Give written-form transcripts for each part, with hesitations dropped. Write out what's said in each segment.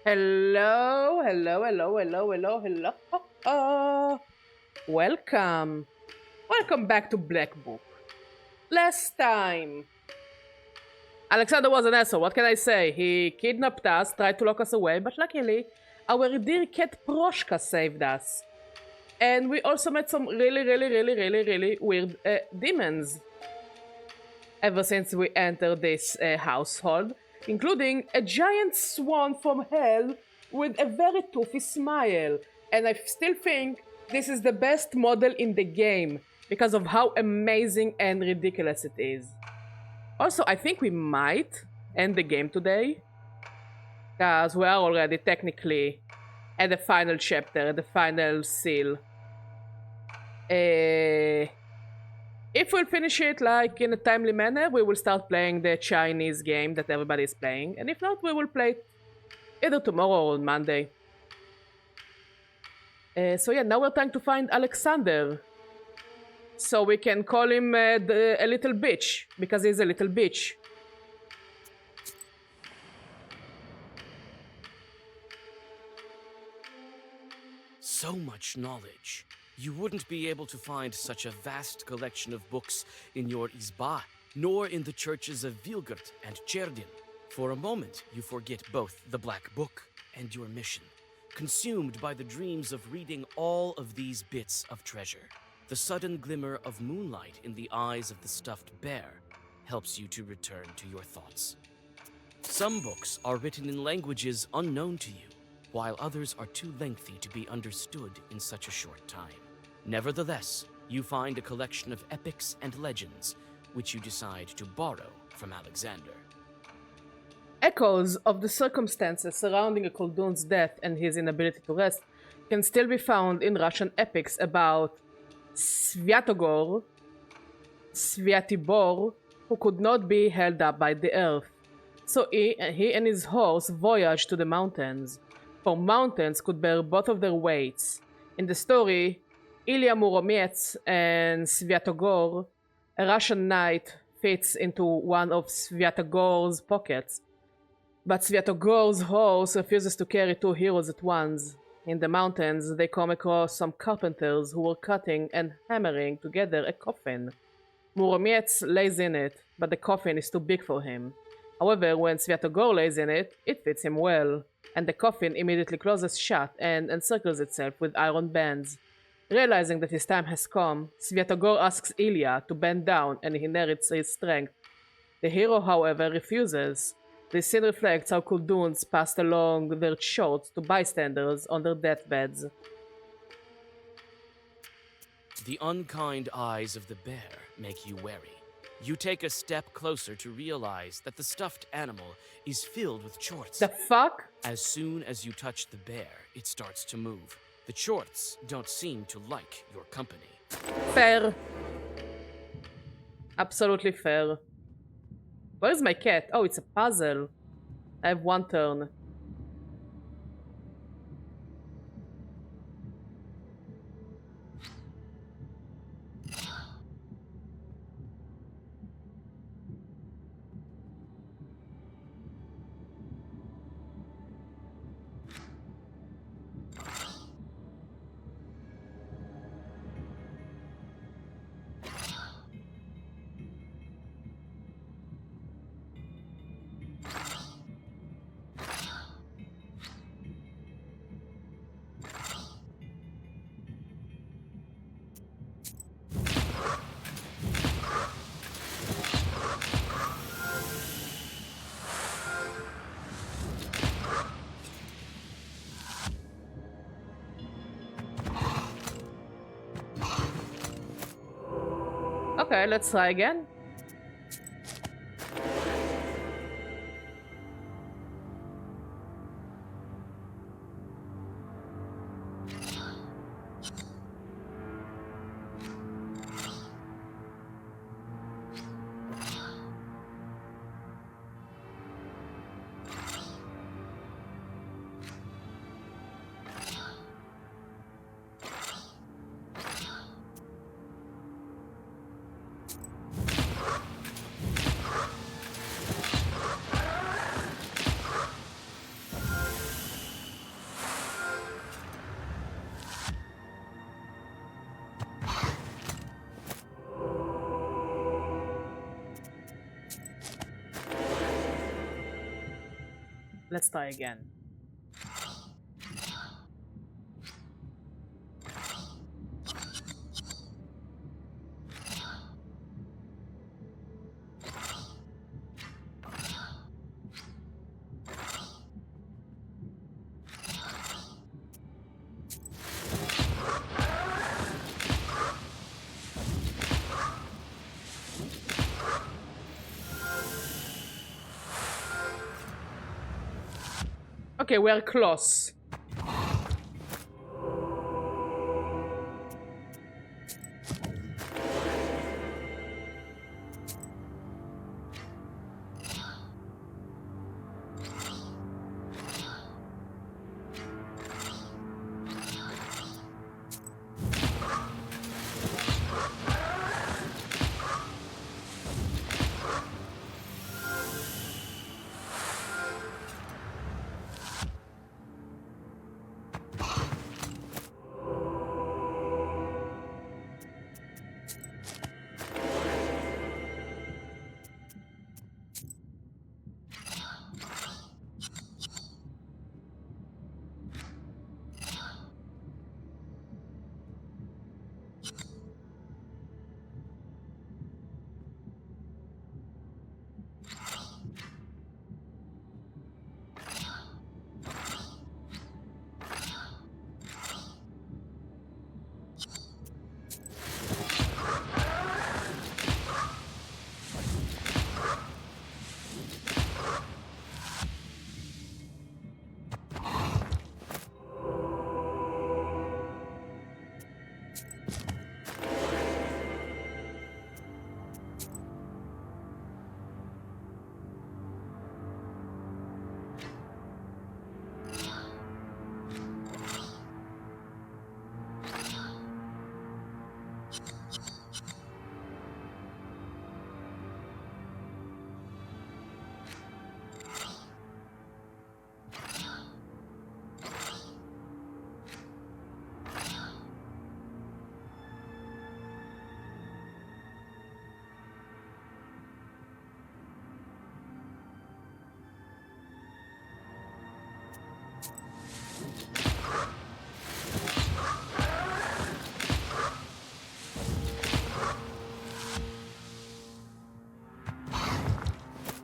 Hello, hello, hello, hello, hello, hello. Welcome. Welcome back to Black Book. Last time, Alexander was an asshole. What can I say? He kidnapped us, tried to lock us away, but luckily, our dear cat Proshka saved us. And we also met some really weird demons ever since we entered this household, including a giant swan from hell with a very toothy smile. And I still think this is the best model in the game because of how amazing and ridiculous it is. Also, I think we might end the game today because we are already technically at the final chapter, at the final seal. If we'll finish it like in a timely manner, we will start playing the Chinese game that everybody is playing. And if not, we will play it either tomorrow or on Monday. So yeah, now we're trying to find Alexander. So we can call him a little bitch, because he's a little bitch. So much knowledge. You wouldn't be able to find such a vast collection of books in your izba, nor in the churches of Vilgert and Cherdin. For a moment, you forget both the Black Book and your mission, consumed by the dreams of reading all of these bits of treasure. The sudden glimmer of moonlight in the eyes of the stuffed bear helps you to return to your thoughts. Some books are written in languages unknown to you, while others are too lengthy to be understood in such a short time. Nevertheless, you find a collection of epics and legends, which you decide to borrow from Alexander. Echoes of the circumstances surrounding Koldun's death and his inability to rest can still be found in Russian epics about Svyatogor, Svyatibor, who could not be held up by the earth. So he and his horse voyaged to the mountains, for mountains could bear both of their weights. In the story, Ilya Muromets and Svyatogor, a Russian knight, fits into one of Svyatogor's pockets. But Svyatogor's horse refuses to carry two heroes at once. In the mountains, they come across some carpenters who were cutting and hammering together a coffin. Muromets lays in it, but the coffin is too big for him. However, when Svyatogor lays in it, it fits him well, and the coffin immediately closes shut and encircles itself with iron bands. Realizing that his time has come, Svyatogor asks Ilya to bend down and he inherits his strength. The hero, however, refuses. This scene reflects how Kolduns passed along their shorts to bystanders on their deathbeds. The unkind eyes of the bear make you wary. You take a step closer to realize that the stuffed animal is filled with chorts. The fuck? As soon as you touch the bear, it starts to move. The chorts don't seem to like your company. Fair. Absolutely fair. Where's my cat? Oh, it's a puzzle. I have one turn. Okay, let's try again. Let's try again. Okay, we're close.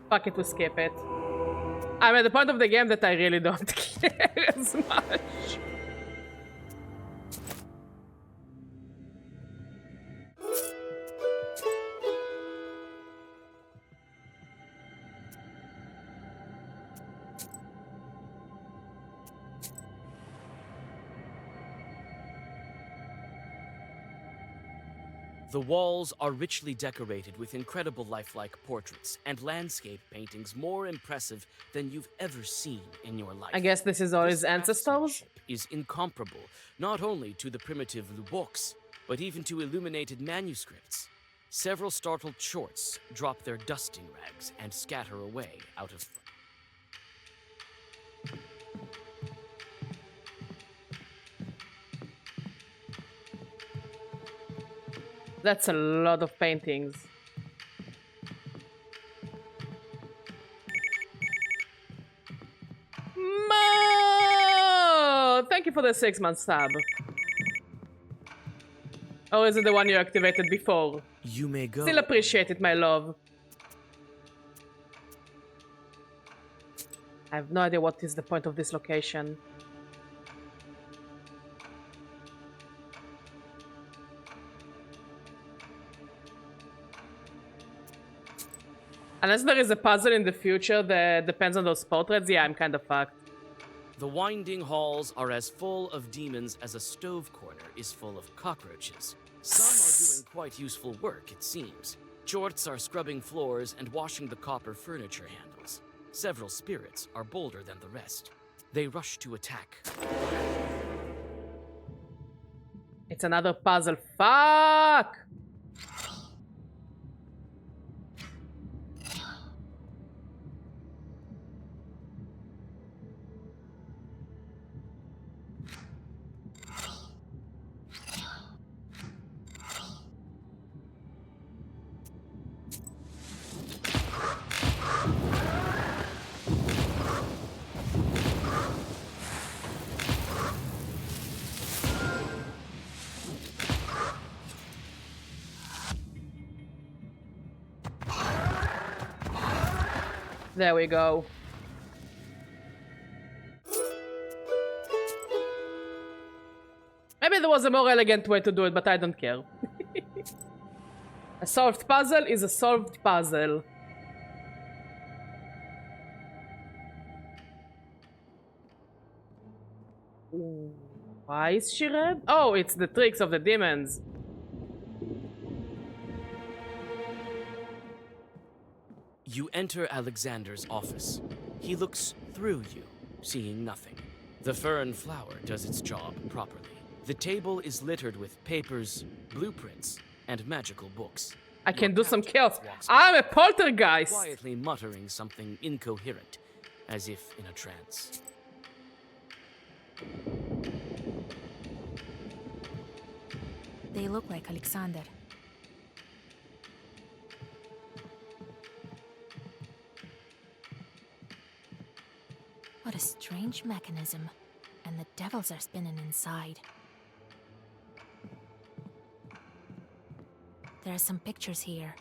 Fuck it, we skip it. I'm at the point of the game that I really don't care as much. The walls are richly decorated with incredible lifelike portraits and landscape paintings more impressive than you've ever seen in your life. I guess this is all his This ancestors? craftsmanship is incomparable, not only to the primitive books, but even to illuminated manuscripts. Several startled shorts drop their dusting rags and scatter away out of. That's a lot of paintings. Mo! Thank you for the 6-month sub. Or is it the one you activated before? You may go. Still appreciate it, my love. I have no idea what is the point of this location. Unless there is a puzzle in the future that depends on those portraits, yeah, I'm kind of fucked. The winding halls are as full of demons as a stove corner is full of cockroaches. Some are doing quite useful work, it seems. Jorts are scrubbing floors and washing the copper furniture handles. Several spirits are bolder than the rest. They rush to attack. It's another puzzle. Fuck! There we go. Maybe there was a more elegant way to do it, but I don't care. A solved puzzle is a solved puzzle. Why is she red? Oh, it's the tricks of the demons. You enter Alexander's office. He looks through you, seeing nothing. The fern flower does its job properly. The table is littered with papers, blueprints, and magical books. I can Your do some captain chaos. walks I'm a by, poltergeist. quietly muttering something incoherent, as if in a trance. They look like Alexander. What a strange mechanism. And the devils are spinning inside. There are some pictures here.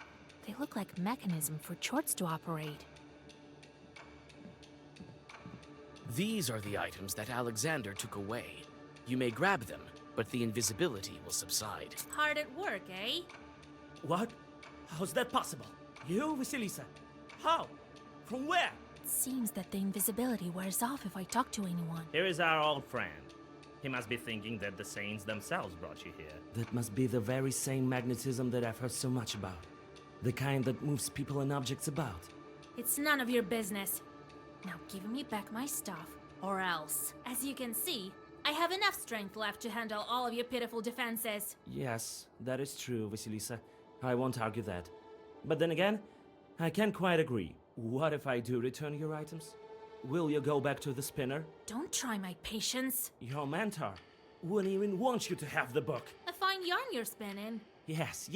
They look like mechanism for Chorts to operate. These are the items that Alexander took away. You may grab them, but the invisibility will subside. Hard at work, eh? What? How's that possible? You, Vasilisa? How? From where? It seems that the invisibility wears off if I talk to anyone. Here is our old friend. He must be thinking that the Saints themselves brought you here. That must be the very same magnetism that I've heard so much about. The kind that moves people and objects about. It's none of your business. Now give me back my stuff, or else. As you can see, I have enough strength left to handle all of your pitiful defenses. Yes, that is true, Vasilisa. I won't argue that. But then again, I can't quite agree. What if I do return your items? Will you go back to the spinner? Don't try my patience. Your mentor wouldn't even want you to have the book. A fine yarn you're spinning. Yes.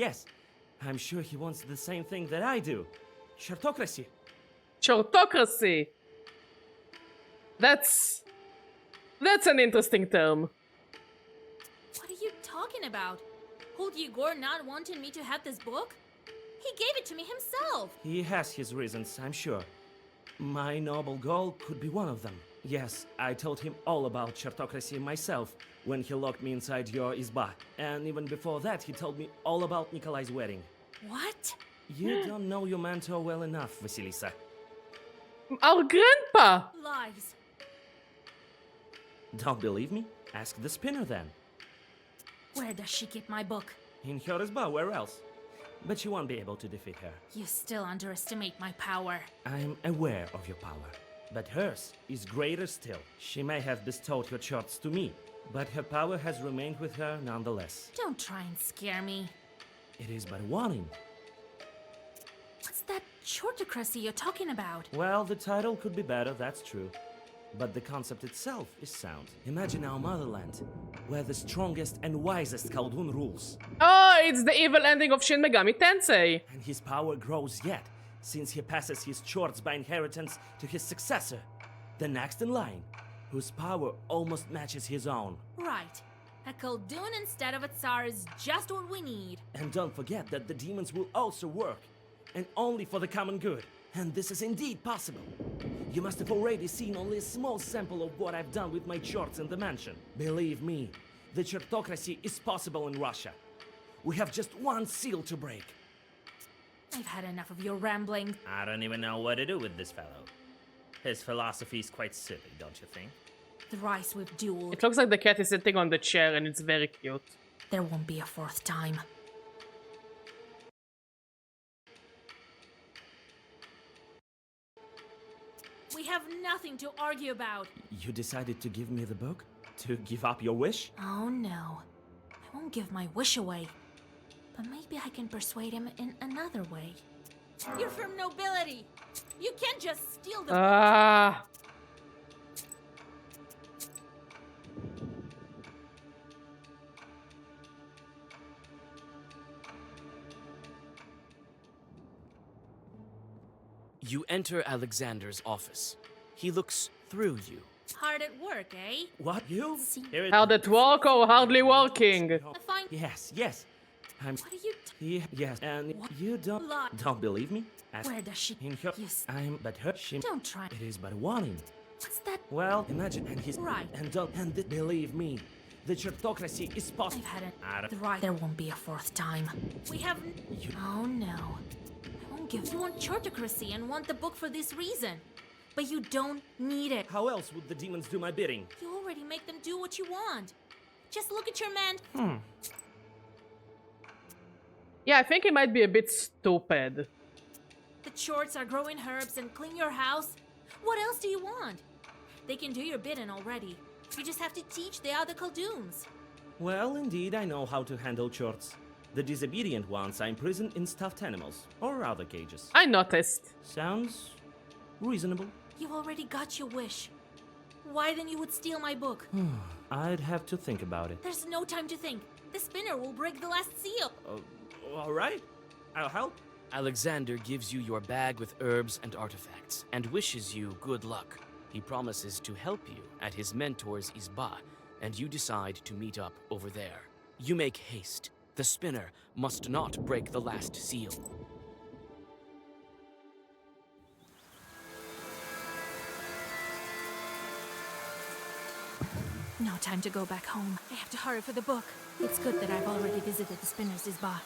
I'm sure he wants the same thing that I do. Chortocracy. Chortocracy. That's an interesting term. What are you talking about? Hold Igor not wanting me to have this book? He gave it to me himself. He has his reasons, I'm sure. My noble goal could be one of them. Yes, I told him all about Chortocracy myself when he locked me inside your izba. And even before that, he told me all about Nikolai's wedding. What? You don't know your mentor well enough, Vasilisa. Our grandpa. Lies. Don't believe me? Ask the spinner then. Where does she keep my book? In her izba, where else? But you won't be able to defeat her. You still underestimate my power. I'm aware of your power. But hers is greater still. She may have bestowed her charts to me, but her power has remained with her nonetheless. Don't try and scare me. It is but a warning. What's that Chortocracy you're talking about? Well, the title could be better, that's true. But the concept itself is sound. Imagine our motherland, where the strongest and wisest Koldun rules. Oh, it's the evil ending of Shin Megami Tensei. And his power grows yet, since he passes his chorts by inheritance to his successor, the next in line, whose power almost matches his own. Right. A Koldun instead of a Tsar is just what we need. And don't forget that the demons will also work, and only for the common good. And this is indeed possible. You must have already seen only a small sample of what I've done with my charts in the mansion. Believe me, the Chortocracy is possible in Russia. We have just one seal to break. I've had enough of your rambling. I don't even know what to do with this fellow. His philosophy is quite silly, don't you think? Thrice we've dueled. It looks like the cat is sitting on the chair and it's very cute. There won't be a fourth time. We have nothing to argue about. You decided to give me the book? To give up your wish? Oh no. I won't give my wish away. But maybe I can persuade him in another way. You're from nobility. You can't just steal the Ah. You enter Alexander's office. He looks through you. Hard at work, eh? What, you? See, Here it Hard at work or hardly working? a fine Yes. I'm... What are you Yes, and What? you don't... Lie. Don't believe me? Where does she... In her... Yes. But her... She... Don't try. It is but warning. What's that? Well, imagine, and he's... Right. And don't... And believe me, the Chortocracy is possible. I've had it. Out of- Right. There won't be a fourth time. We have... Oh, no. I won't give... You want Chortocracy and want the book for this reason. But you don't need it. How else would the demons do my bidding? You already make them do what you want. Just look at your man. Yeah, I think it might be a bit stupid. The Chorts are growing herbs and clean your house. What else do you want? They can do your bidding already. You just have to teach the other Kolduns. Well, indeed, I know how to handle Chorts. The disobedient ones are imprisoned in stuffed animals, or other cages. I noticed. Sounds reasonable. You already got your wish. Why then you would steal my book? I'd have to think about it. There's no time to think. The spinner will break the last seal. All right, I'll help. Alexander gives you your bag with herbs and artifacts and wishes you good luck. He promises to help you at his mentor's Izba, and you decide to meet up over there. You make haste. The spinner must not break the last seal. No time to go back home. I have to hurry for the book. It's good that I've already visited the spinner's Izba.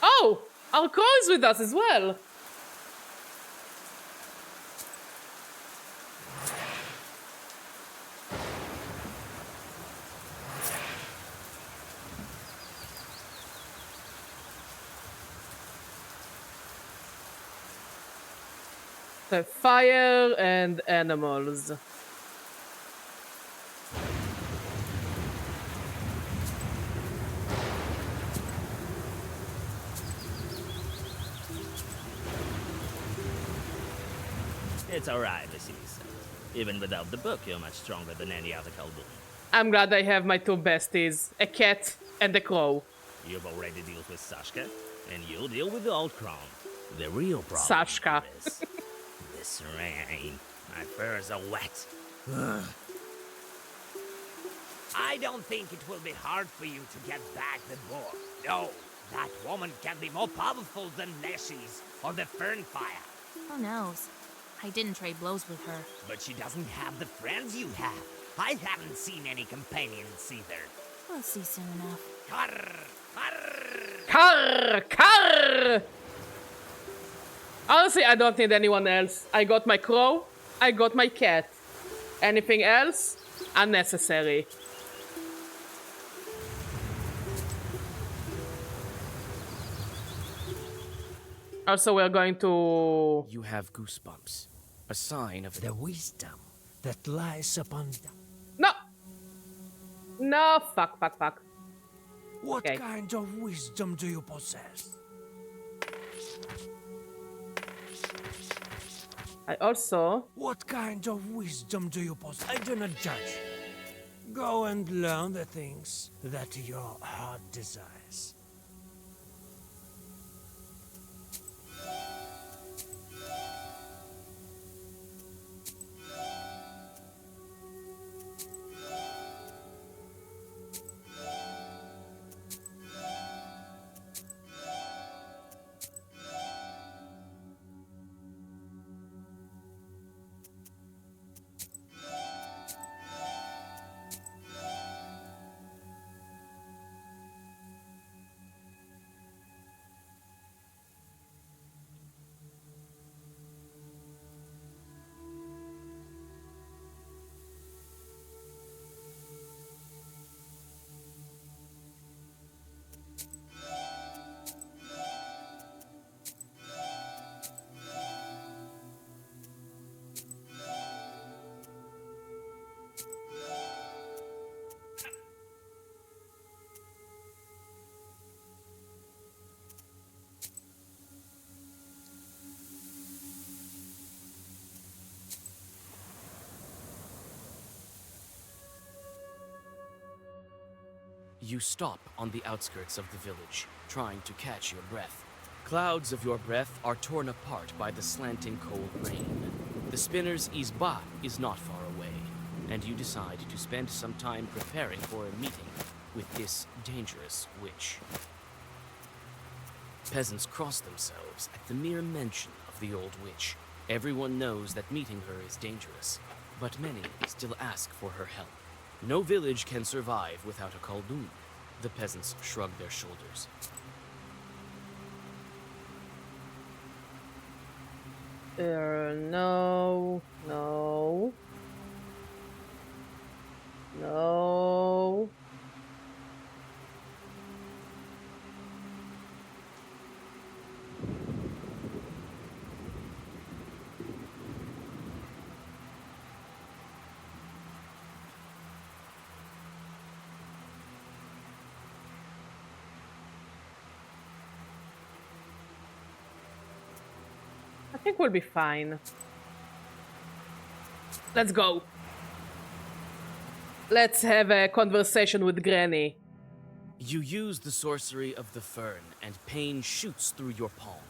Oh! Our crow is with us as well! The fire and animals. It's all right, Vasilisa. Even without the book, you're much stronger than any other Koldun. I'm glad I have my two besties, a cat and a crow. You've already dealt with Sashka, and you'll deal with the old crown. The real problem Sashka. is this rain. My furs are wet. Ugh. I don't think it will be hard for you to get back the book. No, that woman can be more powerful than Neshi's or the Fernfire. Who knows? I didn't trade blows with her. But she doesn't have the friends you have. I haven't seen any companions either. We'll see soon enough. Carr! Carr! Carr! Carr! Honestly, I don't need anyone else. I got my crow, I got my cat. Anything else? Unnecessary. Also, we're going to... You have goosebumps. A sign of The wisdom that lies upon No! No, fuck. What Okay. kind of wisdom do you possess? I also... What kind of wisdom do you possess? I do not judge. Go and learn the things that your heart desires. You stop on the outskirts of the village, trying to catch your breath. Clouds of your breath are torn apart by the slanting cold rain. The spinner's Izba is not far away, and you decide to spend some time preparing for a meeting with this dangerous witch. Peasants cross themselves at the mere mention of the old witch. Everyone knows that meeting her is dangerous, but many still ask for her help. No village can survive without a Koldun. The peasants shrug their shoulders. No. No. No. I think we'll be fine. Let's go. Let's have a conversation with Granny. You use the sorcery of the fern, and pain shoots through your palm.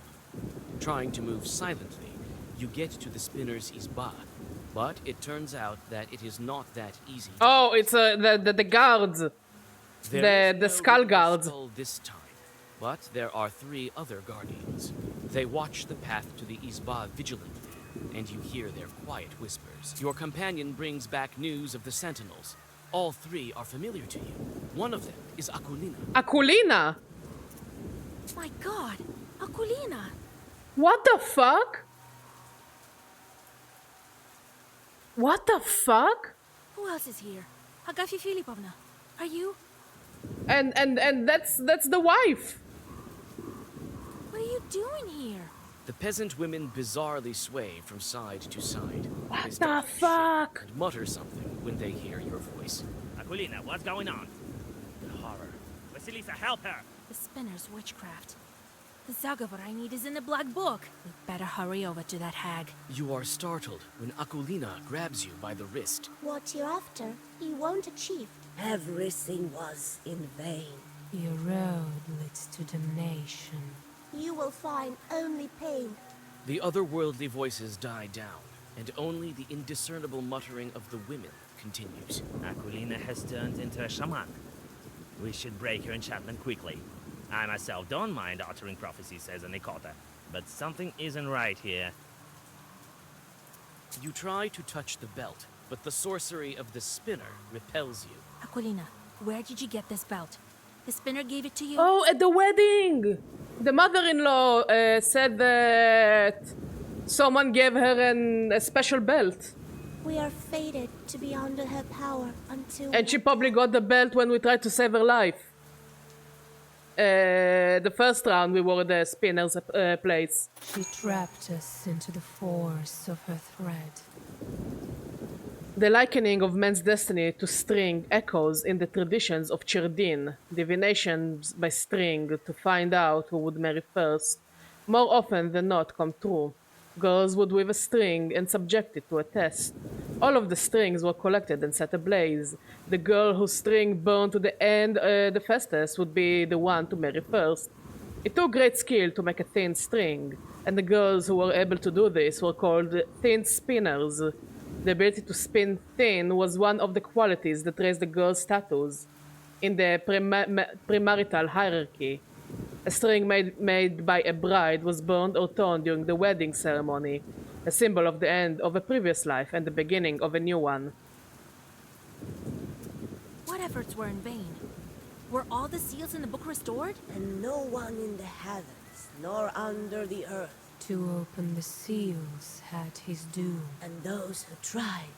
Trying to move silently, you get to the spinner's izba, but it turns out that it is not that easy. Oh, it's the guards. There is the no skull little guards. skull this time, but there are 3 other guardians. They watch the path to the izba vigilantly, and you hear their quiet whispers. Your companion brings back news of the sentinels. All 3 are familiar to you. One of them is Akulina. Akulina? My god, Akulina! What the fuck? What the fuck? Who else is here? Agafia Filipovna, are you? And that's the wife. What are you doing here? The peasant women bizarrely sway from side to side. What They the start to shake fuck? and mutter something when they hear your voice. Akulina, what's going on? The horror. Vasilisa, help her! The spinner's witchcraft. The Zagavor I need is in the black book. We better hurry over to that hag. You are startled when Akulina grabs you by the wrist. What you're after, you won't achieve. Everything was in vain. Your road leads to damnation. You will find only pain. The otherworldly voices die down, and only the indiscernible muttering of the women continues. Akulina has turned into a shaman. We should break her enchantment quickly. I myself don't mind uttering prophecies as an Ikota, but something isn't right here. You try to touch the belt, but the sorcery of the spinner repels you. Akulina, where did you get this belt? The spinner gave it to you? Oh, at the wedding! The mother-in-law said that someone gave her a special belt. We are fated to be under her power until... And she probably got the belt when we tried to save her life. The first round we were at the spinner's place. She trapped us into the force of her thread. The likening of man's destiny to string echoes in the traditions of Cherdin, divinations by string to find out who would marry first, more often than not come true. Girls would weave a string and subject it to a test. All of the strings were collected and set ablaze. The girl whose string burned to the end the fastest would be the one to marry first. It took great skill to make a thin string, and the girls who were able to do this were called thin spinners. The ability to spin thin was one of the qualities that raised the girl's status in the premarital hierarchy. A string made by a bride was burned or torn during the wedding ceremony, a symbol of the end of a previous life and the beginning of a new one. What efforts were in vain? Were all the seals in the book restored? And no one in the heavens, nor under the earth. To open the seals had his doom. And those who tried,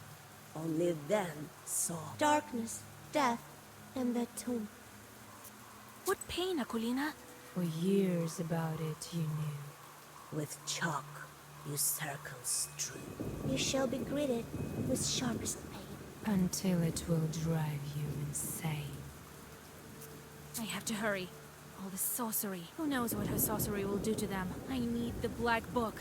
only then saw. Darkness, death, and the tomb. What pain, Akulina? For years about it you knew. With chalk, you circles strew. You shall be greeted with sharpest pain. Until it will drive you insane. I have to hurry. All this sorcery. Who knows what her sorcery will do to them? I need the black book.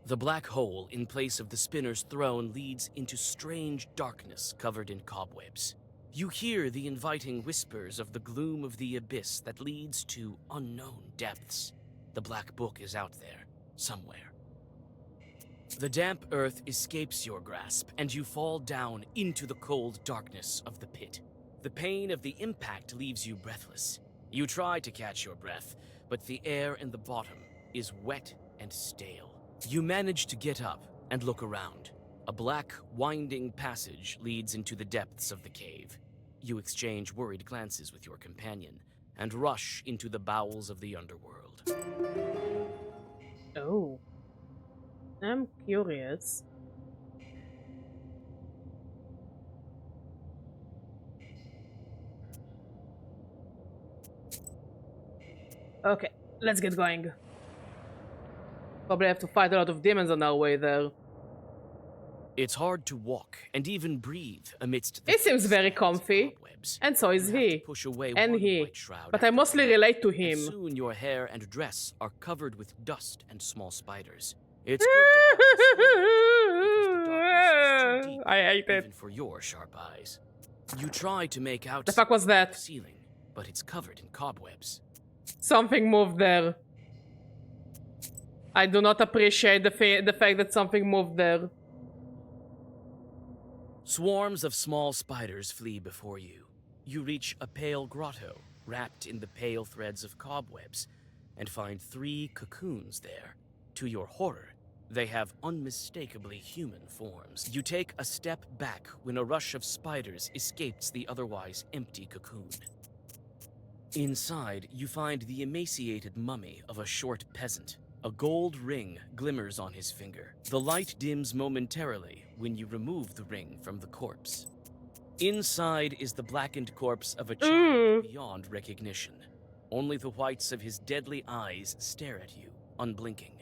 The black hole in place of the spinner's throne leads into strange darkness covered in cobwebs. You hear the inviting whispers of the gloom of the abyss that leads to unknown depths. The black book is out there, somewhere. The damp earth escapes your grasp, and you fall down into the cold darkness of the pit. The pain of the impact leaves you breathless. You try to catch your breath, but the air in the bottom is wet and stale. You manage to get up and look around. A black, winding passage leads into the depths of the cave. You exchange worried glances with your companion and rush into the bowels of the underworld. Oh. I'm curious. Okay, let's get going. Probably have to fight a lot of demons on our way there. It's hard to walk and even breathe amidst the He seems very comfy, cobwebs. and so is You have to he, push away and one he. white shroud But I after mostly another, relate to and him. soon your hair and dress are covered with dust and small spiders. It's good to have this because the darkness is too deep, I hate even it. for your sharp eyes. You try to make out The fuck was that? the ceiling, but it's covered in cobwebs. Something moved there. I do not appreciate the fact that something moved there. Swarms of small spiders flee before you. You reach a pale grotto, wrapped in the pale threads of cobwebs, and find 3 cocoons there. To your horror, they have unmistakably human forms. You take a step back when a rush of spiders escapes the otherwise empty cocoon. Inside, you find the emaciated mummy of a short peasant. A gold ring glimmers on his finger. The light dims momentarily when you remove the ring from the corpse. Inside is the blackened corpse of a child beyond recognition. Only the whites of his deadly eyes stare at you, unblinking.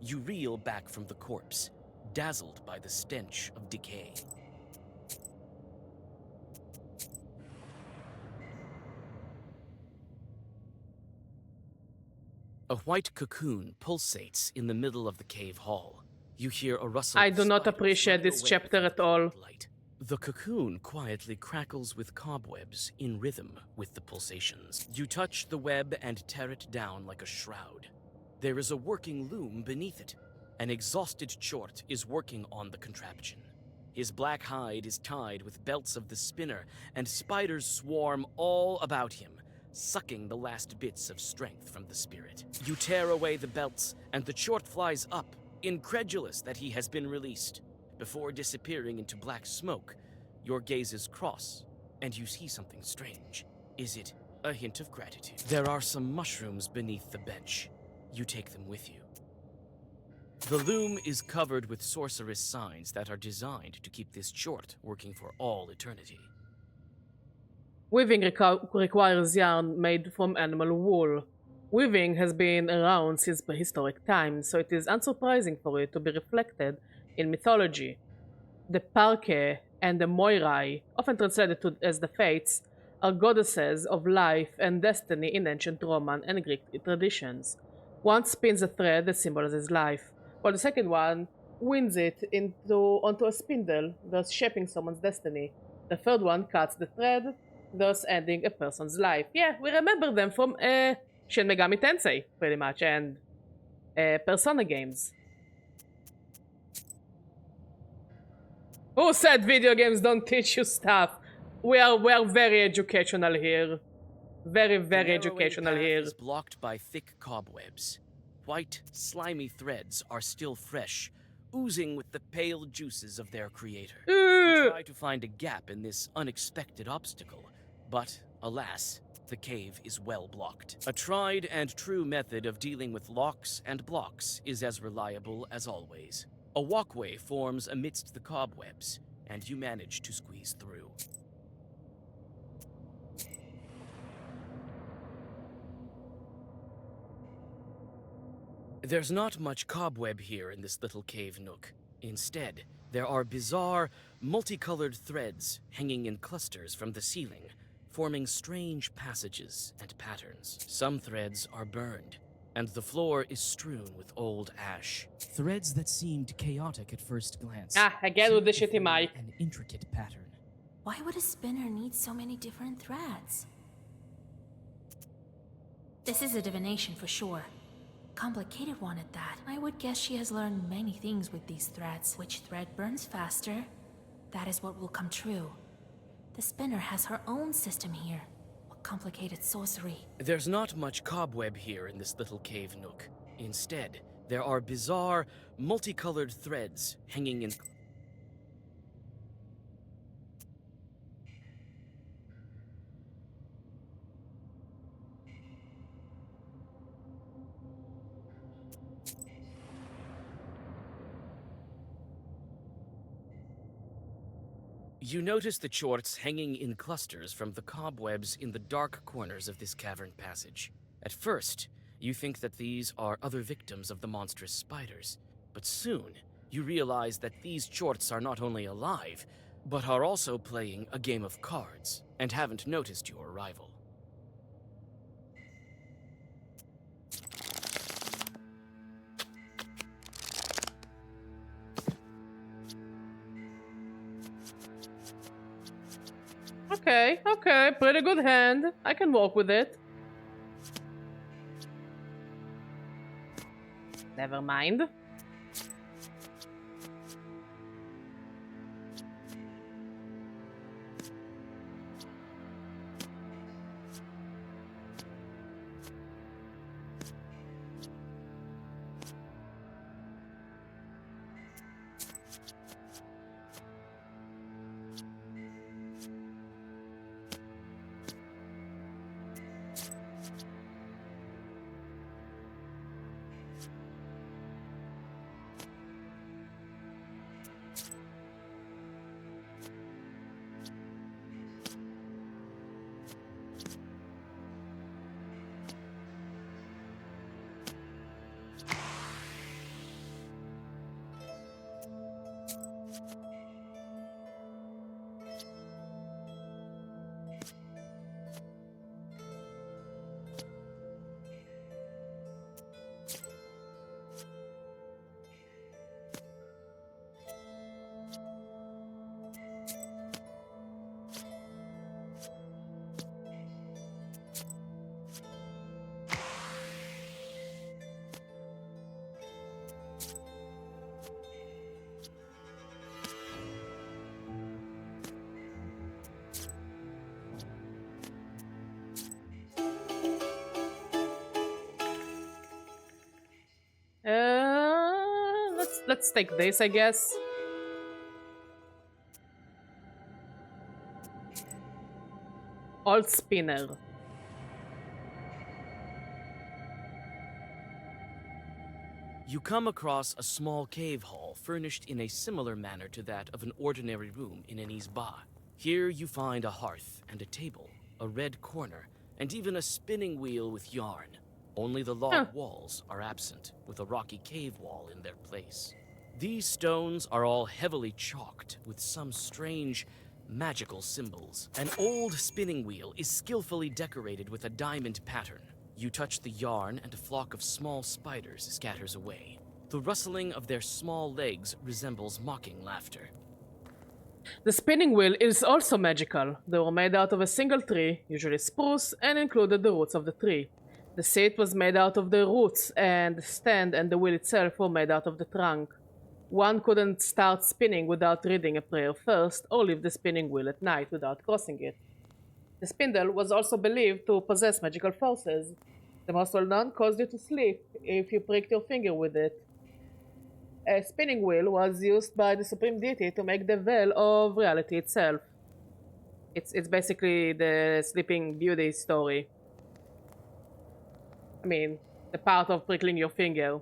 You reel back from the corpse, dazzled by the stench of decay. A white cocoon pulsates in the middle of the cave hall. You hear a rustle. I of do not spiders appreciate running this away chapter from the at all. cold light. The cocoon quietly crackles with cobwebs in rhythm with the pulsations. You touch the web and tear it down like a shroud. There is a working loom beneath it. An exhausted Chort is working on the contraption. His black hide is tied with belts of the spinner, and spiders swarm all about him, sucking the last bits of strength from the spirit. You tear away the belts, and the Chort flies up, incredulous that he has been released. Before disappearing into black smoke, your gazes cross, and you see something strange. Is it a hint of gratitude? There are some mushrooms beneath the bench. You take them with you. The loom is covered with sorceress signs that are designed to keep this Chort working for all eternity. Weaving requires yarn made from animal wool. Weaving has been around since prehistoric times, so it is unsurprising for it to be reflected in mythology. The Parke and the Moirai, often translated as the Fates, are goddesses of life and destiny in ancient Roman and Greek traditions. One spins a thread that symbolizes life, while the second one winds it onto a spindle, thus shaping someone's destiny. The third one cuts the thread, thus ending a person's life. Yeah, we remember them from Shin Megami Tensei, pretty much, and Persona games. Who said video games don't teach you stuff? We are very educational here. Very educational The narrowing here. path is blocked by thick cobwebs. White, slimy threads are still fresh, oozing with the pale juices of their creator. You try to find a gap in this unexpected obstacle, but alas, the cave is well blocked. A tried and true method of dealing with locks and blocks is as reliable as always. A walkway forms amidst the cobwebs, and you manage to squeeze through. There's not much cobweb here in this little cave nook. Instead, there are bizarre, multicolored threads hanging in clusters from the ceiling, forming strange passages and patterns. Some threads are burned, and the floor is strewn with old ash. Threads that seemed chaotic at first glance. Ah, again with the shitty mic. An intricate pattern. Why would a spinner need so many different threads? This is a divination for sure. Complicated one at that. I would guess she has learned many things with these threads. Which thread burns faster? That is what will come true. The spinner has her own system here. What complicated sorcery. There's not much cobweb here in this little cave nook. Instead, there are bizarre, multicolored threads hanging in... You notice the chorts hanging in clusters from the cobwebs in the dark corners of this cavern passage. At first, you think that these are other victims of the monstrous spiders, but soon you realize that these chorts are not only alive, but are also playing a game of cards and haven't noticed your arrival. Okay, pretty good hand. I can work with it. Never mind. Let's take this, I guess. Old spinner. You come across a small cave hall furnished in a similar manner to that of an ordinary room in an isba. Here you find a hearth and a table, a red corner, and even a spinning wheel with yarn. Only the log walls are absent, with a rocky cave wall in their place. These stones are all heavily chalked with some strange, magical symbols. An old spinning wheel is skillfully decorated with a diamond pattern. You touch the yarn and a flock of small spiders scatters away. The rustling of their small legs resembles mocking laughter. The spinning wheel is also magical. They were made out of a single tree, usually spruce, and included the roots of the tree. The seat was made out of the roots, and the stand and the wheel itself were made out of the trunk. One couldn't start spinning without reading a prayer first, or leave the spinning wheel at night without crossing it. The spindle was also believed to possess magical forces. The most well-known caused you to sleep if you pricked your finger with it. A spinning wheel was used by the supreme deity to make the veil of reality itself. It's basically the Sleeping Beauty story. I mean, the part of prickling your finger.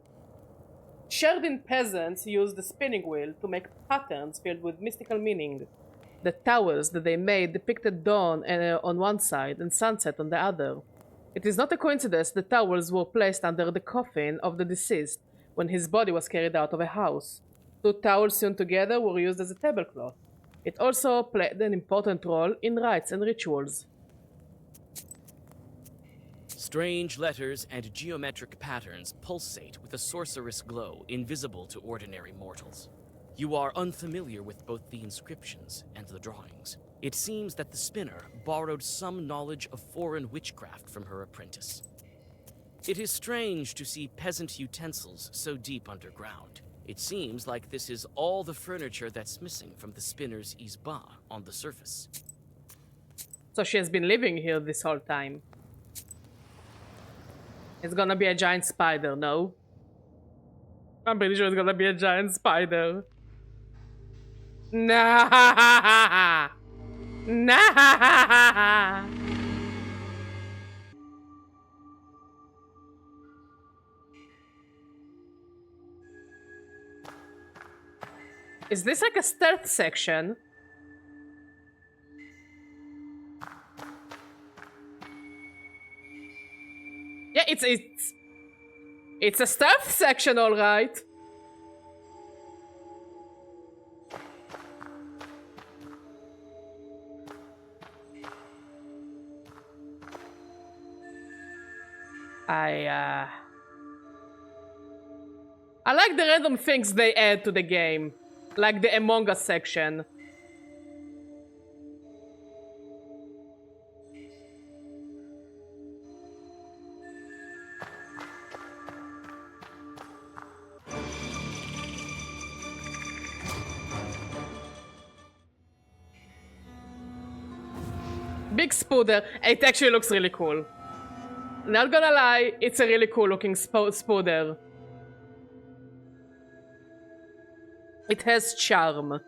Sherdin peasants used the spinning wheel to make patterns filled with mystical meaning. The towers that they made depicted dawn on one side and sunset on the other. It is not a coincidence the towels were placed under the coffin of the deceased when his body was carried out of a house. Two towels sewn together were used as a tablecloth. It also played an important role in rites and rituals. Strange letters and geometric patterns pulsate with a sorcerous glow invisible to ordinary mortals. You are unfamiliar with both the inscriptions and the drawings. It seems that the spinner borrowed some knowledge of foreign witchcraft from her apprentice. It is strange to see peasant utensils so deep underground. It seems like this is all the furniture that's missing from the spinner's izba on the surface. So she has been living here this whole time. It's gonna be a giant spider, no? I'm pretty sure it's gonna be a giant spider. Nah! Nah! Is this like a stealth section? Yeah, it's a stealth section, all right. I like the random things they add to the game, like the Among Us section. Big spooder. It actually looks really cool. Not gonna lie, it's a really cool looking spooder. It has charm.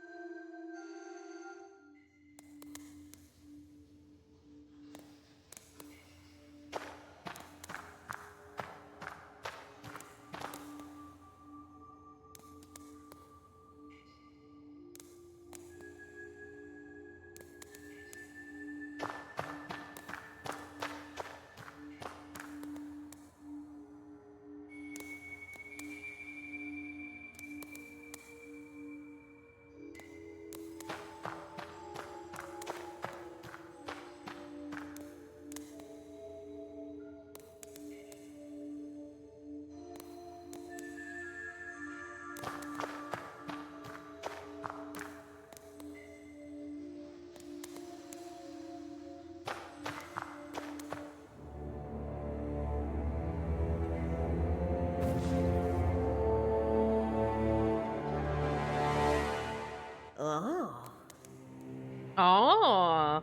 Oh.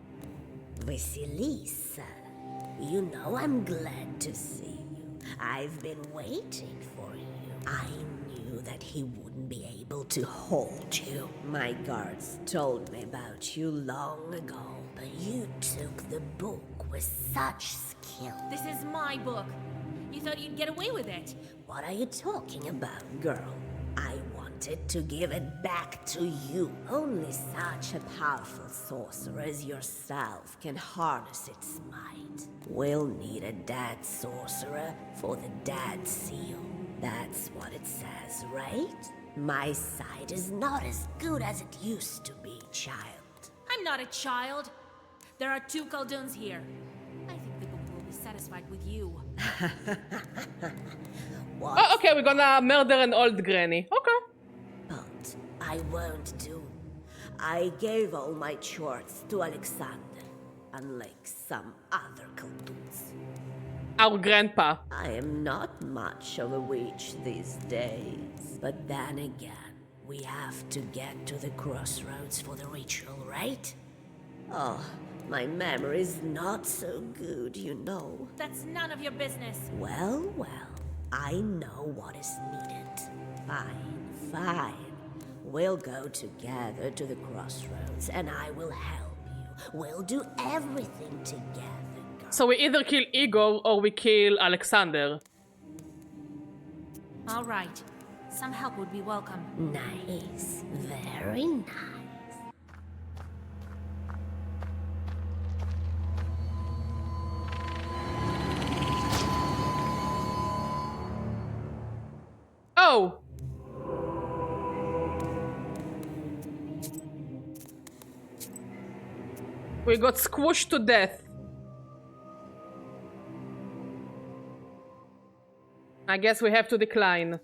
Vasilisa, you know I'm glad to see you. I've been waiting for you. I knew that he wouldn't be able to hold you. My guards told me about you long ago, but you took the book with such skill. This is my book. You thought you'd get away with it. What are you talking about, girl? I wanted to give it back to you. Only such a powerful sorcerer as yourself can harness its might. We'll need a dead sorcerer for the dead seal. That's what it says, right? My sight is not as good as it used to be, child. I'm not a child. There are 2 Kolduns here. I think the book will be satisfied with you. Oh, okay, we're gonna murder an old granny. Okay. But I won't do. I gave all my chorts to Alexander, unlike some other Kolduns. Our grandpa. I am not much of a witch these days. But then again, we have to get to the crossroads for the ritual, right? Oh, my memory's not so good, you know. That's none of your business. Well, I know what is needed. Fine. We'll go together to the crossroads, and I will help you. We'll do everything together, girl. So we either kill Igor or we kill Alexander. All right. Some help would be welcome. Nice. Very nice. Oh! We got squished to death. I guess we have to decline.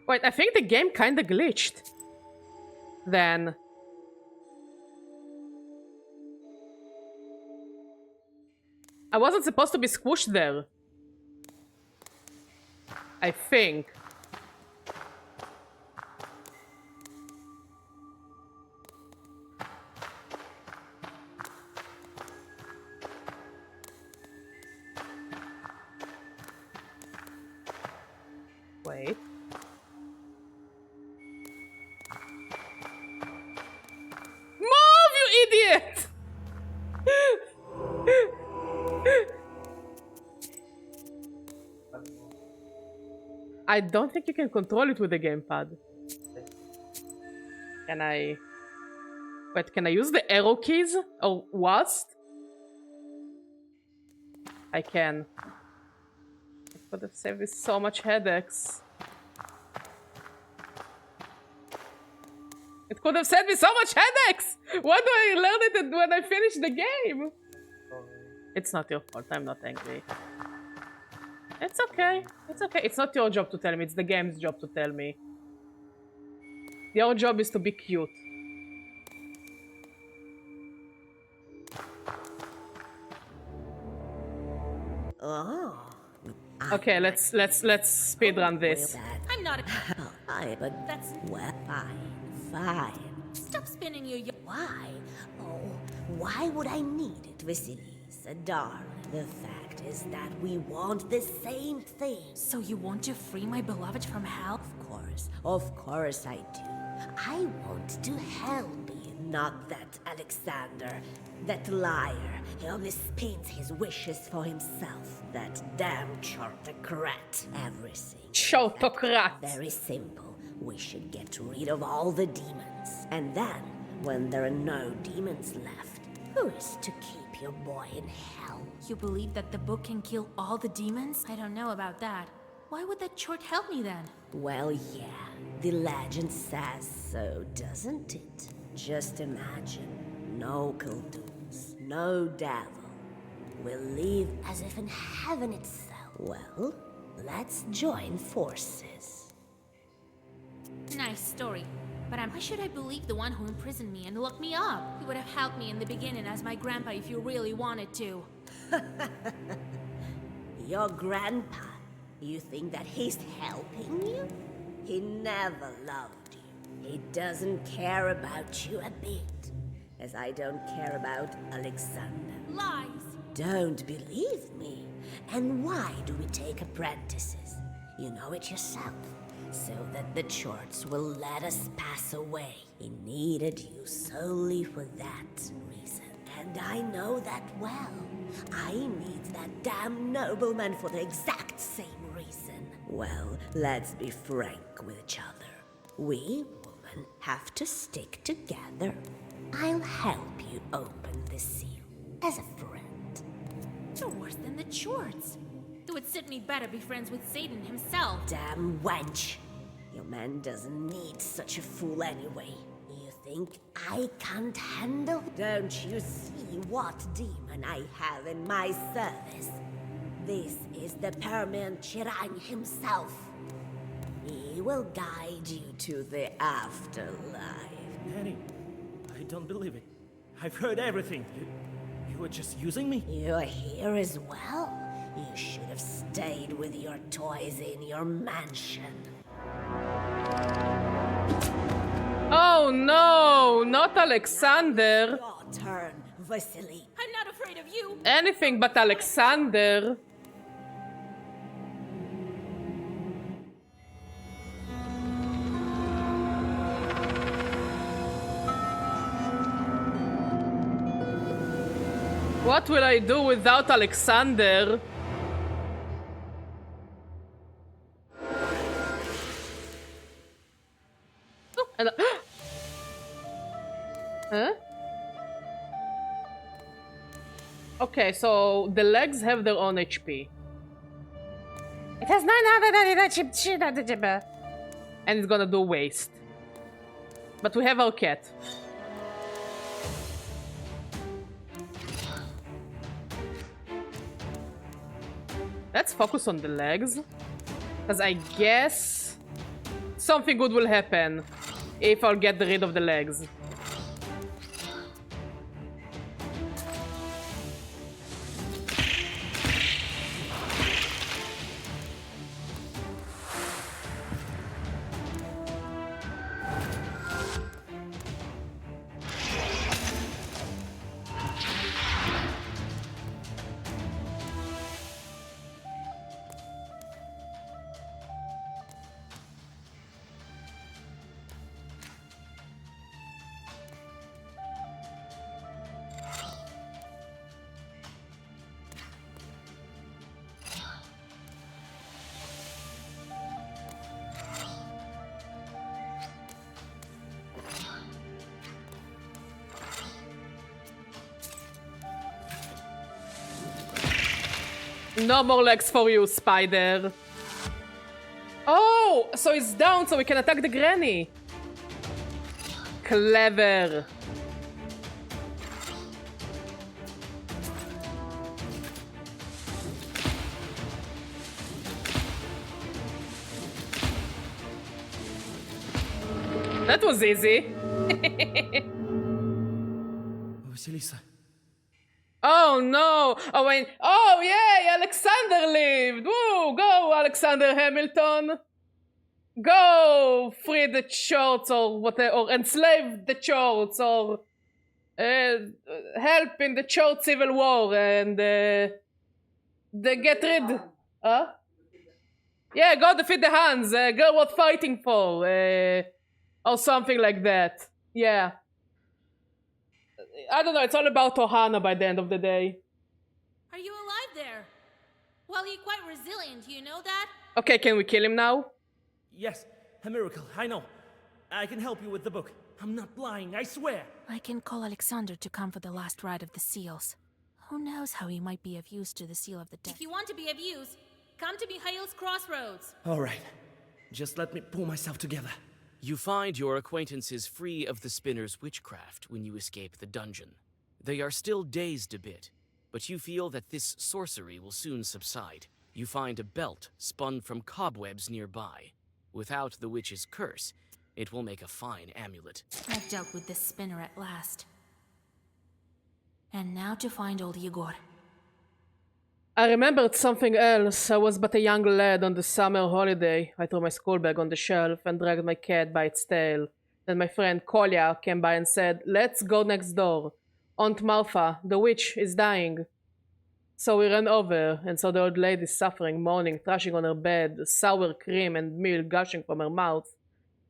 Wait, I think the game kinda glitched. Then. I wasn't supposed to be squished there. I think. Wait. Move, you idiot! I don't think you can control it with the gamepad. Can I... Wait, can I use the arrow keys? Or what? I can. It would have saved me so much headaches. It could have saved me so much headaches! Why do I learn it when I finish the game? It's not your fault, I'm not angry. It's okay. It's okay. It's not your job to tell me. It's the game's job to tell me. Your job is to be cute. Oh. Okay, let's speedrun this. I'm not a... But That's... well, fine. Stop spinning your... Why? Oh, why would I need it, Vasilisa, darling? The fact is that we want the same thing. So you want to free my beloved from hell? Of course I do. I want to help you, not that Alexander, that liar. He only spins his wishes for himself. That damn Chortocalypse. Everything. Chortocalypse. Very simple. We should get rid of all the demons. And then, when there are no demons left, who is to keep your boy in hell? You believe that the book can kill all the demons? I don't know about that. Why would that chort help me then? Well, yeah. The legend says so, doesn't it? Just imagine. No Kolduns, no devil. We'll live as if in heaven itself. Well, let's join forces. Nice story. But why should I believe the one who imprisoned me and locked me up? He would have helped me in the beginning as my grandpa if you really wanted to. Your grandpa? You think that he's helping you? He never loved you. He doesn't care about you a bit. As I don't care about Alexander. Lies! Don't believe me? And why do we take apprentices? You know it yourself. So that the Chorts will let us pass away. He needed you solely for that reason. And I know that well. I need that damn nobleman for the exact same reason. Well, let's be frank with each other. We, women, have to stick together. I'll help you open the seal. As a friend. You're worse than the Chorts. It would suit me better be friends with Satan himself. Damn wench. Your man doesn't need such a fool anyway. You think I can't handle? Don't you see what demon I have in my service? This is the Permian Chirang himself. He will guide you to the afterlife. Annie, I don't believe it. I've heard everything. You were just using me? You're here as well? You should have stayed with your toys in your mansion. Oh no, not Alexander. Your turn, Vasily. I'm not afraid of you. Anything but Alexander. What will I do without Alexander? Oh, and huh? Okay, so the legs have their own HP. It has 999 and it's gonna do waste. But we have our cat. Let's focus on the legs. Because I guess something good will happen if I'll get rid of the legs. No more legs for you, spider. Oh, so it's down so we can attack the granny. Clever. That was easy. Vasilisa. Oh no! Oh wait! Oh yay! Alexander lived! Woo! Go, Alexander Hamilton! Go! Free the Chorts or whatever, or enslave the Chorts, or help in the Chort civil war, and they get rid. Huh? Yeah, go defeat the Huns. Girl worth fighting for, or something like that. Yeah. I don't know, it's all about Ohana by the end of the day. Are you alive there? Well, you're quite resilient, you know that? Okay, can we kill him now? Yes, a miracle, I know. I can help you with the book. I'm not lying, I swear. I can call Alexander to come for the last ride of the seals. Who knows how he might be of use to the Seal of the Dead. If you want to be of use, come to Mihail's Crossroads. All right, just let me pull myself together. You find your acquaintances free of the spinner's witchcraft when you escape the dungeon. They are still dazed a bit, but you feel that this sorcery will soon subside. You find a belt spun from cobwebs nearby. Without the witch's curse, it will make a fine amulet. I've dealt with this spinner at last. And now to find old Igor. I remembered something else. I was but a young lad on the summer holiday. I threw my school bag on the shelf and dragged my cat by its tail. Then my friend Kolya came by and said, "Let's go next door. Aunt Martha, the witch, is dying." So we ran over and saw the old lady suffering, moaning, thrashing on her bed, sour cream and milk gushing from her mouth.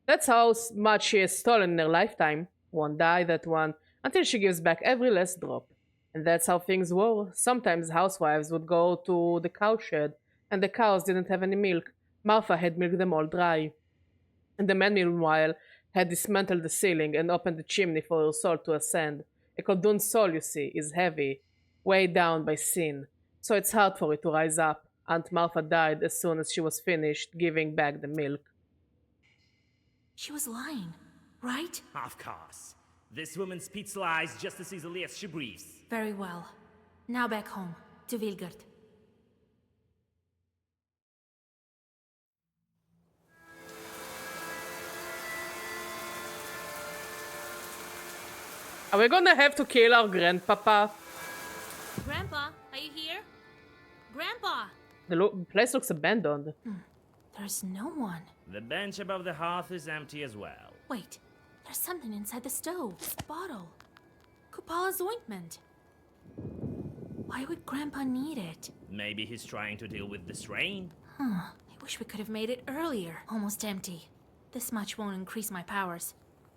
That's how much she has stolen in her lifetime. One die, that one, until she gives back every last drop. And that's how things were. Sometimes housewives would go to the cowshed, and the cows didn't have any milk. Martha had milked them all dry. And the man, meanwhile, had dismantled the ceiling and opened the chimney for her soul to ascend. A Koldun soul, you see, is heavy, weighed down by sin. So it's hard for it to rise up. Aunt Martha died as soon as she was finished giving back the milk. She was lying, right? Of course. This woman speaks lies just as easily as she breathes. Very well. Now back home, to Vilgard. Are we gonna have to kill our grandpapa? Grandpa, are you here? Grandpa! The place looks abandoned. There's no one. The bench above the hearth is empty as well. Wait, there's something inside the stove. This bottle. Kupala's ointment. Why would Grandpa need it? Maybe he's trying to deal with this rain. I wish we could have made it earlier. Almost empty. This much won't increase my powers,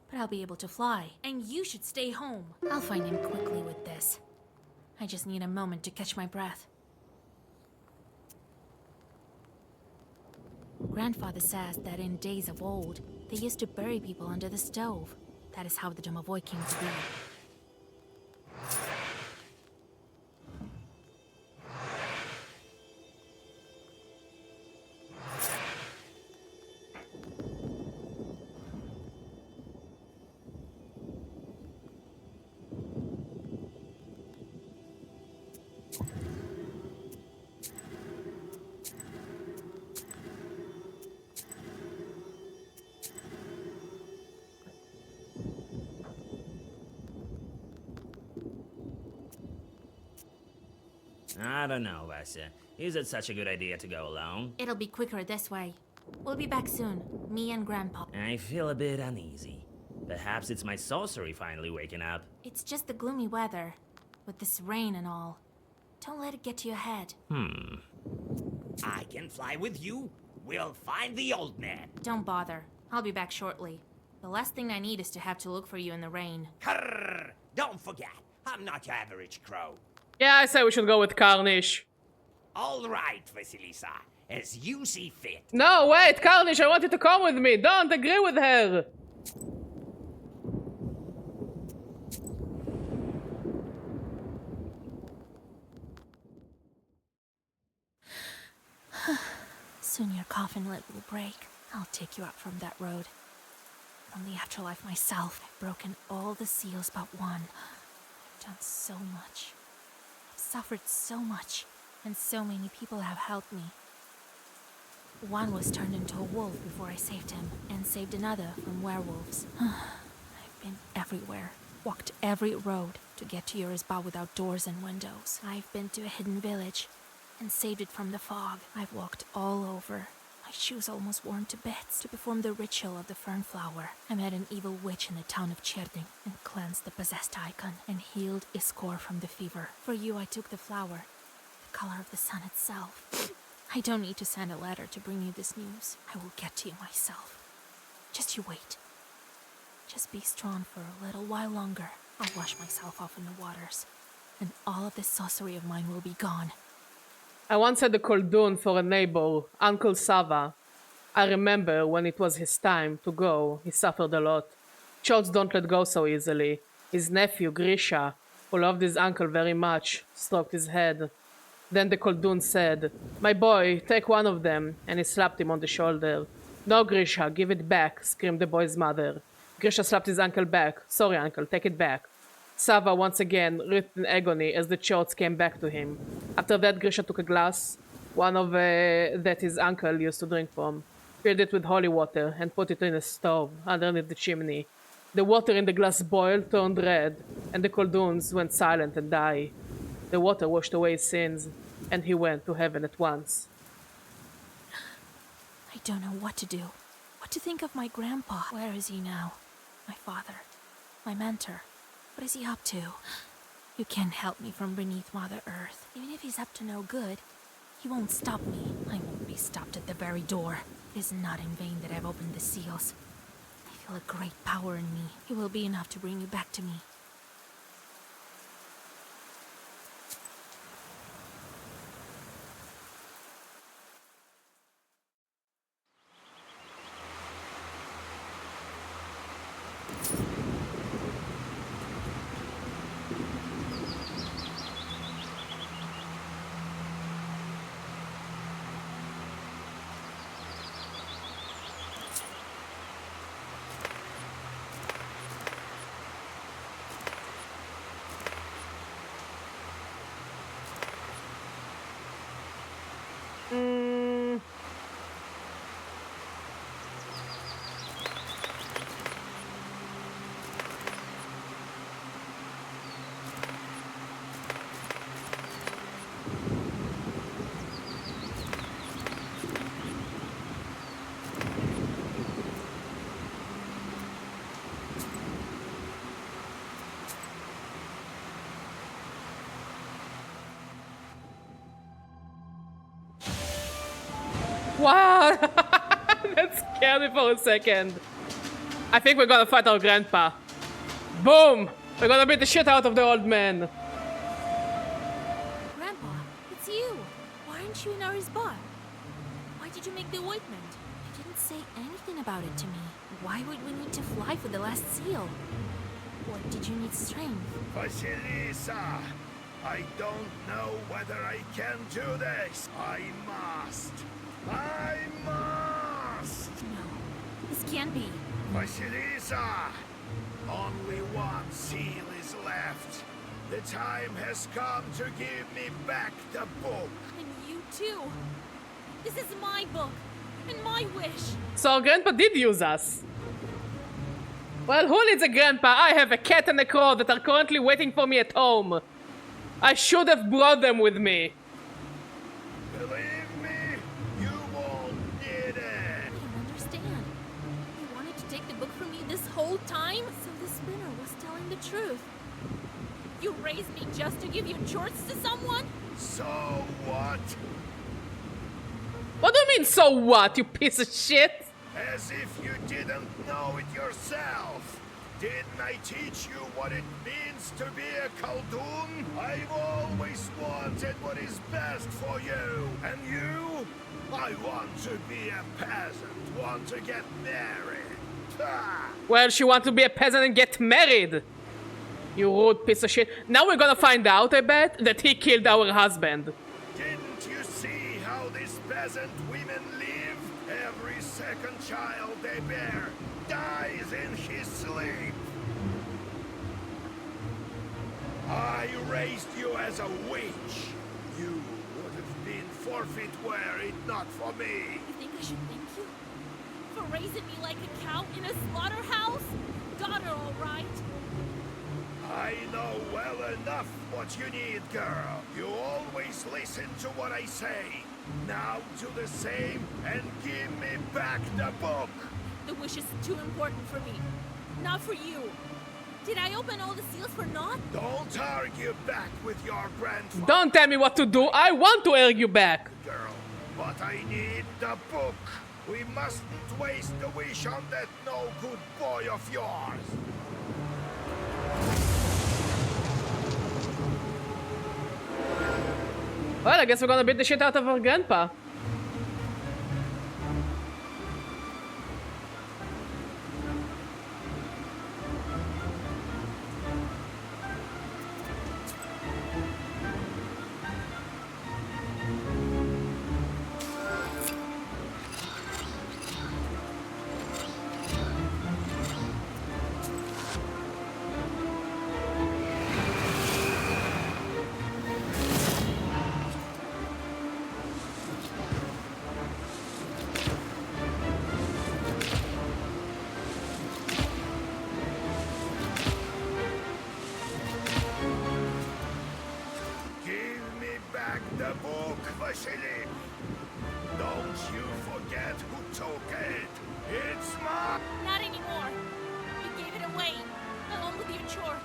but I'll be able to fly. And you should stay home. I'll find him quickly with this. I just need a moment to catch my breath. Grandfather says that in days of old, they used to bury people under the stove. That is how the Domovoy came to be. I don't know, Vasya. Is it such a good idea to go alone? It'll be quicker this way. We'll be back soon, me and Grandpa. I feel a bit uneasy. Perhaps it's my sorcery finally waking up. It's just the gloomy weather, with this rain and all. Don't let it get to your head. I can fly with you. We'll find the old man. Don't bother. I'll be back shortly. The last thing I need is to have to look for you in the rain. Krrr. Don't forget, I'm not your average crow. Yeah, I say we should go with Carnish. All right, Vasilisa, as you see fit. No, wait, Carnish, I want you to come with me. Don't agree with her. Soon your coffin lid will break. I'll take you out from that road. From the afterlife myself. I've broken all the seals but one. I've done so much. I've suffered so much. And so many people have helped me. One was turned into a wolf before I saved him. And saved another from werewolves. I've been everywhere. Walked every road to get to your Isba without doors and windows. I've been to a hidden village and saved it from the fog. I've walked all over, my shoes almost worn to bits, to perform the ritual of the fern flower. I met an evil witch in the town of Cherding and cleansed the possessed icon and healed Iskor from the fever. For you I took the flower, the color of the sun itself. I don't need to send a letter to bring you this news. I will get to you myself. Just you wait. Just be strong for a little while longer. I'll wash myself off in the waters, and all of this sorcery of mine will be gone. I once had a Koldun for a neighbor, Uncle Sava. I remember when it was his time to go, he suffered a lot. Chorts don't let go so easily. His nephew, Grisha, who loved his uncle very much, stroked his head. Then the Koldun said, "My boy, take one of them," and he slapped him on the shoulder. "No, Grisha, give it back," screamed the boy's mother. Grisha slapped his uncle back. "Sorry, uncle, take it back." Sava once again writhed in agony as the Chorts came back to him. After that, Grisha took a glass, one of that his uncle used to drink from, filled it with holy water, and put it in a stove underneath the chimney. The water in the glass boiled, turned red, and the Kolduns went silent and died. The water washed away his sins, and he went to heaven at once. I don't know what to do. What to think of my grandpa. Where is he now? My father. My mentor. What is he up to? You can't help me from beneath Mother Earth. Even if he's up to no good, he won't stop me. I won't be stopped at the very door. It is not in vain that I've opened the seals. I feel a great power in me. It will be enough to bring you back to me. Wow! That scared me for a second. I think we're gonna fight our grandpa. Boom! We're gonna beat the shit out of the old man. Grandpa, it's you. Why aren't you in our Isba? Why did you make the ointment? You didn't say anything about it to me. Why would we need to fly for the last seal? What did you need strength? Vasilisa, I don't know whether I can do this. I must. I must! No, this can't be. Vasilisa! Only one seal is left. The time has come to give me back the book. And you too. This is my book, and my wish. So our grandpa did use us. Well, who needs a grandpa? I have a cat and a crow that are currently waiting for me at home. I should have brought them with me. Believe me, you won't need it. I don't understand. You wanted to take the book from me this whole time? So the spinner was telling the truth. You raised me just to give your chorts to someone? So what? What do you mean, so what, you piece of shit? As if you didn't know it yourself. Didn't I teach you what it means to be a Koldun? I've always wanted what is best for you. And you? I want to be a peasant, want to get married. Ha! Well, she wants to be a peasant and get married. You rude piece of shit. Now we're gonna find out, I bet, that he killed our husband. Didn't you see how these peasant women live? Every second child they bear dies in his sleep. I raised you as a witch. You would have been forfeit were it not for me. You think I should thank you? For raising me like a cow in a slaughterhouse? Daughter, all right. I know well enough what you need, girl. You always listen to what I say. Now do the same and give me back the book. The wish is too important for me. Not for you. Did I open all the seals for naught? Don't argue back with your grandfather. Don't tell me what to do. I want to argue back. Girl, but I need the book. We mustn't waste the wish on that no-good boy of yours. Well, I guess we're gonna beat the shit out of our grandpa. Don't you forget who took it. It's mine. Not anymore. You gave it away, along with your chores.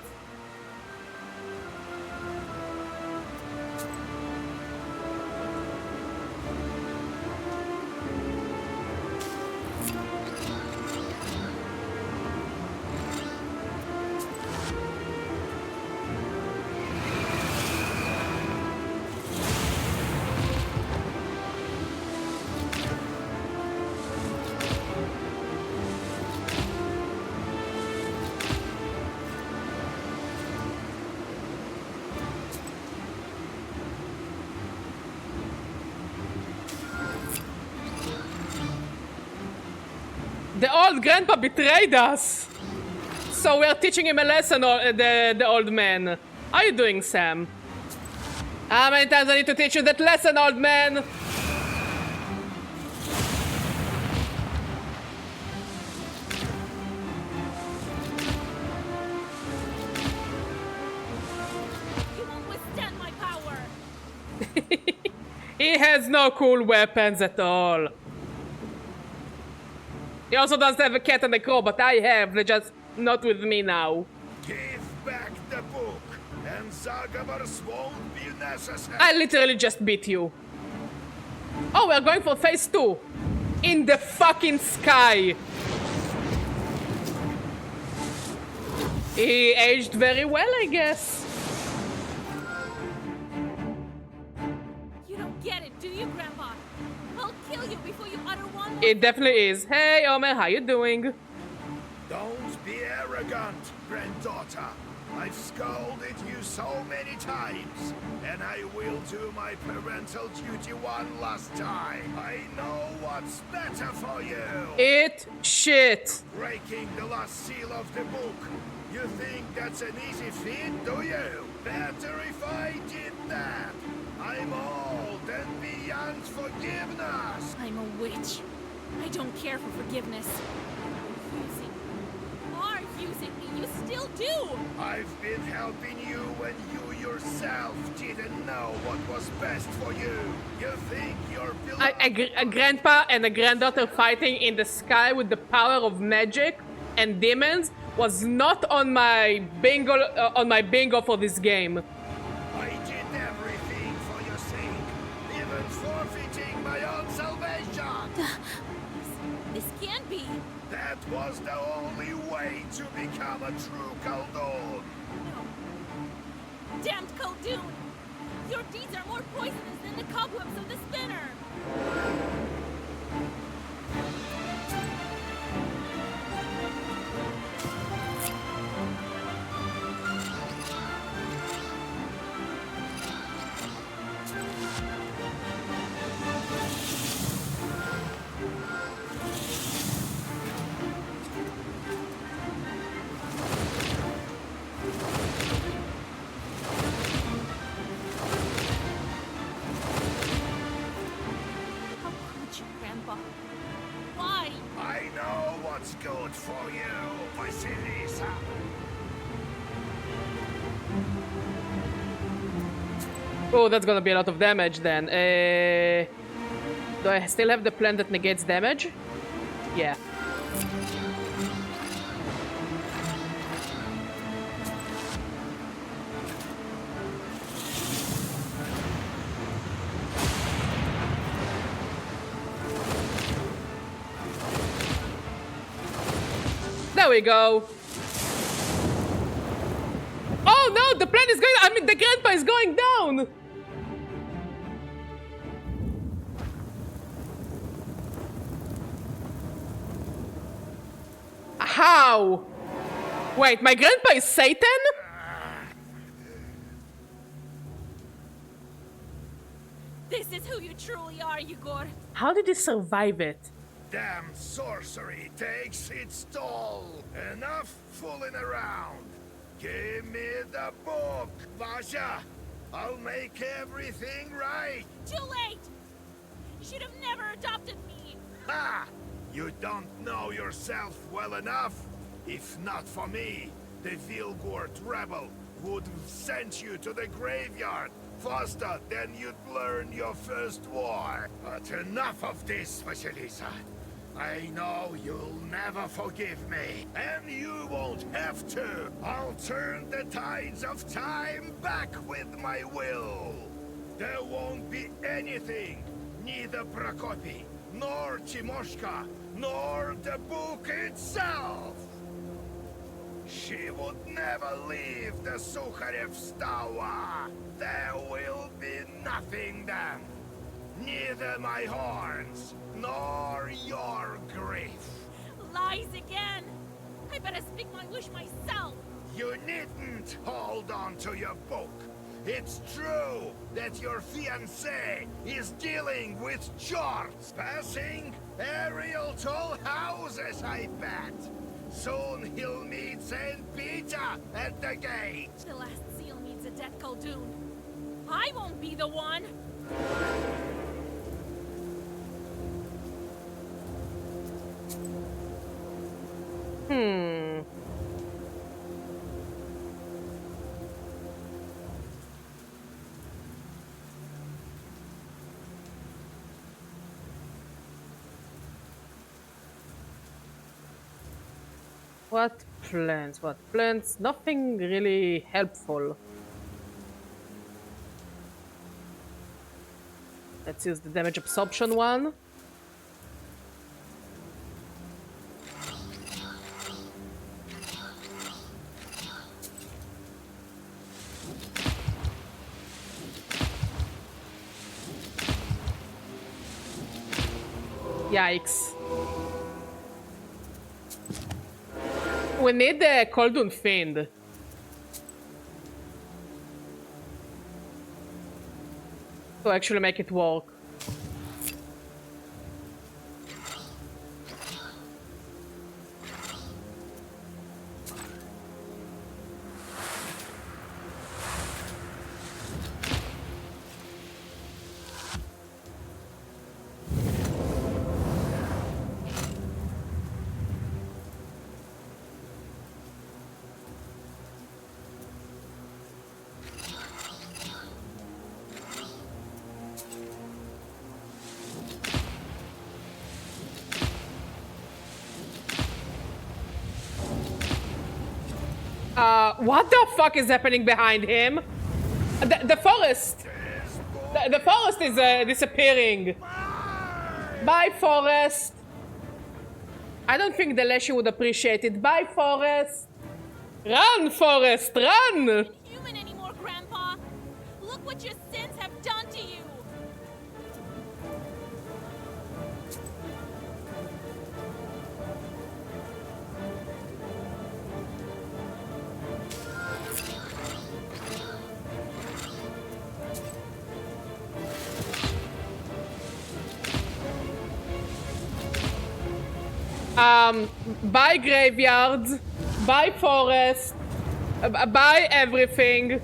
The old grandpa betrayed us. So we're teaching him a lesson, the old man. How are you doing, Sam? How many times I need to teach you that lesson, old man? You won't withstand my power. He has no cool weapons at all. He also doesn't have a cat and a crow, but I have. They're just not with me now. Give back the book, and Zagabars won't be necessary. I literally just beat you. Oh, we're going for phase 2. In the fucking sky. He aged very well, I guess. You don't get it, do you, Grandpa? I'll kill you before you utter one more. It definitely is. Hey, Omer, how you doing? Don't be arrogant, granddaughter. I've scolded you so many times, and I will do my parental duty one last time. I know what's better for you. Eat shit. Breaking the last seal of the book. You think that's an easy feat, do you? Better if I did that. I'm old and beyond forgiveness. I'm a witch. I don't care for forgiveness. Are you? using me. You still do. I've been helping you when you yourself didn't know what was best for you. You think you're A grandpa and a granddaughter fighting in the sky with the power of magic and demons was not on my bingo for this game. I did everything for your sake, even forfeiting my own salvation. This can't be. That was the only way to become a true Koldun. No. Damned Koldun! Your deeds are more poisonous than the cobwebs of the spinner! Good for you, Vasilisa. Oh, that's gonna be a lot of damage then. Do I still have the plan that negates damage? Yeah. There we go. Oh no, the plan is going. I mean, the grandpa is going down. How? Wait, my grandpa is Satan? This is who you truly are, Igor. How did he survive it? Damn sorcery takes its toll. Enough fooling around. Give me the book, Vasha. I'll make everything right. Too late! You should have never adopted me. Ha! You don't know yourself well enough. If not for me, the Vilgort rebel would have sent you to the graveyard faster than you'd learn your first war. But enough of this, Vasilisa. I know you'll never forgive me, and you won't have to. I'll turn the tides of time back with my will. There won't be anything, neither Prokopi, nor Timoshka, nor the book itself. She would never leave the Sukharev's tower. There will be nothing then. Neither my horns, nor your grief. Lies again! I better speak my wish myself! You needn't hold on to your book. It's true that your fiancé is dealing with charts, passing aerial toll houses, I bet. Soon he'll meet Saint Peter at the gate. The last seal needs a dead Koldun. I won't be the one! What plans? What plans? Nothing really helpful. Let's use the damage absorption one. Yikes. We need the Koldun Fiend. To actually make it work. What the fuck is happening behind him? The forest! The forest is disappearing. Bye, forest. I don't think the Leshy would appreciate it. Bye, forest. Run, forest, run! Human anymore, Grandpa. Look what your sins have done to you. Bye graveyards, bye forest, bye everything.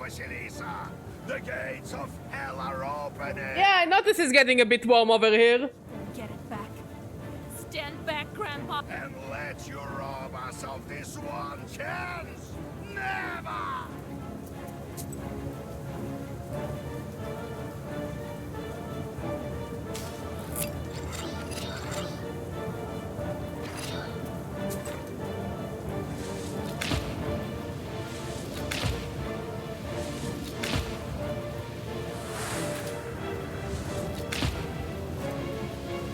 Vasilisa. The gates of hell are opening. Yeah, I notice it's getting a bit warm over here. Get it back. Stand back, Grandpa. And let you rob us of this one chance. Never!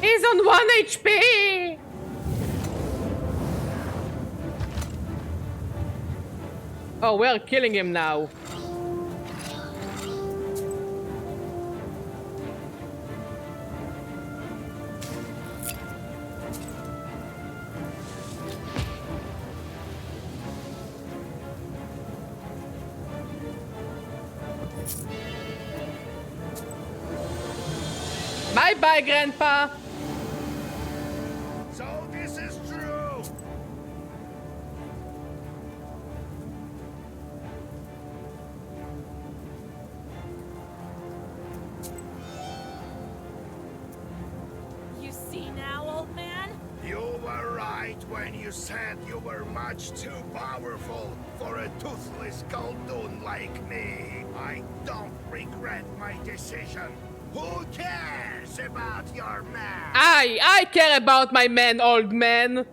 He's on 1 HP! Oh, we're killing him now. Bye-bye, Grandpa. So this is true. You see now, old man? You were right when you said you were much too powerful for a toothless Koldun like me. I don't regret my decision. Who cares about your man? I care about my man, old man.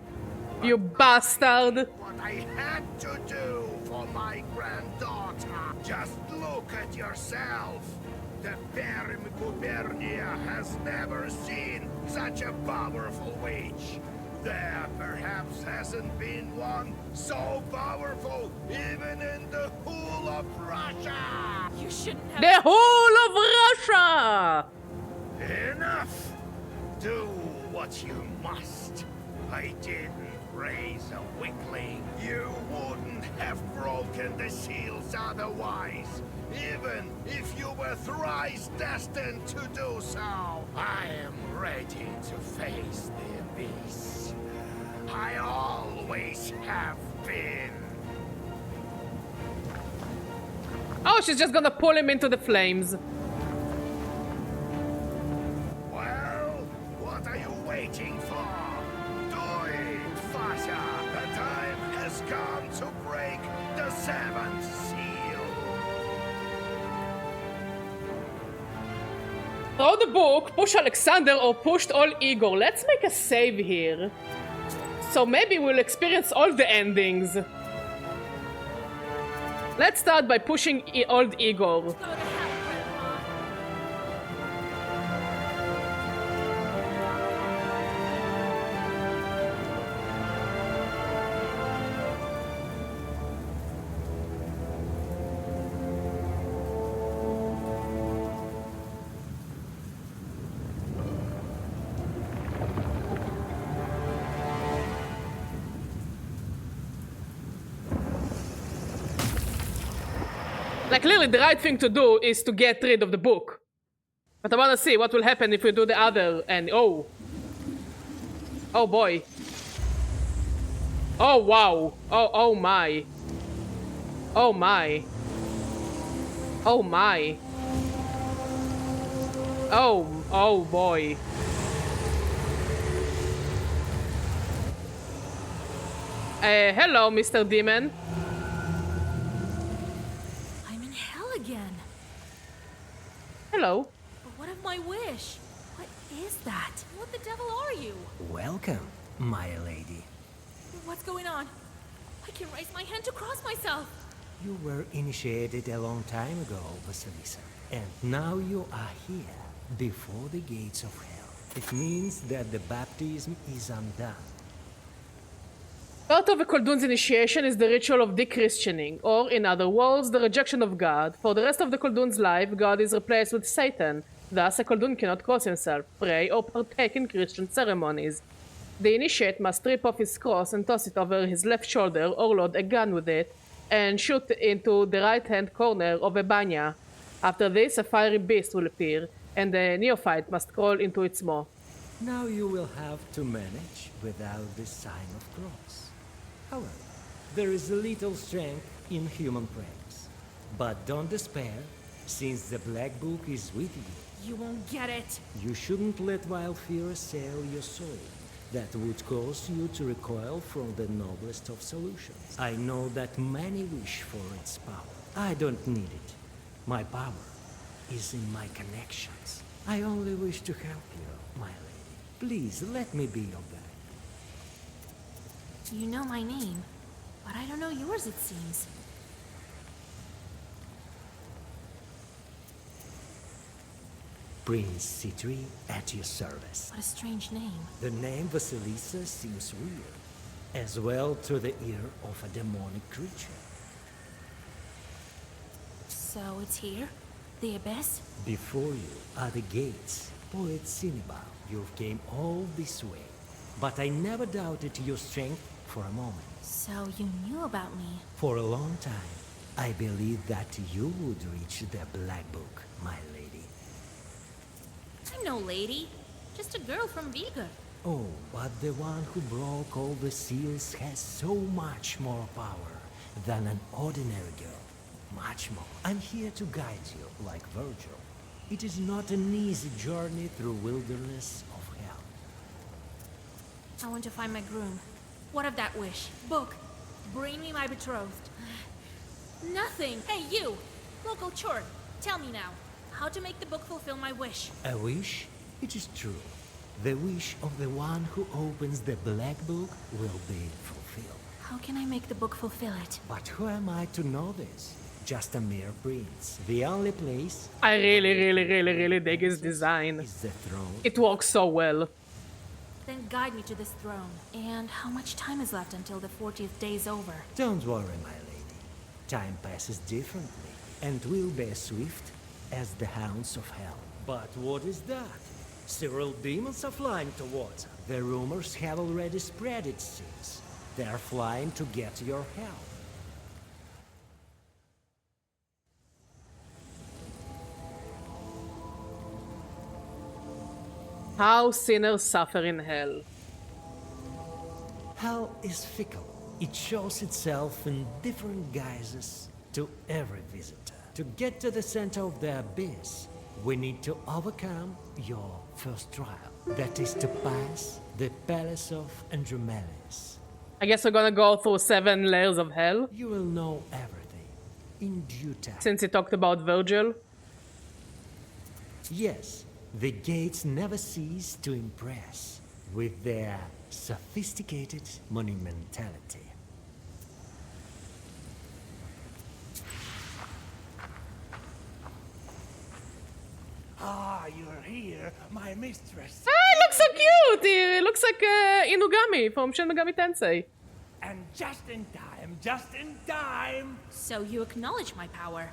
You bastard. What I had to do for my granddaughter. Just look at yourself. The Perim Gubernia has never seen such a powerful witch. There perhaps hasn't been one so powerful even in the whole of Russia. You shouldn't have... The whole of Russia! Enough! Do what you must. I didn't raise a weakling. You wouldn't have broken the seals otherwise. Even if you were thrice destined to do so. I am ready to face the abyss. I always have been. Oh, she's just gonna pull him into the flames. Well, what are you waiting for? Do it, Fasha. The time has come to break the seventh seal. Throw the book, push Alexander, or pushed all Igor. Let's make a save here. So maybe we'll experience all the endings. Let's start by pushing old Igor. Go to hell, Grandpa. Like, clearly the right thing to do is to get rid of the book. But I wanna see what will happen if we do the other, and oh. Oh boy. Oh wow. Oh my. Oh my. Oh my. Oh boy. Hello, Mr. Demon. I'm in hell again. Hello. But what of my wish? What is that? What the devil are you? Welcome, my lady. What's going on? I can raise my hand to cross myself. You were initiated a long time ago, Vasilisa. And now you are here, before the gates of hell. It means that the baptism is undone. Part of a Koldun's initiation is the ritual of de-Christianing, or in other words, the rejection of God. For the rest of the Koldun's life, God is replaced with Satan. Thus, a Koldun cannot cross himself, pray, or partake in Christian ceremonies. The initiate must strip off his cross and toss it over his left shoulder or load a gun with it, and shoot into the right-hand corner of a banya. After this, a fiery beast will appear, and the neophyte must crawl into its maw. Now you will have to manage without the sign of cross. However, there is a little strength in human pranks. But don't despair, since the Black Book is with you. You won't get it. You shouldn't let wild fear assail your soul. That would cause you to recoil from the noblest of solutions. I know that many wish for its power. I don't need it. My power is in my connections. I only wish to help you, my lady. Please, let me be your guide. You know my name, but I don't know yours, it seems. Prince Citri at your service. What a strange name. The name Vasilisa seems weird, as well to the ear of a demonic creature. So it's here? The Abyss? Before you are the gates, poet Sinibal. You've came all this way, but I never doubted your strength for a moment. So you knew about me? For a long time, I believed that you would reach the Black Book, my lady. I'm no lady, just a girl from Vilgur. Oh, but the one who broke all the seals has so much more power than an ordinary girl. Much more. I'm here to guide you, like Virgil. It is not an easy journey through wilderness of hell. I want to find my groom. What of that wish? Book. Bring me my betrothed. Nothing. Hey, you! Local chort. Tell me now. How to make the book fulfill my wish? A wish? It is true. The wish of the one who opens the Black Book will be fulfilled. How can I make the book fulfill it? But who am I to know this? Just a mere prince. The only place I really dig his design. is the throne. It works so well. Then guide me to this throne. And how much time is left until the 40th day is over? Don't worry, my lady. Time passes differently, and will be as swift as the hounds of hell. But what is that? Several demons are flying towards us. The rumors have already spread, it seems. They are flying to get your help. How sinners suffer in hell. Hell is fickle. It shows itself in different guises to every visitor. To get to the center of the abyss, we need to overcome your first trial. That is to pass the Palace of Andromeles. I guess we're gonna go through 7 layers of hell, You will know everything in due time. since he talked about Virgil. Yes, the gates never cease to impress with their sophisticated monumentality. Ah, you're here, my mistress. Ah, he looks so cute! He looks like Inugami from Shin Megami Tensei. And just in time, just in time. So you acknowledge my power.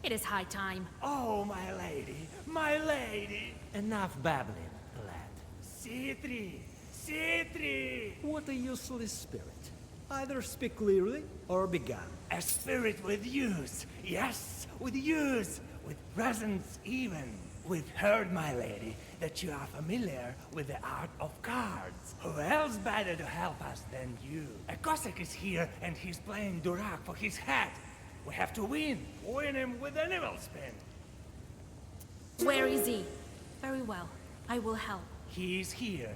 It is high time. Oh, my lady, my lady. Enough babbling, lad. Citri, Citri. What a useless spirit. Either speak clearly or be gone. A spirit with use. Yes, with use. With presence even. We've heard, my lady, that you are familiar with the art of cards. Who else better to help us than you? A Cossack is here, and he's playing Durak for his hat. We have to win. Win him with an evil spin. Where is he? Very well. I will help. He's here,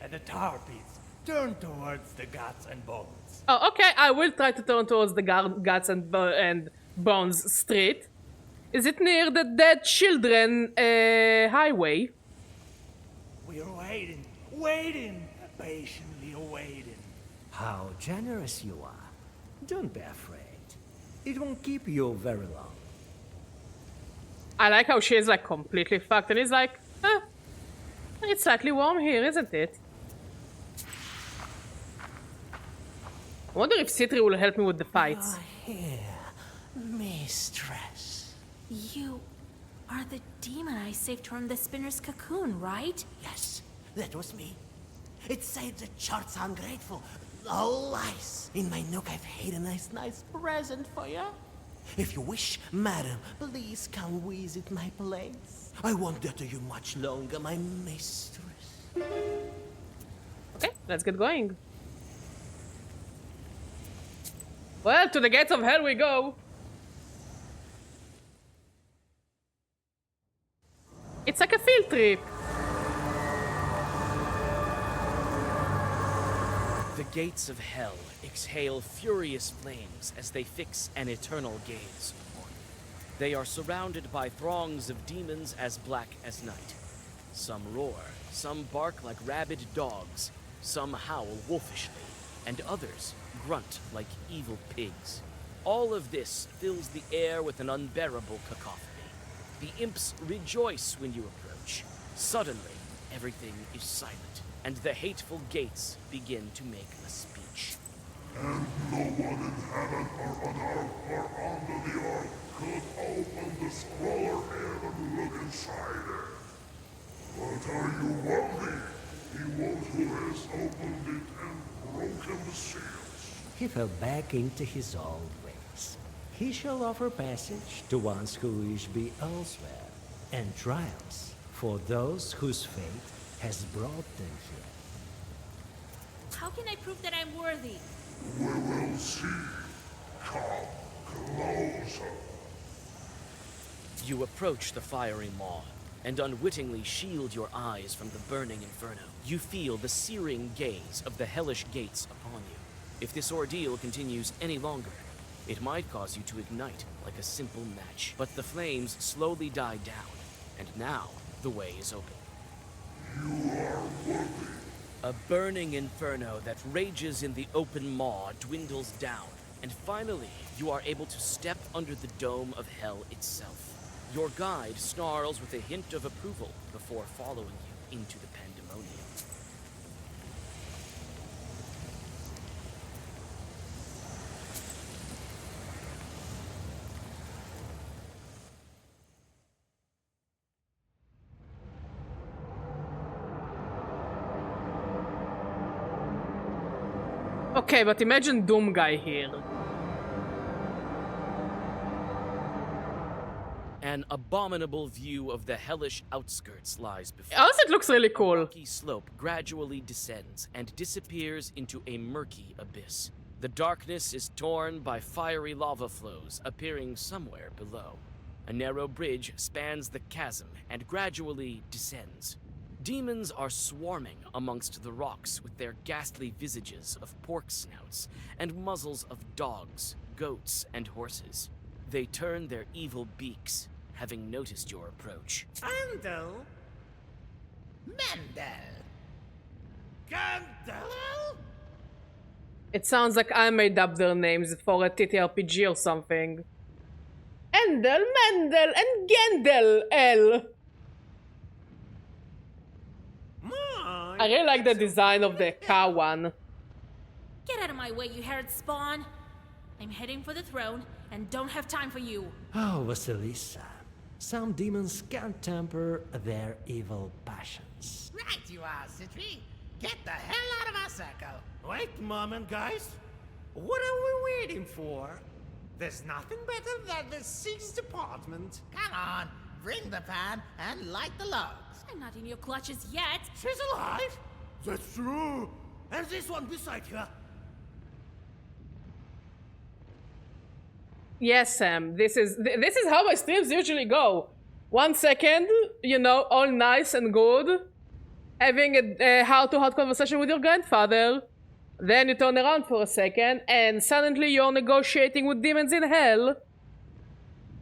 at the tar pits. Turn towards the guts and bones. Oh, okay. I will try to turn towards the guts and bones street. Is it near the dead children highway? We're waiting, patiently waiting. How generous you are. Don't be afraid. It won't keep you very long. I like how she is like completely fucked and he's like, it's slightly warm here, isn't it? I wonder if Citri will help me with the fights. Here, mistress. You are the demon I saved from the spinner's cocoon, right? Yes, that was me. It said the charts are ungrateful. All lies. In my nook I've hid a nice present for you. If you wish, madam, please come visit my place. I won't deter you much longer, my mistress. Okay, let's get going. Well, to the gates of hell we go. It's like a field trip. The gates of hell exhale furious flames as they fix an eternal gaze upon you. They are surrounded by throngs of demons as black as night. Some roar, some bark like rabid dogs, some howl wolfishly, and others grunt like evil pigs. All of this fills the air with an unbearable cacophony. The imps rejoice when you approach. Suddenly, everything is silent, and the hateful gates begin to make a speech. And no one in heaven or on earth or under the earth could open the scroller here and look inside it. But are you worthy? He won't who has opened it and broken the seals. He fell back into his old ways. He shall offer passage to ones who wish be elsewhere, and trials for those whose fate has brought them here. How can I prove that I'm worthy? We will see. Come closer. You approach the fiery maw, and unwittingly shield your eyes from the burning inferno. You feel the searing gaze of the hellish gates upon you. If this ordeal continues any longer, it might cause you to ignite like a simple match. But the flames slowly die down, and now the way is open. You are worthy. A burning inferno that rages in the open maw dwindles down, and finally you are able to step under the dome of hell itself. Your guide snarls with a hint of approval before following you into the pandemonium. Okay, but imagine Doom Guy here. An abominable view of the hellish outskirts lies before Also, it looks really cool. The rocky slope gradually descends and disappears into a murky abyss. The darkness is torn by fiery lava flows appearing somewhere below. A narrow bridge spans the chasm and gradually descends. Demons are swarming amongst the rocks with their ghastly visages of pork snouts and muzzles of dogs, goats, and horses. They turn their evil beaks, having noticed your approach. Andel? Mendel? Gandel? It sounds like I made up their names for a TTRPG or something. Endel, Mendel, and Gendel L. I really like the design of the cow one. Get out of my way, you haired spawn! I'm heading for the throne and don't have time for you. Oh, Vasilisa. Some demons can't temper their evil passions. Right you are, Citri. Get the hell out of our circle. Wait a moment, guys. What are we waiting for? There's nothing better than the 6th department. Come on, bring the pan and light the logs. I'm not in your clutches yet. She's alive? That's true. And this one beside her. Yes, Sam. This is how my streams usually go. 1 second, you know, all nice and good, having a heart-to-heart conversation with your grandfather. Then you turn around for a second, and suddenly you're negotiating with demons in hell.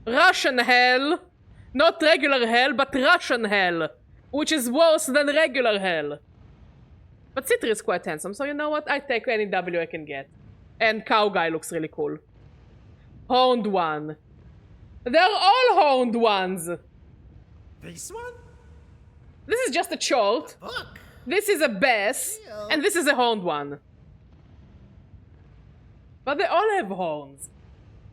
Russian hell. Not regular hell, but Russian hell. Which is worse than regular hell. But Citri is quite handsome, so you know what? I take any W I can get. And Cow Guy looks really cool. Horned one. They're all horned ones. This one? This is just a chort. This is a bass. And this is a horned one. But they all have horns.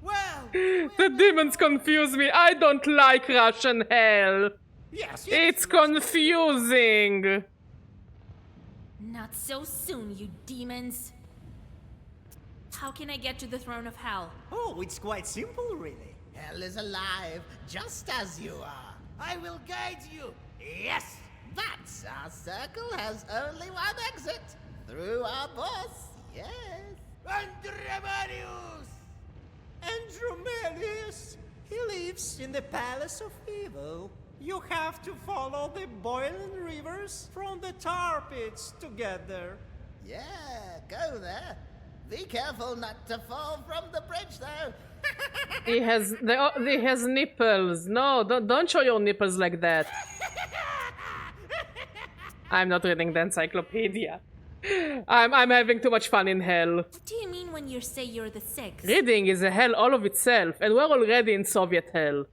Well, the demons confuse me. I don't like Russian hell. Yes, it's confusing. Not so soon, you demons. How can I get to the throne of hell? Oh, it's quite simple, really. Hell is alive, just as you are. I will guide you. Yes, but our circle has only one exit. Through our boss, yes. Andromedius! Andromedius! He lives in the Palace of Evil. You have to follow the boiling rivers from the tar pits to get there. Yeah, go there. Be careful not to fall from the bridge, though. He has nipples. No, don't show your nipples like that. I'm not reading the encyclopedia. I'm having too much fun in hell. What do you mean when you say you're the 6th? Reading is a hell all of itself, and we're already in Soviet hell.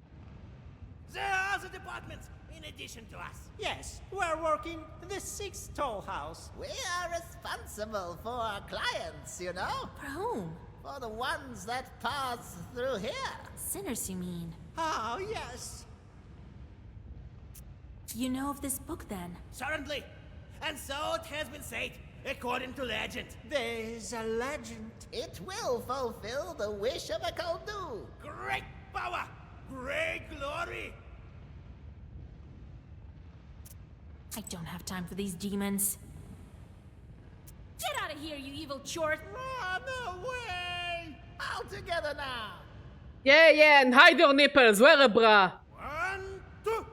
There are other departments in addition to us. Yes, we're working the 6th toll house. We are responsible for our clients, you know? For whom? For the ones that pass through here. Sinners, you mean? Oh, yes. You know of this book, then? Certainly. And so it has been said, according to legend. There's a legend. It will fulfill the wish of a Koldun. Great power! Great glory! I don't have time for these demons. Get out of here, you evil chort! Run away! All together now! Yeah, and hide your nipples. Wear a bra. 1, 2.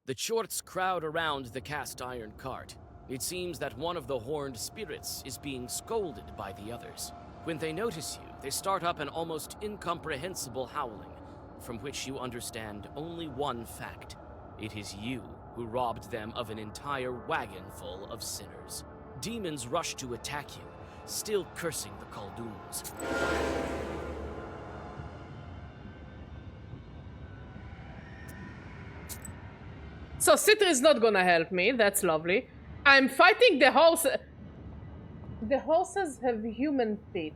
The Chorts crowd around the cast iron cart. It seems that one of the horned spirits is being scolded by the others. When they notice you, they start up an almost incomprehensible howling, from which you understand only one fact. It is you who robbed them of an entire wagon full of sinners. Demons rush to attack you, still cursing the Kolduns. So Citri is not gonna help me. That's lovely. I'm fighting the horse. The horses have human feet.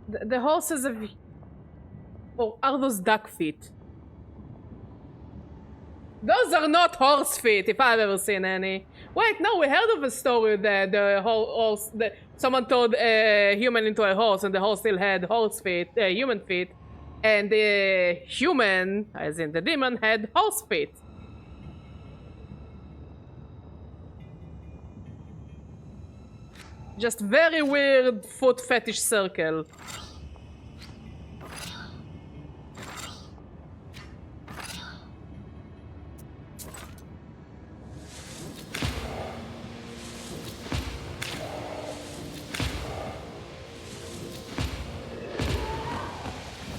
The horses have... Or are those duck feet? Those are not horse feet, if I've ever seen any. Wait, no, we heard of a story that the horse... someone turned a human into a horse, and the horse still had horse feet, human feet. And the human, as in the demon, had horse feet. Just very weird foot fetish circle.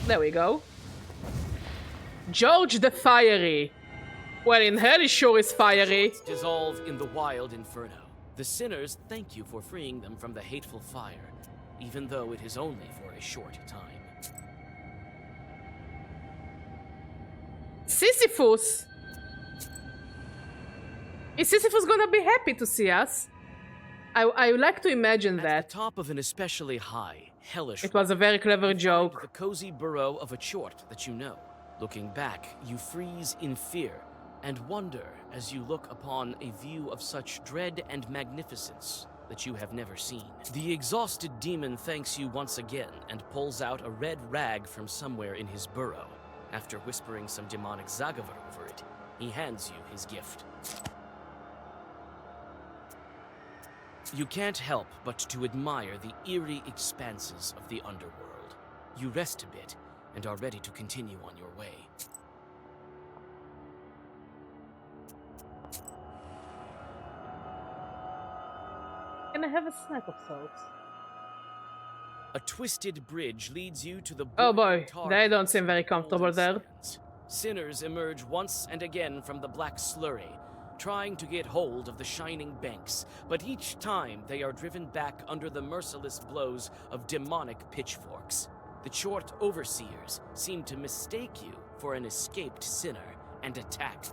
There we go. George the Fiery. Well, in hell he sure is fiery. Dissolve in the wild inferno. The sinners thank you for freeing them from the hateful fire, even though it is only for a short time. Sisyphus! Is Sisyphus gonna be happy to see us? I like to imagine At that. the top of an especially high, hellish It was a very clever rock, you joke. find the cozy burrow of a chort that you know. Looking back, you freeze in fear and wonder as you look upon a view of such dread and magnificence that you have never seen. The exhausted demon thanks you once again and pulls out a red rag from somewhere in his burrow. After whispering some demonic zagavar over it, he hands you his gift. You can't help but to admire the eerie expanses of the underworld. You rest a bit and are ready to continue on your way. Can I have a snack of sorts? A twisted bridge leads you to the Oh boy, tar they don't pits seem of very the comfortable Koldun there. sands. Sinners emerge once and again from the black slurry, trying to get hold of the shining banks, but each time they are driven back under the merciless blows of demonic pitchforks. The Chort overseers seem to mistake you for an escaped sinner and attack.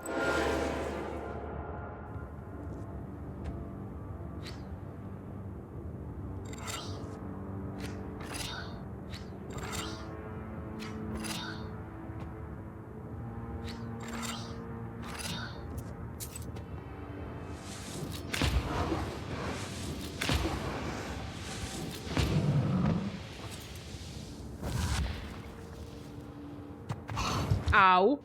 Ow.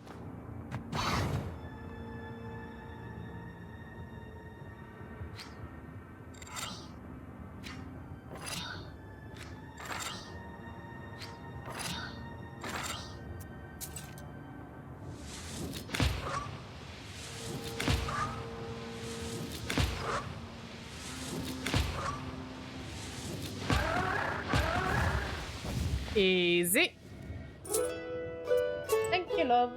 Easy. Thank you, love.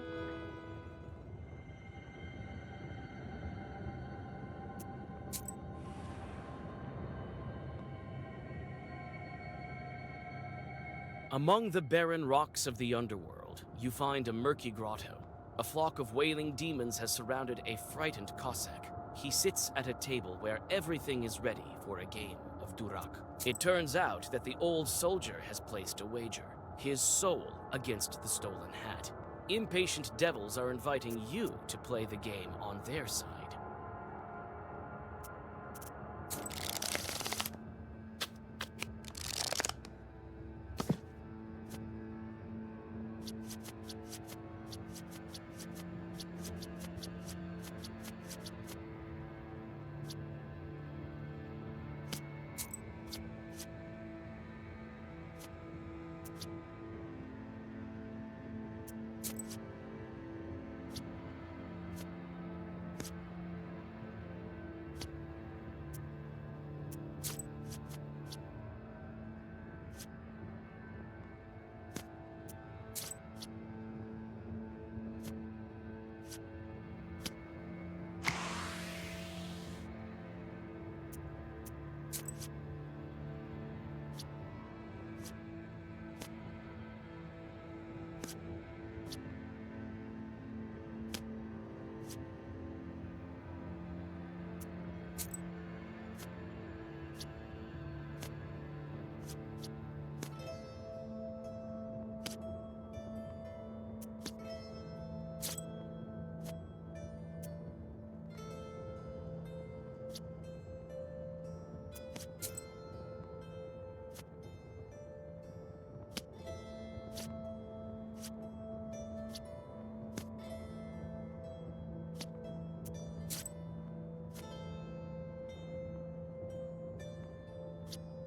Among the barren rocks of the underworld, you find a murky grotto. A flock of wailing demons has surrounded a frightened Cossack. He sits at a table where everything is ready for a game of Durak. It turns out that the old soldier has placed a wager, his soul against the stolen hat. Impatient devils are inviting you to play the game on their side.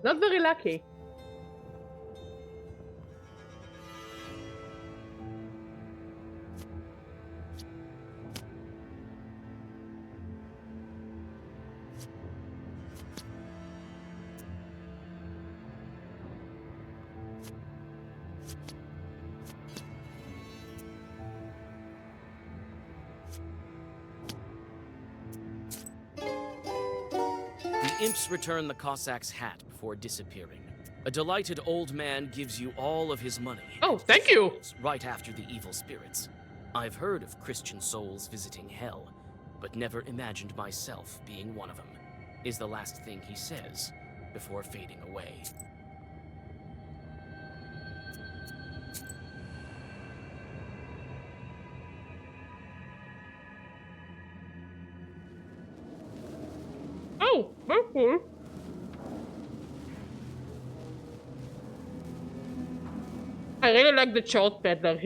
Not very lucky. The imps return the Cossack's hat before disappearing. A delighted old man gives you all of his money. Oh, thank you! Right after the evil spirits. I've heard of Christian souls visiting hell, but never imagined myself being one of them. is the last thing he says before fading away. Oh, very cool. I really like the short peddler.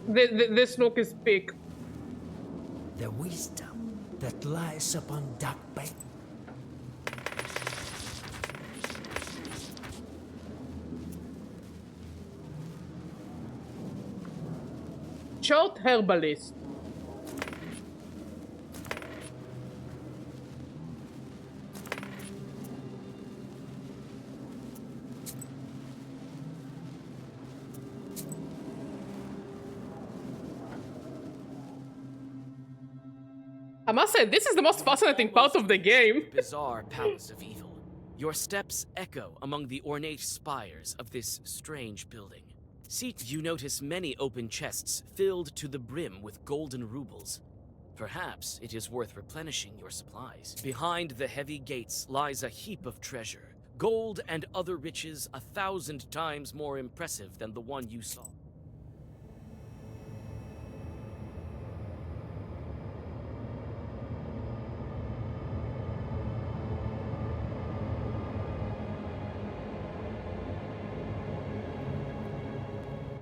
This look is big. The wisdom that lies upon dark bank. Short herbalist. I must say, this is the most fascinating part of the game. Bizarre palace of evil. Your steps echo among the ornate spires of this strange building. You notice many open chests filled to the brim with golden rubles. Perhaps it is worth replenishing your supplies. Behind the heavy gates lies a heap of treasure, gold and other riches 1,000 times more impressive than the one you saw.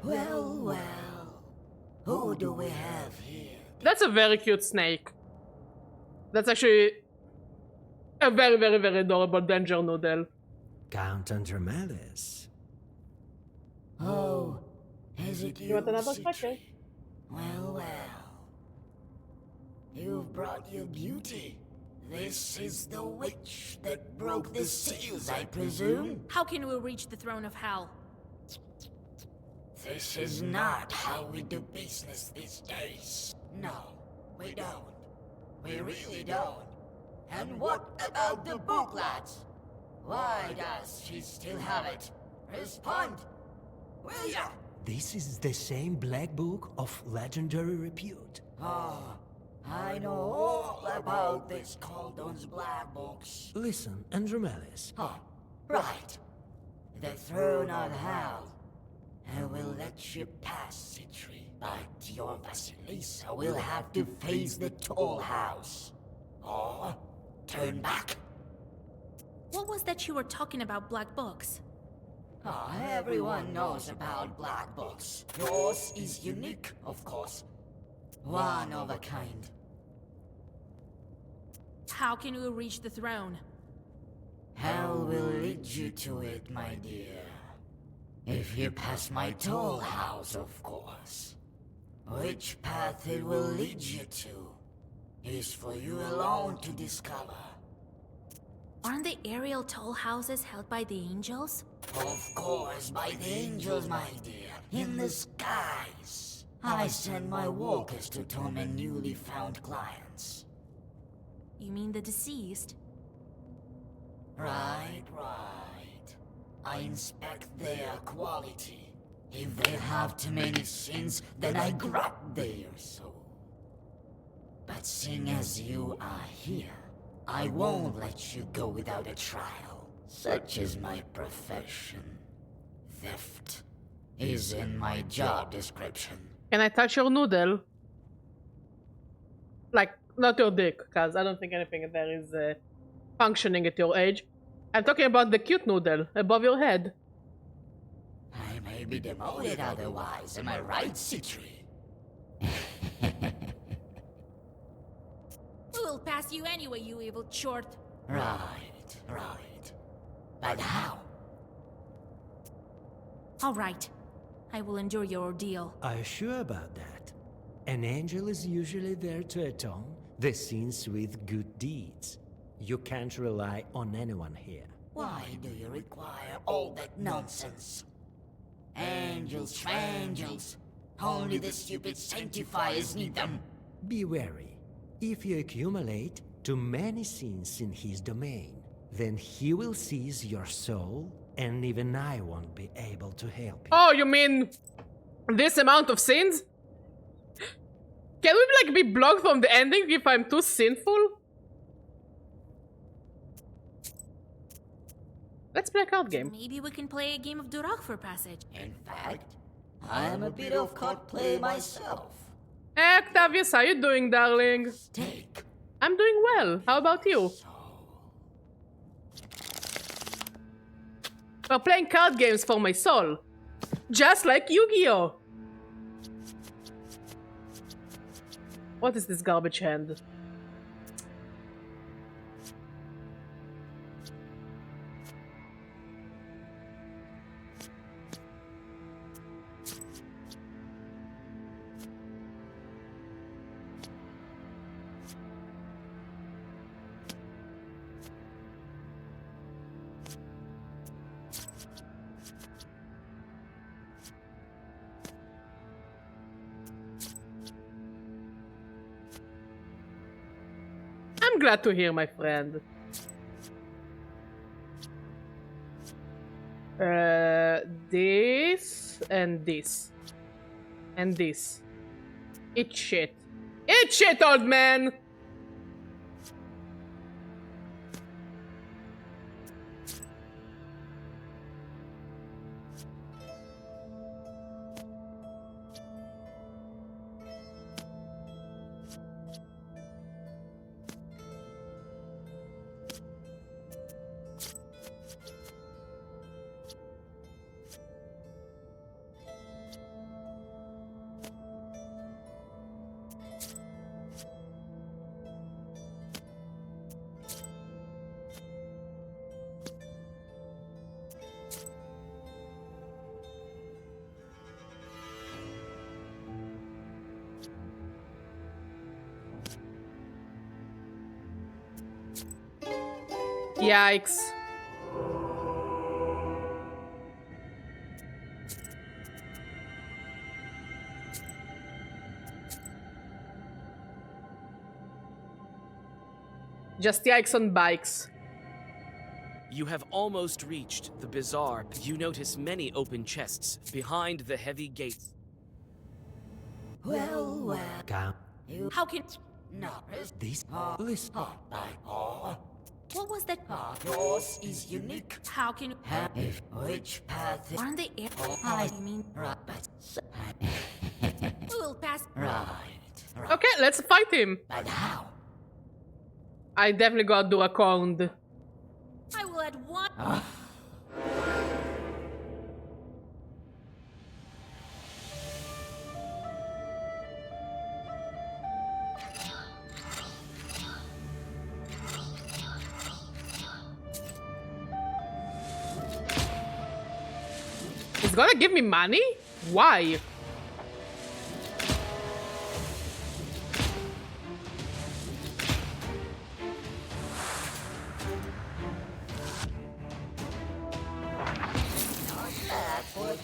Well, well. Who do we have here? That's a very cute snake. That's actually a very, very, very adorable danger noodle. Count Andromedas. Oh, is it you, want another Citri? cookie? Well, well. You've brought your beauty. This is the witch that broke the seals, I presume? How can we reach the throne of hell? This is not how we do business these days. No, we don't. We really don't. And what about the book, lads? Why does she still have it? Respond, will ya? This is the same black book of legendary repute. Oh, I know all about this Koldun's black books. Listen, Andromedas. Oh, right. The throne of hell. I will let you pass, Citri, but your Vasilisa will have to face the tall house. Or turn back. What was that you were talking about, black books? Oh, everyone knows about black books. Yours is unique, of course. One of a kind. How can we reach the throne? Hell will lead you to it, my dear. If you pass my tall house, of course. Which path it will lead you to is for you alone to discover. Aren't the aerial toll houses held by the angels? Of course, by the angels, my dear. In the skies. I send my walkers to torment newly found clients. You mean the deceased? Right. I inspect their quality. If they have too many sins, then I grab their soul. But seeing as you are here, I won't let you go without a trial. Such is my profession. Theft is in my job description. Can I touch your noodle? Like, not your dick, because I don't think anything there is functioning at your age. I'm talking about the cute noodle above your head. I may be demoted otherwise, am I right, Citri? We'll pass you anyway, you evil chort. Right. But how? All right. I will endure your ordeal. Are you sure about that? An angel is usually there to atone the sins with good deeds. You can't rely on anyone here. Why do you require all that nonsense? Angels, schmangels. Only the stupid sanctifiers need them. Be wary. If you accumulate too many sins in his domain, then he will seize your soul, and even I won't be able to help you. Oh, you mean this amount of sins? Can we like be blocked from the ending if I'm too sinful? a card game. Maybe we can play a game of Durak for passage. In fact, I am a bit of card play myself. Hey, Octavius, how you doing, darling? Take. I'm doing well. How about you? We're playing card games for my soul. Just like Yu-Gi-Oh! What is this garbage hand? I'm glad to hear, my friend. This and this. And this. Eat shit. Eat shit, old man! Yikes. Just yikes on bikes. You have almost reached the bazaar. You notice many open chests behind the heavy gates. Well. How can... This list by all. What was that? Yours is unique. How can... If which path is... Aren't they air... I mean... Right. We will pass... Right. Okay, let's fight him. But how? I definitely gotta do a count. I will add one... He's gonna give me money? Why?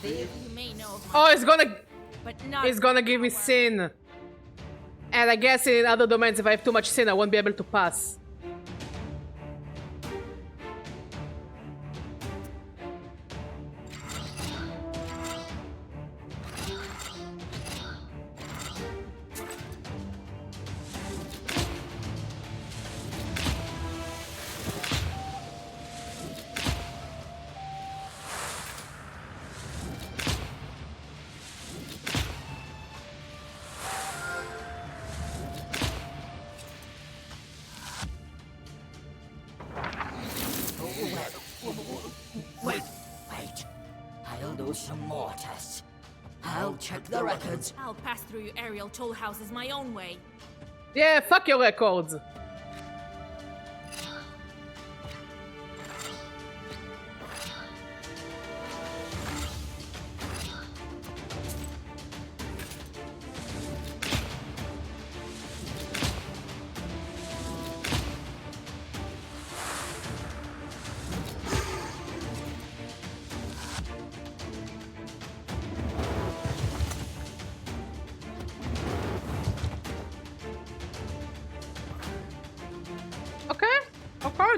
You may know... Oh, he's gonna... But not... He's gonna give me sin. And I guess in other domains, if I have too much sin, I won't be able to pass. Wait. I'll do some more tests. I'll check the records. I'll pass through your aerial toll houses my own way. Yeah, fuck your records.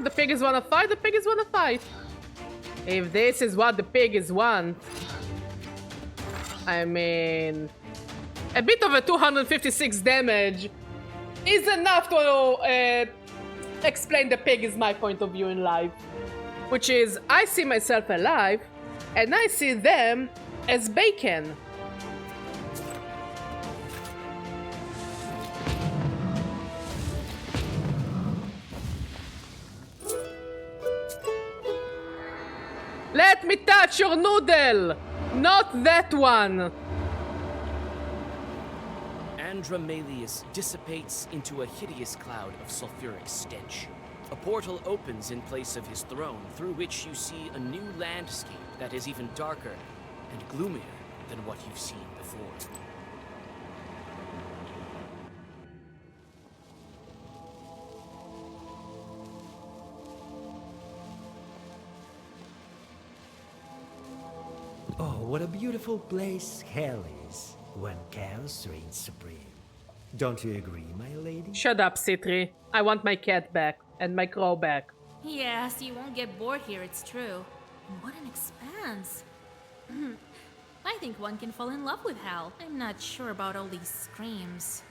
The piggies wanna fight, the piggies wanna fight. If this is what the piggies want, I mean, a bit of a 256 damage is enough to explain the piggies my point of view in life. which is I see myself alive, and I see them as bacon. Let me touch your noodle! Not that one! Andromalius dissipates into a hideous cloud of sulfuric stench. A portal opens in place of his throne, through which you see a new landscape that is even darker and gloomier than what you've seen before. Oh, what a beautiful place hell is when chaos reigns supreme. Don't you agree, my lady? Shut up, Citri. I want my cat back and my crow back. Yes, you won't get bored here, it's true. And what an expanse. I think one can fall in love with hell. I'm not sure about all these screams.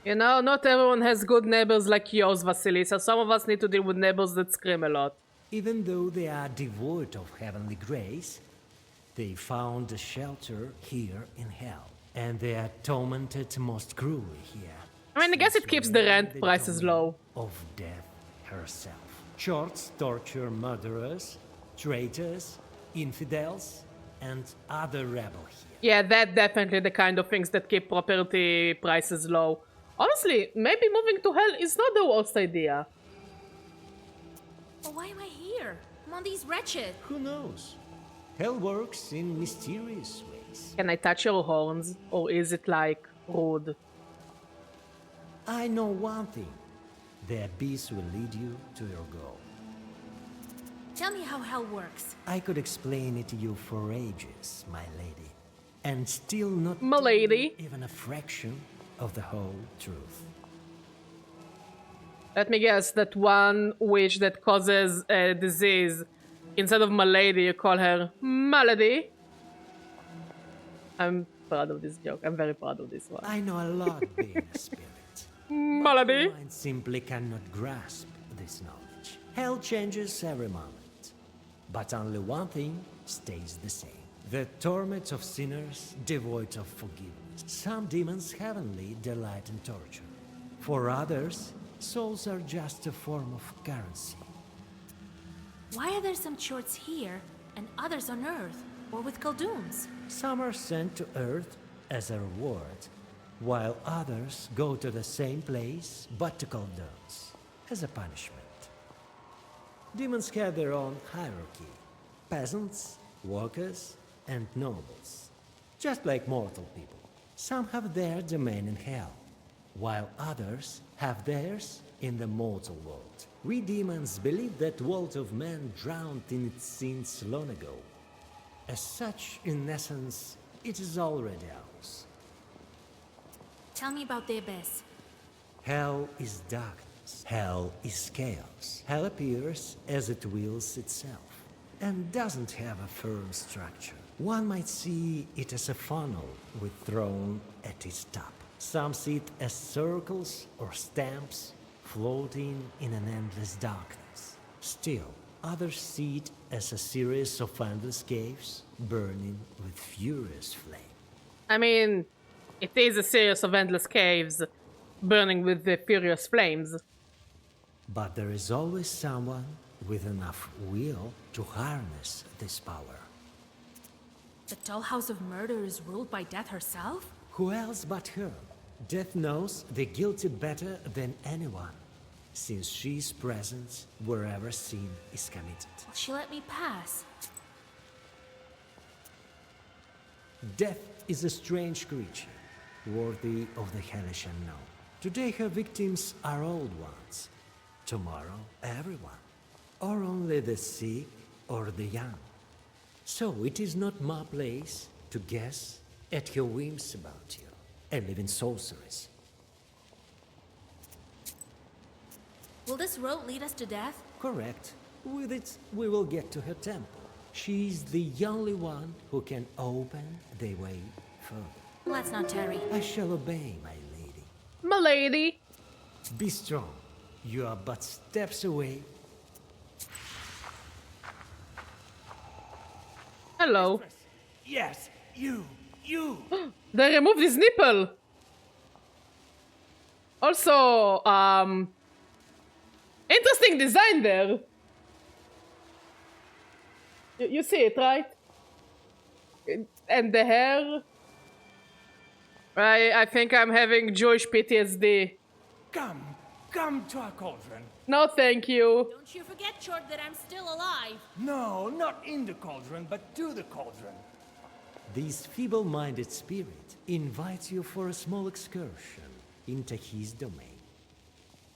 You know, not everyone has good neighbors like yours, Vasilisa. Some of us need to deal with neighbors that scream a lot. Even though they are devoid of heavenly grace, they found a shelter here in hell. And they are tormented most cruelly here. I mean, I guess it keeps the rent prices low. Of death herself. Shorts torture murderers, traitors, infidels, and other rebels here. Yeah, that definitely the kind of things that keep property prices low. Honestly, maybe moving to hell is not the worst idea. But why am I here? Among these wretched? Who knows? Hell works in mysterious ways. Can I touch your horns? Or is it like rude? I know one thing. The abyss will lead you to your goal. Tell me how hell works. I could explain it to you for ages, my lady. And still not my lady, even a fraction of the whole truth. Let me guess, that one witch that causes a disease, instead of malady, you call her malady? I'm proud of this joke. I'm very proud of this one. I know a lot being a spirit. Malady? My mind simply cannot grasp this knowledge. Hell changes every moment. But only one thing stays the same. The torment of sinners devoid of forgiveness. Some demons heavenly delight in torture. For others, souls are just a form of currency. Why are there some shorts here and others on Earth, or with Kolduns? Some are sent to Earth as a reward, while others go to the same place but to Kolduns as a punishment. Demons have their own hierarchy. Peasants, workers, and nobles. Just like mortal people. Some have their domain in hell, while others have theirs in the mortal world. We demons believe that world of men drowned in its sins long ago. As such, in essence, it is already ours. Tell me about the Abyss. Hell is darkness. Hell is chaos. Hell appears as it wills itself, and doesn't have a firm structure. One might see it as a funnel with throne at its top. Some see it as circles or stamps floating in an endless darkness. Still, others see it as a series of endless caves burning with furious flame. I mean, it is a series of endless caves burning with the furious flames. But there is always someone with enough will to harness this power. The Tall House of Murder is ruled by Death herself? Who else but her? Death knows the guilty better than anyone, since she's present wherever sin is committed. Will she let me pass? Death is a strange creature, worthy of the hellish unknown. Today her victims are old ones, tomorrow everyone, or only the sick or the young. So it is not my place to guess at her whims about you and live in sorceries. Will this road lead us to death? Correct. With it, we will get to her temple. She's the only one who can open the way further. Let's not tarry. I shall obey, my lady. My lady. Be strong. You are but steps away. Hello. Yes, you. They removed his nipple. Also, interesting design there. You see it, right? And the hair. I think I'm having Jewish PTSD. Come to our cauldron. No, thank you. Don't you forget, Chort, that I'm still alive. No, not in the cauldron, but to the cauldron. This feeble-minded spirit invites you for a small excursion into his domain.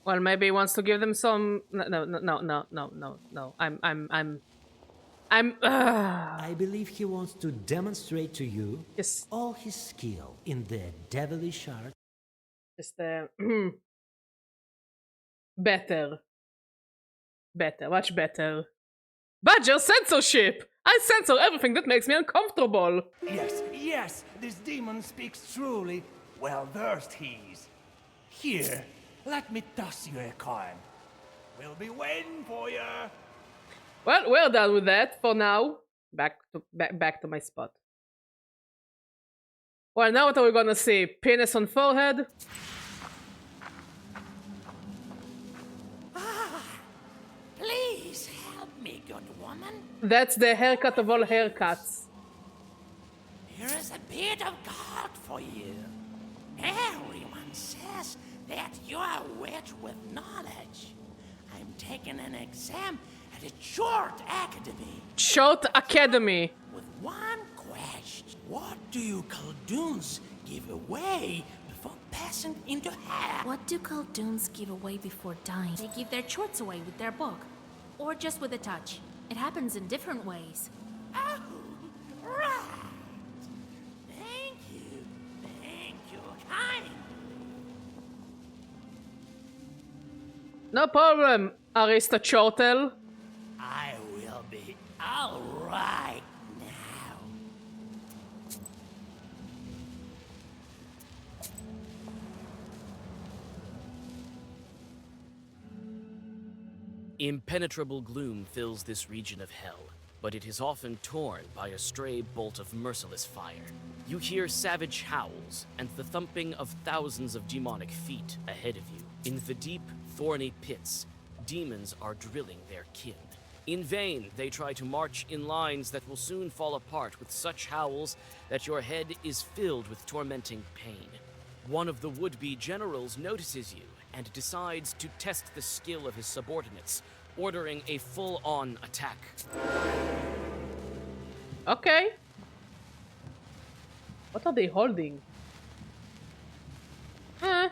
Well, maybe he wants to give them some. No. I believe he wants to demonstrate to you all his skill in the devilish art. Just better, much better. Badger censorship. I censor everything that makes me uncomfortable. Yes, this demon speaks truly. Well versed he is. Here, let me toss you a coin. We'll be waiting for you. Well, we're done with that for now. Back to my spot. Well, now what are we gonna see? Penis on forehead? Please help me, good woman. That's the haircut of all haircuts. Here is a bit of gold for you. Everyone says that you are rich with knowledge. I'm taking an exam at a Chort Academy. Chort Academy. With one question. What do you Kolduns give away before passing into hell? What do Kolduns give away before dying? They give their Chorts away with their book. Or just with a touch. It happens in different ways. Oh, right. Thank you kindly. No problem, Arista Chortel. I will be all right now. Impenetrable gloom fills this region of hell, but it is often torn by a stray bolt of merciless fire. You hear savage howls and the thumping of thousands of demonic feet ahead of you. In the deep, thorny pits, demons are drilling their kin. In vain, they try to march in lines that will soon fall apart with such howls that your head is filled with tormenting pain. One of the would-be generals notices you and decides to test the skill of his subordinates, ordering a full-on attack. Okay. What are they holding? Huh?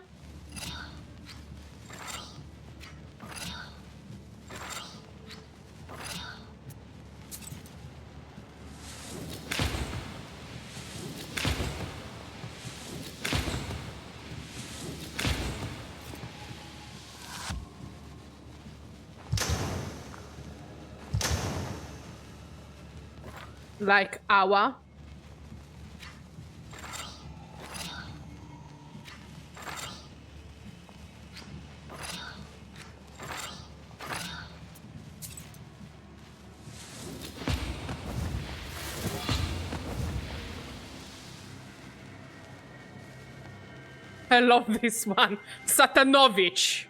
Like our. I love this one. Satanovich.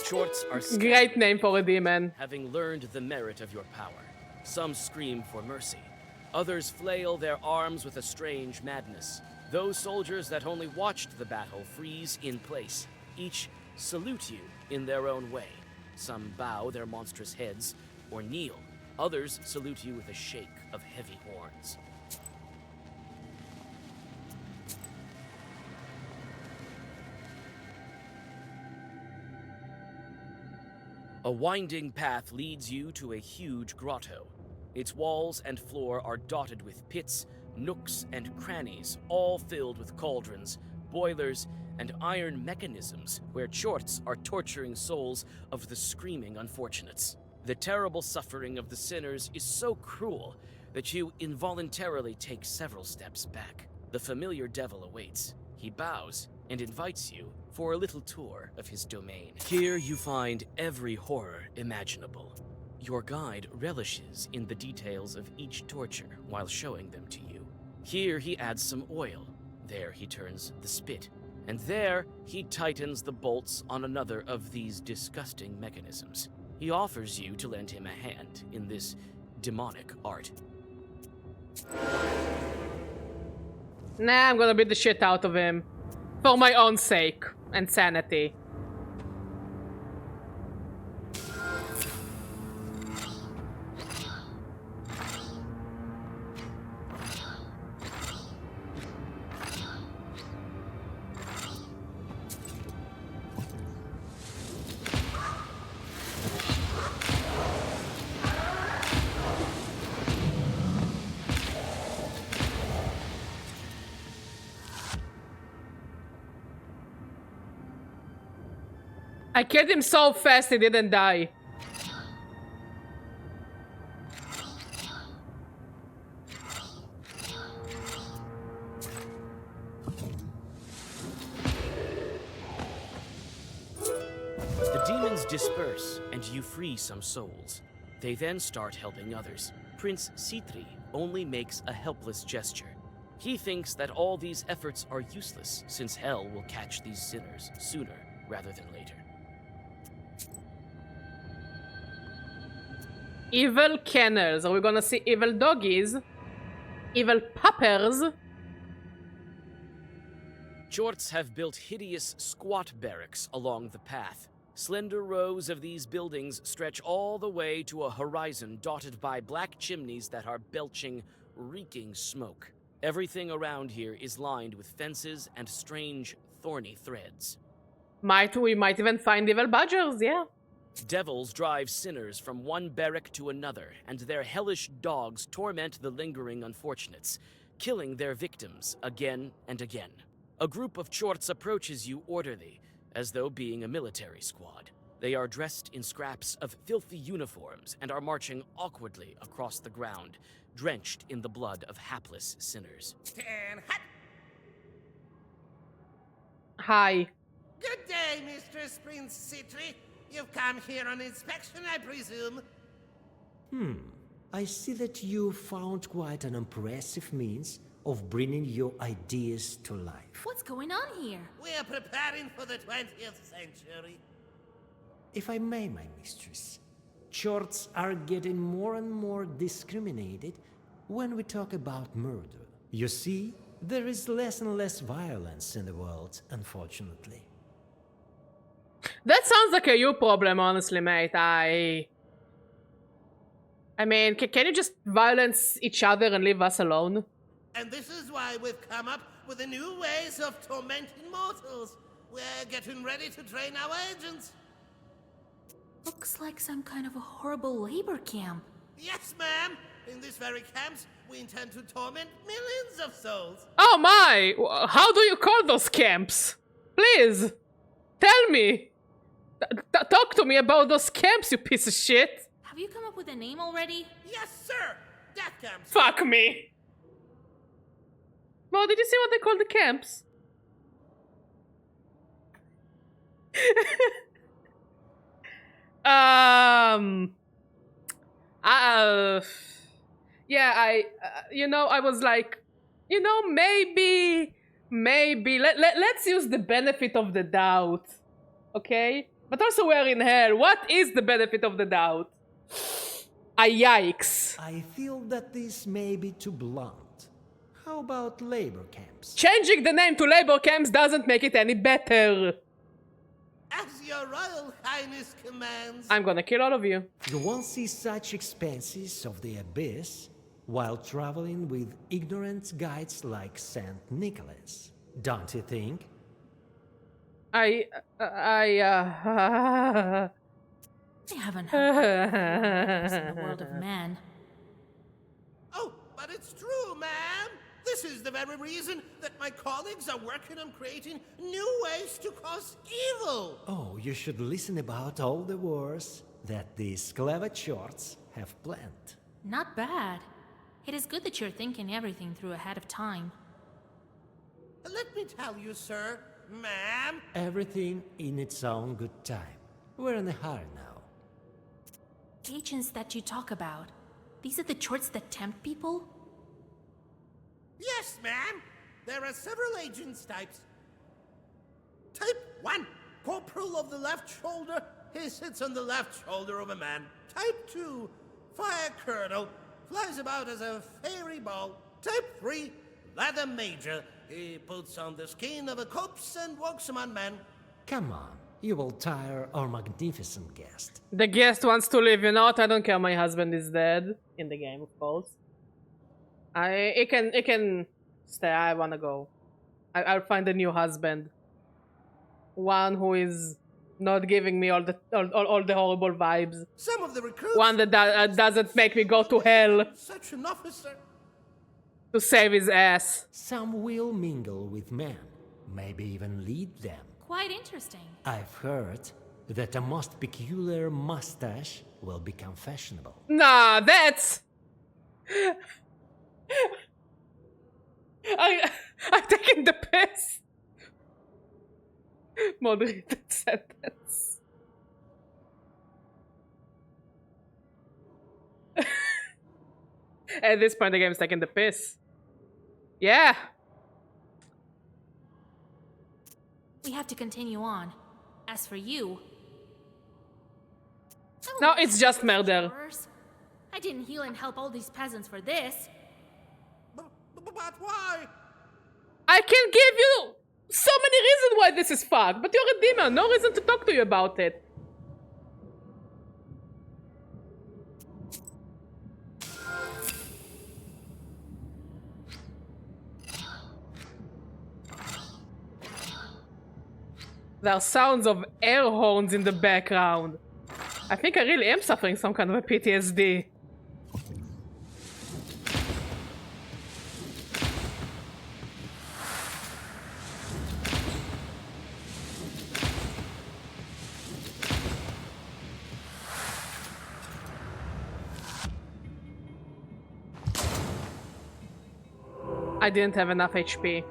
Chorts are scared, Great name for a demon. having learned the merit of your power. Some scream for mercy. Others flail their arms with a strange madness. Those soldiers that only watched the battle freeze in place. Each salute you in their own way. Some bow their monstrous heads or kneel. Others salute you with a shake of heavy horns. A winding path leads you to a huge grotto. Its walls and floor are dotted with pits, nooks, and crannies, all filled with cauldrons, boilers, and iron mechanisms where Chorts are torturing souls of the screaming unfortunates. The terrible suffering of the sinners is so cruel that you involuntarily take several steps back. The familiar devil awaits. He bows and invites you for a little tour of his domain. Here you find every horror imaginable. Your guide relishes in the details of each torture while showing them to you. Here he adds some oil. There he turns the spit. And there he tightens the bolts on another of these disgusting mechanisms. He offers you to lend him a hand in this demonic art. Nah, I'm gonna beat the shit out of him. For my own sake and sanity. I killed him so fast he didn't die. The demons disperse, and you free some souls. They then start helping others. Prince Citri only makes a helpless gesture. He thinks that all these efforts are useless, since hell will catch these sinners sooner rather than later. Evil kennels. Are we gonna see evil doggies? Evil puppers? Chorts have built hideous squat barracks along the path. Slender rows of these buildings stretch all the way to a horizon dotted by black chimneys that are belching, reeking smoke. Everything around here is lined with fences and strange, thorny threads. We might even find evil badgers, yeah. Devils drive sinners from one barrack to another, and their hellish dogs torment the lingering unfortunates, killing their victims again and again. A group of Chorts approaches you orderly, as though being a military squad. They are dressed in scraps of filthy uniforms and are marching awkwardly across the ground, drenched in the blood of hapless sinners. Hi. Good day, Mistress Prince Citri. You've come here on inspection, I presume? I see that you found quite an impressive means of bringing your ideas to life. What's going on here? We are preparing for the 20th century. If I may, my mistress, Chorts are getting more and more discriminated when we talk about murder. You see, there is less and less violence in the world, unfortunately. That sounds like a you problem, honestly, mate. I mean, can you just violence each other and leave us alone? And this is why we've come up with the new ways of tormenting mortals. We're getting ready to train our agents. Looks like some kind of a horrible labor camp. Yes, ma'am. In this very camps, we intend to torment millions of souls. Oh my! How do you call those camps? Please! Tell me! Talk to me about those camps, you piece of shit! Have you come up with a name already? Yes, sir! Death camps! Fuck me! Well, did you see what they call the camps? Yeah, I was like, maybe, let's use the benefit of the doubt, okay? But also we're in hell. What is the benefit of the doubt? Yikes. I feel that this may be too blunt. How about labor camps? Changing the name to labor camps doesn't make it any better. As your Royal Highness commands. I'm gonna kill all of you. You won't see such expanses of the abyss while traveling with ignorant guides like Saint Nicholas, don't you think? I haven't heard in the world of man. Oh, but it's true, ma'am. This is the very reason that my colleagues are working on creating new ways to cause evil. Oh, you should listen about all the wars that these clever Chorts have planned. Not bad. It is good that you're thinking everything through ahead of time. Let me tell you, sir, ma'am. Everything in its own good time. We're in a hurry now. agents that you talk about, these are the Chorts that tempt people? Yes, ma'am. There are several agents types. Type 1, corporal of the left shoulder. He sits on the left shoulder of a man. Type 2, fire colonel. Flies about as a fairy ball. Type 3, ladder major. He puts on the skin of a corpse and walks among men. Come on, you will tire our magnificent guest. The guest wants to live, you know what? I don't care. My husband is dead in the game, of course. It can stay. I wanna go. I'll find a new husband. One who is not giving me all the horrible vibes. Some of the recruits. One that doesn't make me go to hell Such an officer. to save his ass. Some will mingle with men, maybe even lead them. Quite interesting. I've heard that a most peculiar mustache will become fashionable. Nah, that's... I'm taking the piss. Moderated sentence. At this point, the game's taking the piss. Yeah. We have to continue on. As for you... No, it's just murder. I didn't heal and help all these peasants for this. But why? I can give you so many reasons why this is fucked, but you're a demon. No reason to talk to you about it. There are sounds of air horns in the background. I think I really am suffering some kind of a PTSD. I didn't have enough HP.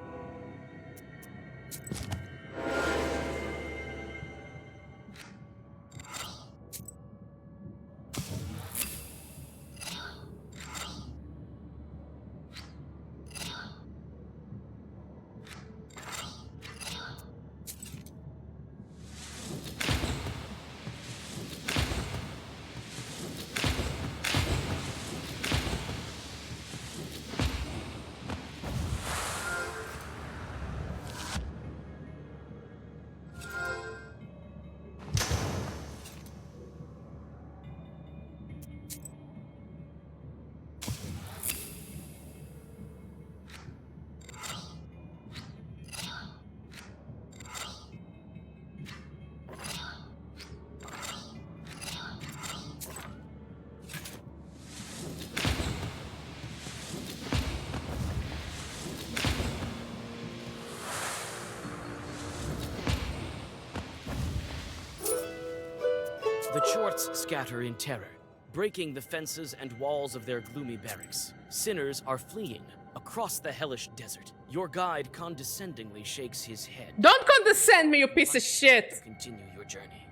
The Chorts scatter in terror, breaking the fences and walls of their gloomy barracks. Sinners are fleeing across the hellish desert. Your guide condescendingly shakes his head. Don't condescend me, you piece of shit! Continue your journey.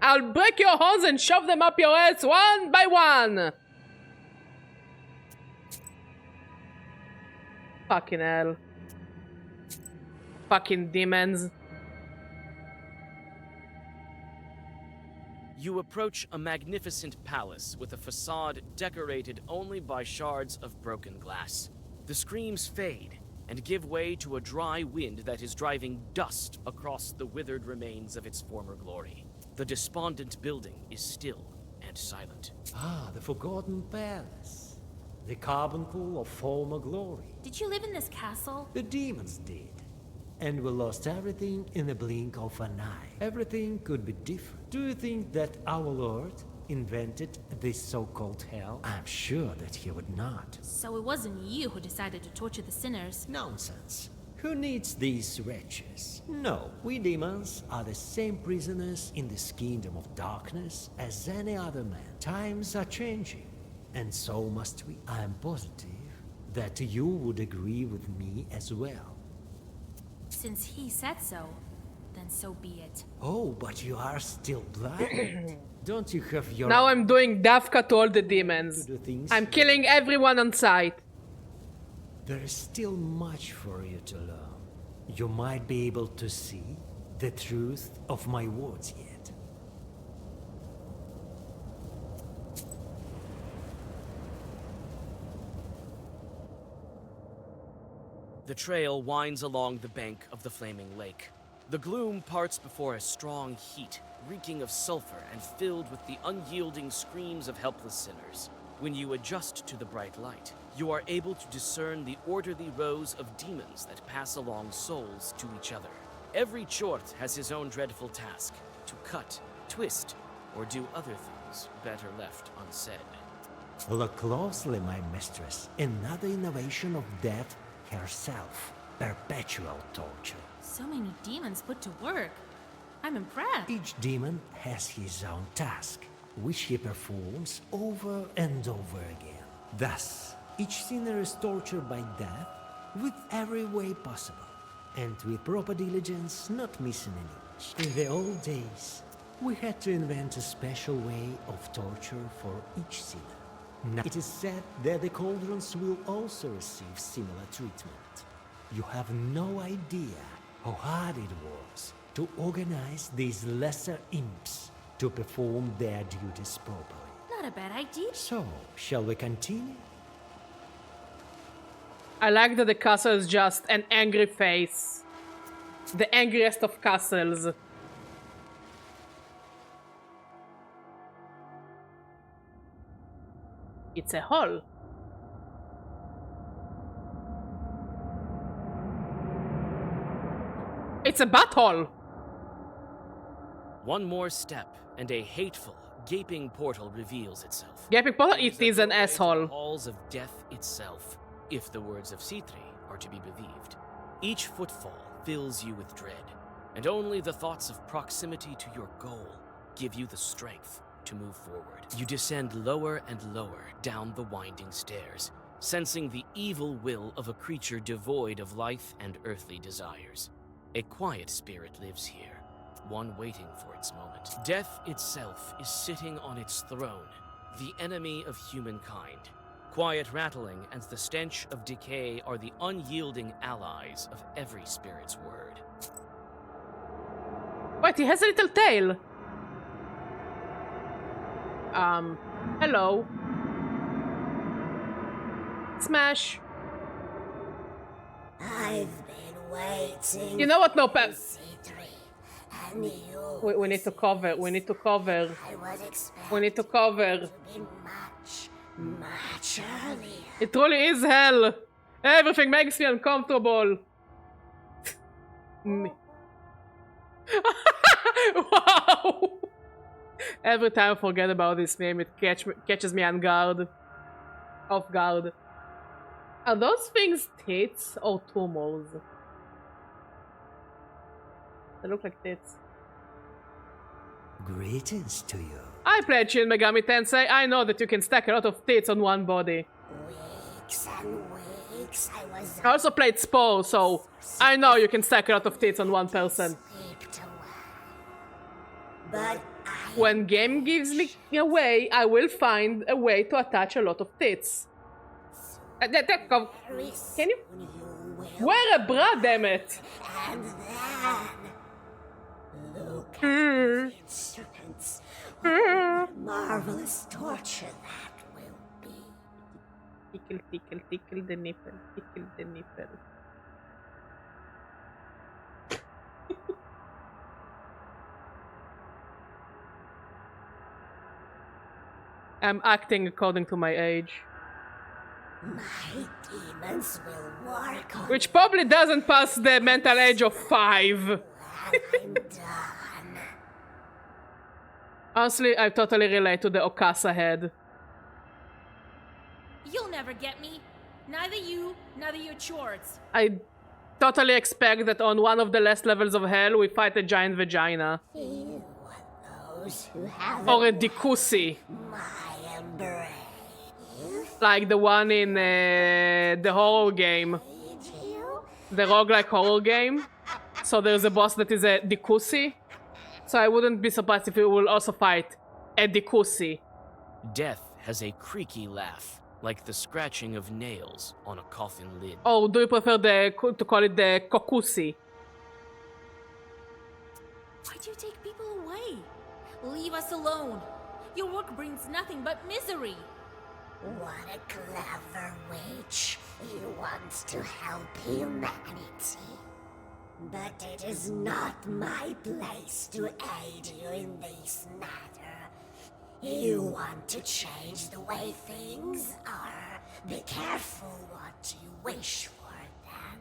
I'll break your horns and shove them up your ass one by one! Fucking hell. Fucking demons. You approach a magnificent palace with a facade decorated only by shards of broken glass. The screams fade and give way to a dry wind that is driving dust across the withered remains of its former glory. The despondent building is still and silent. Ah, the Forgotten Palace. The carbuncle of former glory. Did you live in this castle? The demons did. And we lost everything in the blink of an eye. Everything could be different. Do you think that our Lord invented this so-called hell? I'm sure that he would not. So it wasn't you who decided to torture the sinners? Nonsense. Who needs these wretches? No, we demons are the same prisoners in this kingdom of darkness as any other man. Times are changing, and so must we. I am positive that you would agree with me as well. Since he said so, then so be it. Oh, but you are still blind. Don't you have your... Now I'm doing Dafka to all the demons. I'm killing everyone on sight. There is still much for you to learn. You might be able to see the truth of my words yet. The trail winds along the bank of the flaming lake. The gloom parts before a strong heat, reeking of sulfur and filled with the unyielding screams of helpless sinners. When you adjust to the bright light, you are able to discern the orderly rows of demons that pass along souls to each other. Every Chort has his own dreadful task, to cut, twist, or do other things better left unsaid. Look closely, my mistress. Another innovation of death herself. Perpetual torture. So many demons put to work. I'm impressed. Each demon has his own task, which he performs over and over again. Thus, each sinner is tortured by death with every way possible, and with proper diligence, not missing an inch. In the old days, we had to invent a special way of torture for each sinner. Now, it is said that the cauldrons will also receive similar treatment. You have no idea how hard it was to organize these lesser imps to perform their duties properly. Not a bad idea. So, shall we continue? I like that the castle is just an angry face. The angriest of castles. It's a hall. It's a butthole. One more step, and a hateful, gaping portal reveals itself. Gaping portal? It is an asshole. The halls of death itself, if the words of Citri are to be believed. Each footfall fills you with dread, and only the thoughts of proximity to your goal give you the strength to move forward. You descend lower and lower down the winding stairs, sensing the evil will of a creature devoid of life and earthly desires. A quiet spirit lives here, one waiting for its moment. Death itself is sitting on its throne, the enemy of humankind. Quiet rattling and the stench of decay are the unyielding allies of every spirit's word. Wait, he has a little tail. Hello. Smash. I've been waiting. You know what? No, Pep. And you. We need to cover. We need to cover. I was expecting We need to cover. to be much earlier. It truly is hell. Everything makes me uncomfortable. Wow. Every time I forget about this name, it catches me on guard. Off guard. Are those things tits or tumors? They look like tits. Greetings to you. I played Shin Megami Tensei. I know that you can stack a lot of tits on one body. Weeks and weeks I was I also played Spore, so I know you can stack a lot of tits on one person. slipped away. But When game gives me away, I will find a way to attach a lot of tits. Can you? Wear a bra, damn it! And then look at the instruments. What marvelous torture that will be. Tickle, tickle, tickle the nipple, tickle the nipple. I'm acting according to my age. My demons will work on Which probably doesn't pass the mental age of 5. I'm done. Honestly, I totally relate to the Okasa head. You'll never get me. Neither you, neither your Chorts. I totally expect that on one of the last levels of hell, we fight a giant vagina. You are those who have Or a Dikusi. my embrace. Like the one in the horror game. The roguelike horror game. So there's a boss that is a Dikusi. So I wouldn't be surprised if we will also fight a Dikusi. Death has a creaky laugh, like the scratching of nails on a coffin lid. Or do you prefer to call it the Kokusi? Why do you take people away? Leave us alone. Your work brings nothing but misery. What a clever witch. He wants to help humanity. But it is not my place to aid you in this matter. You want to change the way things are. Be careful what you wish for, then.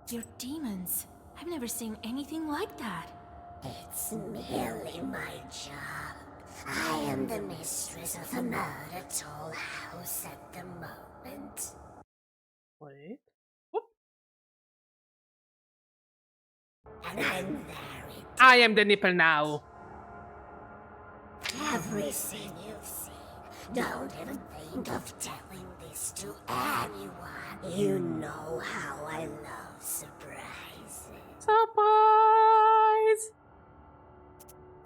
You're demons. I've never seen anything like that. It's merely my job. I am the mistress of the murder toll house at the moment. Wait. And I'm very... I am the nipple now. Everything you've seen. Don't even think of telling this to anyone. You know how I love surprises. Surprise!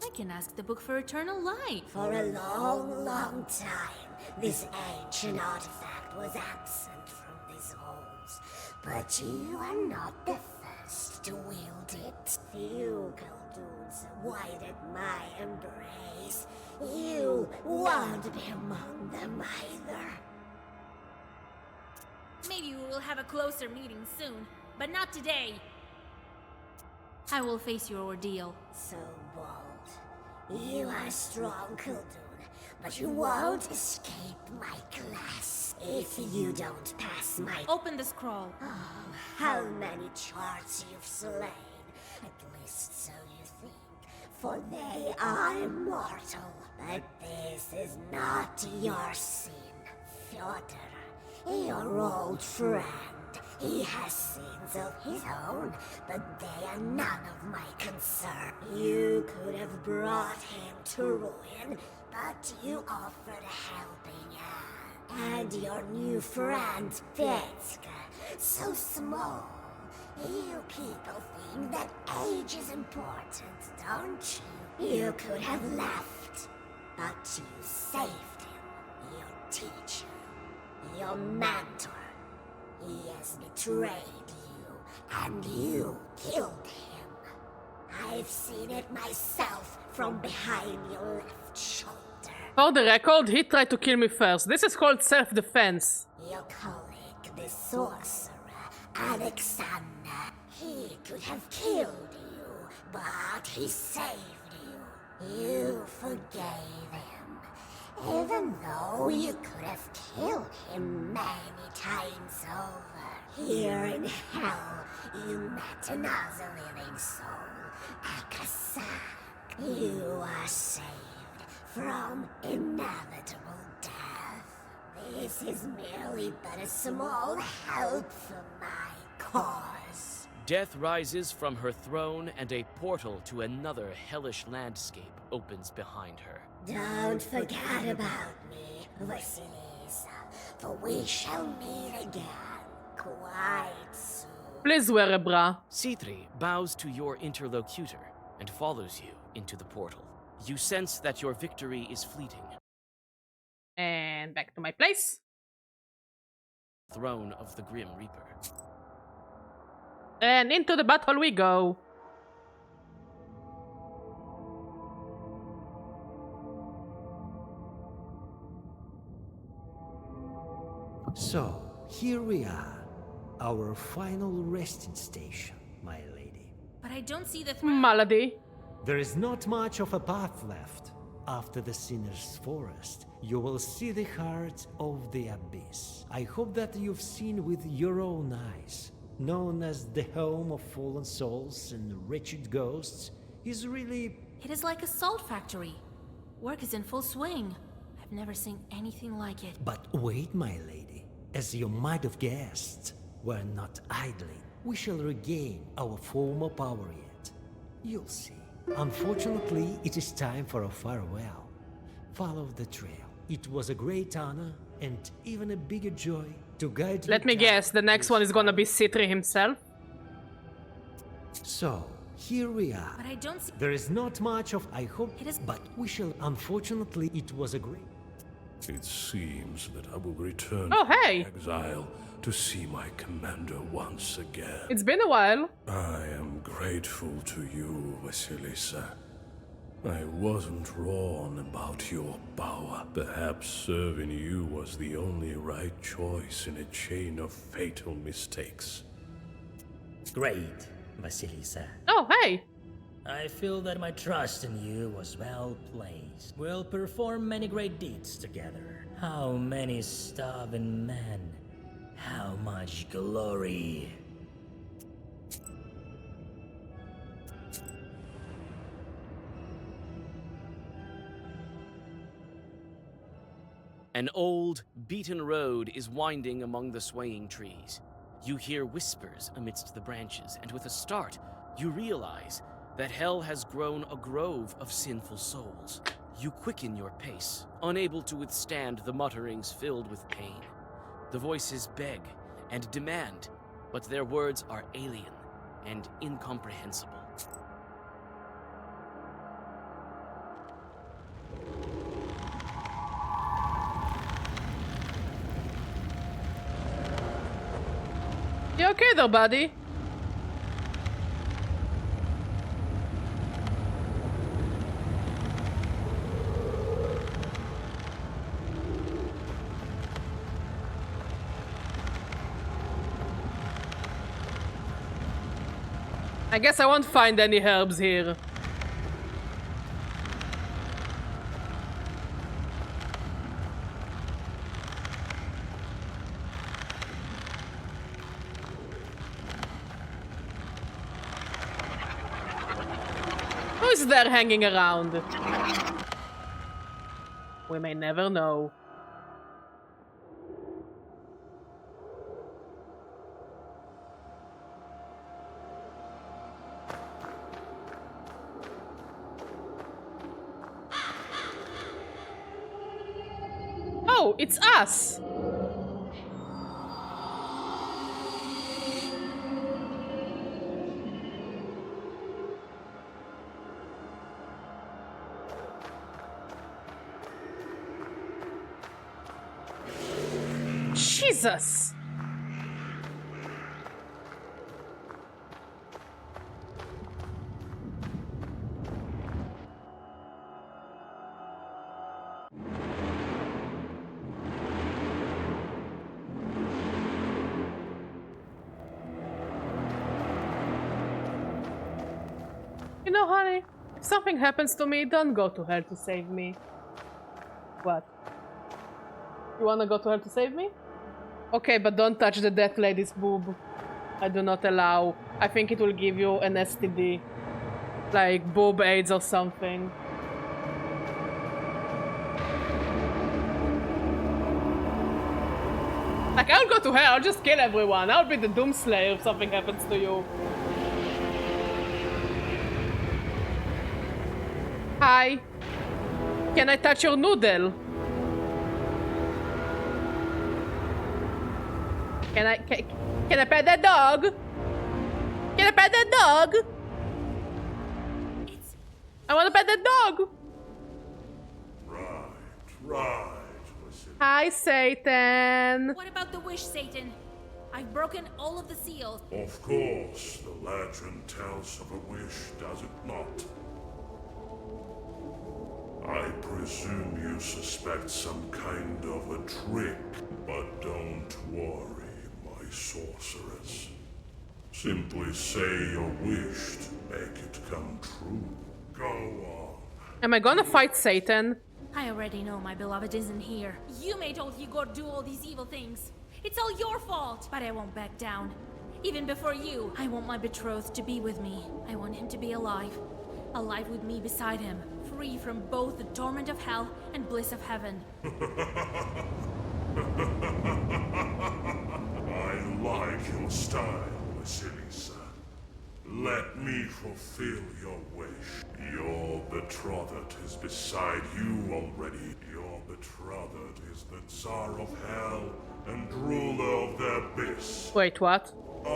I can ask the book for eternal life. For a long, long time, this ancient artifact was absent from these halls. But you are not the first to wield it. Few Kolduns avoided my embrace. You won't be among them either. Maybe we will have a closer meeting soon, but not today. I will face your ordeal. So bold. You are strong, Koldun, but you won't escape my class if you don't pass my... Open the scroll. Oh, how many charts you've slain. At least so you think, for they are immortal. But this is not your sin, Fyodor, your old friend. He has sins of his own, but they are none of my concern. You could have brought him to ruin, but you offered a helping hand. And your new friend, Petska, so small. You people think that age is important, don't you? You could have left, but you saved him. Your teacher, your mentor. He has betrayed you, and you killed him. I've seen it myself from behind your left shoulder. For the record, he tried to kill me first. This is called self-defense. Your colleague, the sorcerer, Alexander, he could have killed you, but he saved you. You forgave him, even though you could have killed him many times over. Here in hell, you met another living soul, Akasak. You are saved from inevitable death. This is merely but a small help for my cause. Death rises from her throne, and a portal to another hellish landscape opens behind her. Don't forget about me, Vasilisa, for we shall meet again quite soon. Please wear a bra. Citri bows to your interlocutor and follows you into the portal. You sense that your victory is fleeting. And back to my place. Throne of the Grim Reaper. And into the battle we go. So, here we are. Our final resting station, my lady. But I don't see the Malady. There is not much of a path left. After the Sinner's Forest, you will see the heart of the Abyss. I hope that you've seen with your own eyes. Known as the home of fallen souls and wretched ghosts, is really... It is like a salt factory. Work is in full swing. I've never seen anything like it. But wait, my lady. As you might have guessed, we're not idling. We shall regain our former power yet. You'll see. Unfortunately, it is time for a farewell. Follow the trail. It was a great honor and even a bigger joy to guide you. Let me guess, the next one is gonna be Citri himself? So, here we are. But I don't see. There is not much of I hope, It is. but we shall. Unfortunately, it was a great. It seems that I will return Oh, hey! from exile to see my commander once again. It's been a while. I am grateful to you, Vasilisa. I wasn't wrong about your power. Perhaps serving you was the only right choice in a chain of fatal mistakes. Great, Vasilisa. Oh, hey! I feel that my trust in you was well placed. We'll perform many great deeds together. How many starving men? How much glory? An old, beaten road is winding among the swaying trees. You hear whispers amidst the branches, and with a start, you realize that hell has grown a grove of sinful souls. You quicken your pace, unable to withstand the mutterings filled with pain. The voices beg and demand, but their words are alien and incomprehensible. You okay though, buddy? I guess I won't find any herbs here. Who's there hanging around? We may never know. Oh, it's us! Jesus! You know, honey, if something happens to me, don't go to hell to save me. What? You wanna go to hell to save me? Okay, but don't touch the death lady's boob. I do not allow. I think it will give you an STD. Like boob AIDS or something. Like, I'll go to hell, I'll just kill everyone. I'll be the Doomslayer if something happens to you. Hi. Can I touch your noodle? Can I pet that dog? Can I pet that dog? I want to pet that dog. Right. Hi, Satan. What about the wish, Satan? I've broken all of the seals. Of course, the legend tells of a wish, does it not? I presume you suspect some kind of a trick, but don't worry, my sorceress. Simply say your wish to make it come true. Go on. Am I gonna fight Satan? I already know my beloved isn't here. You made old Igor do all these evil things. It's all your fault. But I won't back down. Even before you, I want my betrothed to be with me. I want him to be alive. Alive with me beside him. Free from both the torment of hell and bliss of heaven. I like your style, Vasilisa. Let me fulfill your wish. Your betrothed is beside you already. Your betrothed is the Tsar of Hell and ruler of the Abyss. Wait, what? I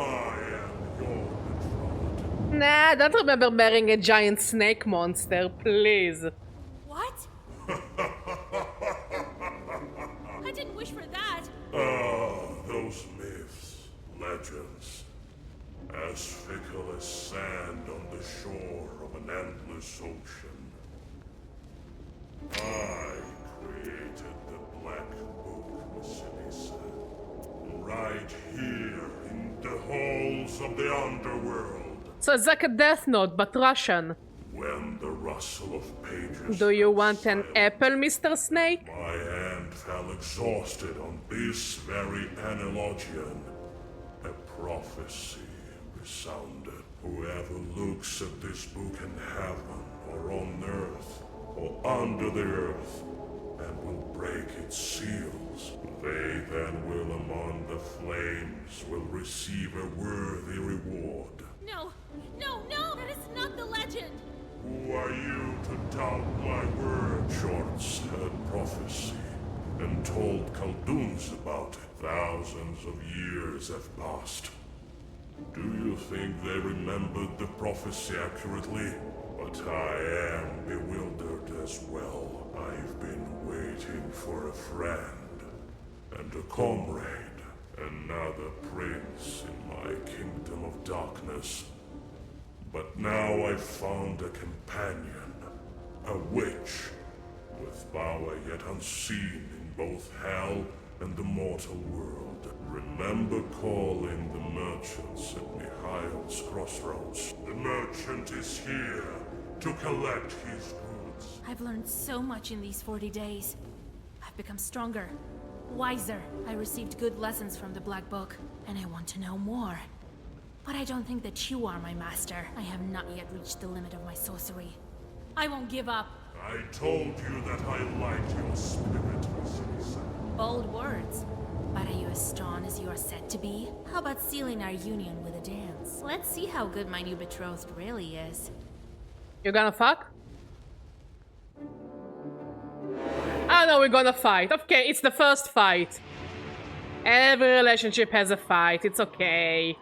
am your betrothed. Nah, I don't remember marrying a giant snake monster, please. What? I didn't wish for that. Those myths, legends, as fickle as sand on the shore of an endless ocean. I created the Black Book, Vasilisa. Right here in the halls of the underworld. So it's like a Death Note, but Russian. When the rustle of pages. Do you want an apple, Mr. Snake? My hand fell exhausted on this very analogion. A prophecy resounded. Whoever looks at this book in heaven, or on earth, or under the earth, and will break its seals, they then will among the flames will receive a worthy reward. No, no, no! That is not the legend! Who are you to doubt my word? Shorts heard prophecy and told Kolduns about it. Thousands of years have passed. Do you think they remembered the prophecy accurately? But I am bewildered as well. I've been waiting for a friend and a comrade, another prince in my kingdom of darkness. But now I've found a companion, a witch, with power yet unseen in both hell and the mortal world. Remember calling the merchants at Mikhail's crossroads. The merchant is here to collect his goods. I've learned so much in these 40 days. I've become stronger, wiser. I received good lessons from the Black Book, and I want to know more. But I don't think that you are my master. I have not yet reached the limit of my sorcery. I won't give up. I told you that I liked your spirit, Vasilisa. Bold words. But are you as strong as you are said to be? How about sealing our union with a dance? Let's see how good my new betrothed really is. You gonna fuck? Oh no, we're gonna fight. Okay, it's the first fight. Every relationship has a fight. It's okay.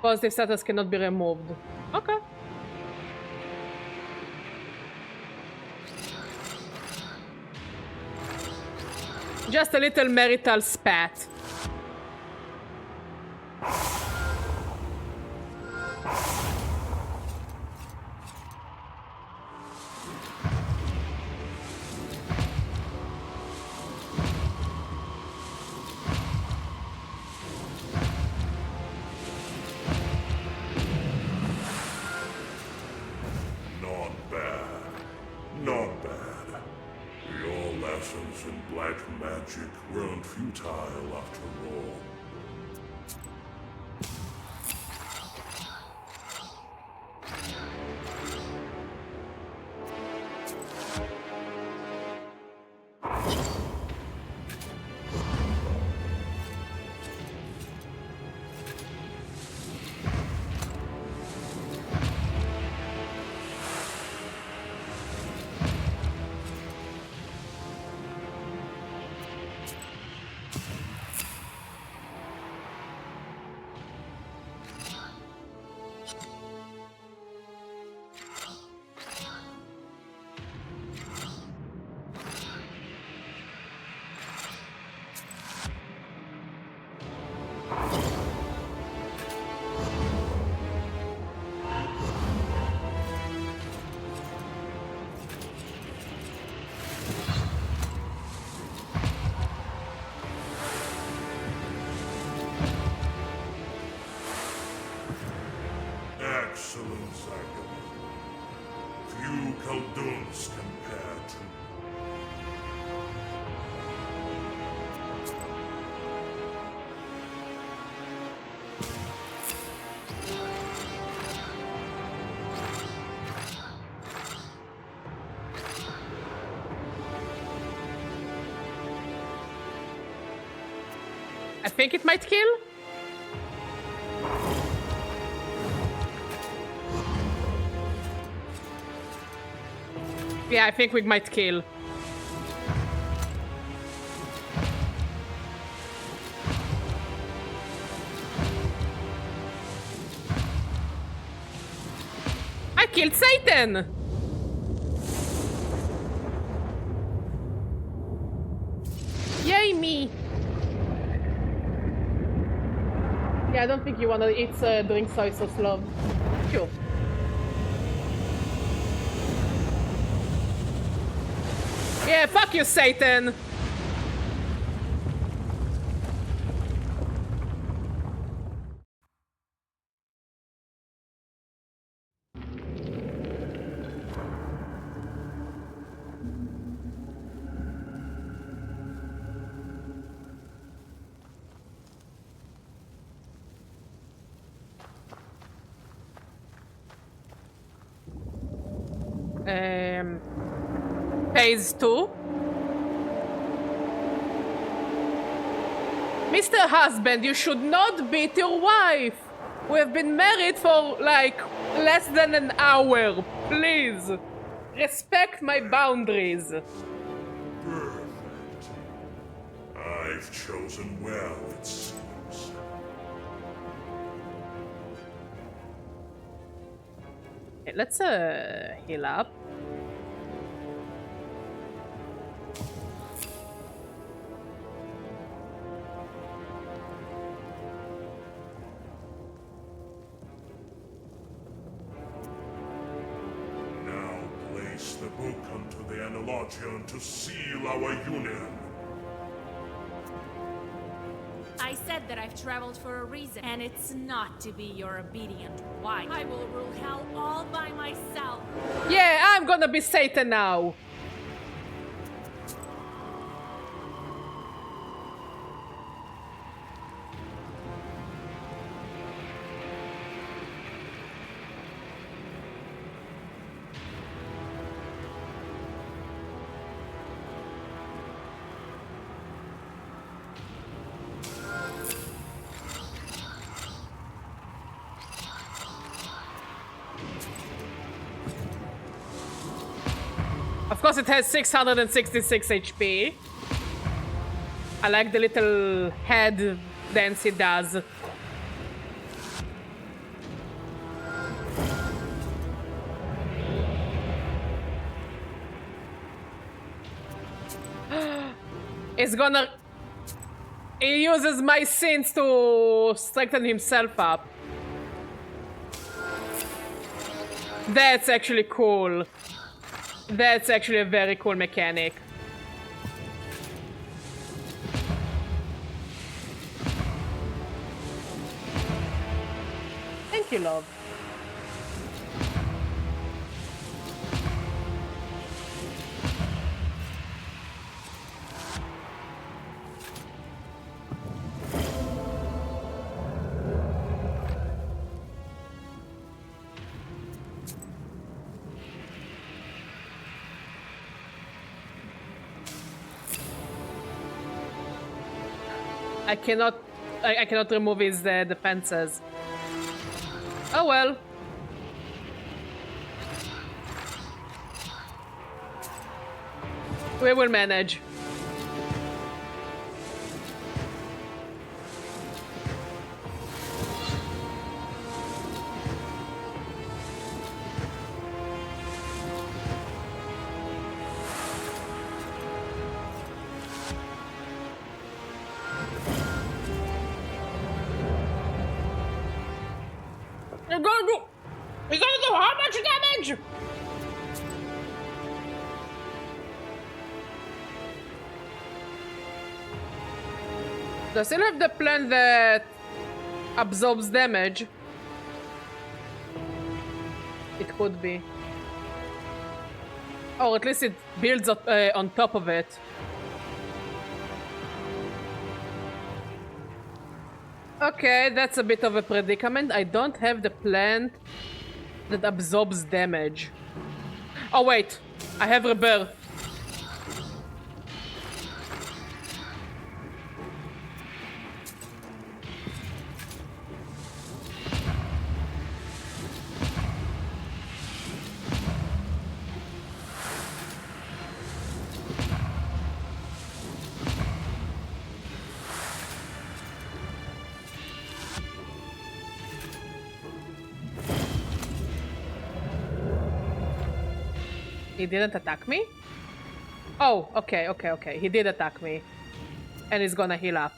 Positive status cannot be removed. Okay. Just a little marital spat. Not bad. Not bad. Your lessons in black magic weren't futile after all. Excellent, Zagaboo. Few Kolduns compare to. I think it might kill. Yeah, I think we might kill. killed Satan! Yay me! Yeah, I don't think you wanna eat drink soy sauce, love. Sure. Yeah, fuck you, Satan! Phase 2. Mr. Husband, you should not beat your wife. We have been married for, like, less than an hour. Please. Respect my boundaries. Perfect. I've chosen well, it seems. Okay, let's heal up. Now place the book onto the analogion to seal our union. I said that I've traveled for a reason, and it's not to be your obedient wife. I will rule hell all by myself. Yeah, I'm gonna be Satan now. Of course, it has 666 HP. I like the little head dance it does. It's gonna... He uses my sins to strengthen himself up. That's actually cool. That's actually a very cool mechanic. Thank you, love. I cannot remove his defenses. Oh well. We will manage. He's gonna do how much damage? Do I still have the plant that absorbs damage? It could be. Or at least it builds up on top of it. Okay, that's a bit of a predicament. I don't have the plant that absorbs damage. Oh wait, I have rebirth. He didn't attack me? Oh, okay. He did attack me. And he's gonna heal up.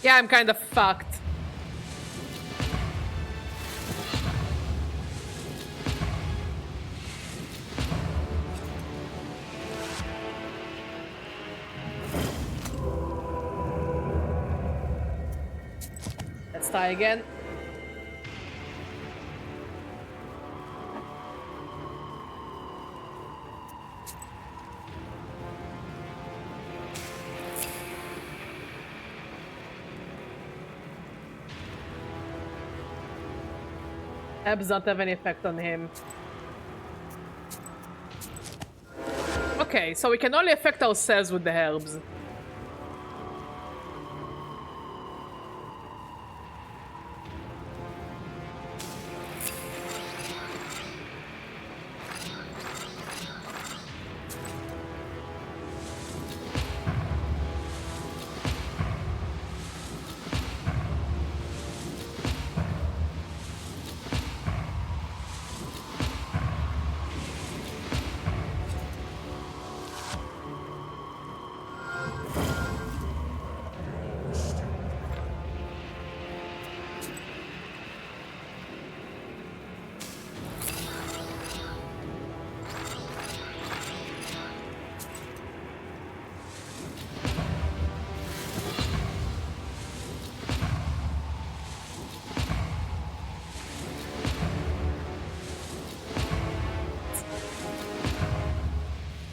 Yeah, I'm kind of fucked. Let's try again. Herbs don't have any effect on him. Okay, so we can only affect ourselves with the herbs.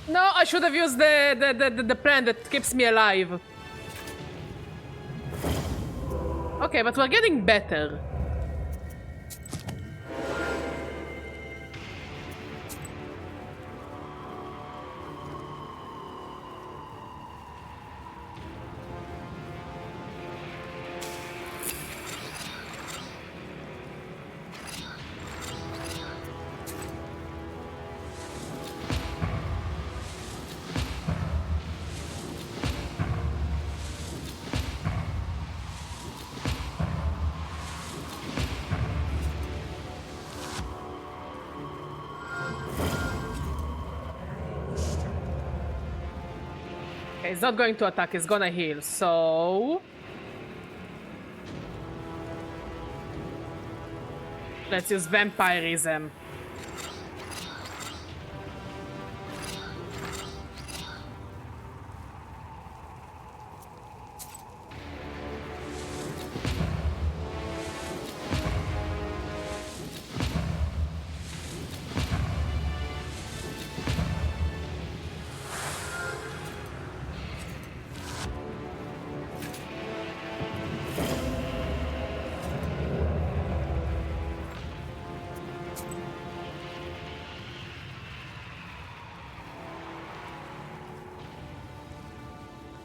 No, I should have used the plan that keeps me alive. Okay, but we're getting better. Okay, he's not going to attack, he's gonna heal, so... let's use vampirism.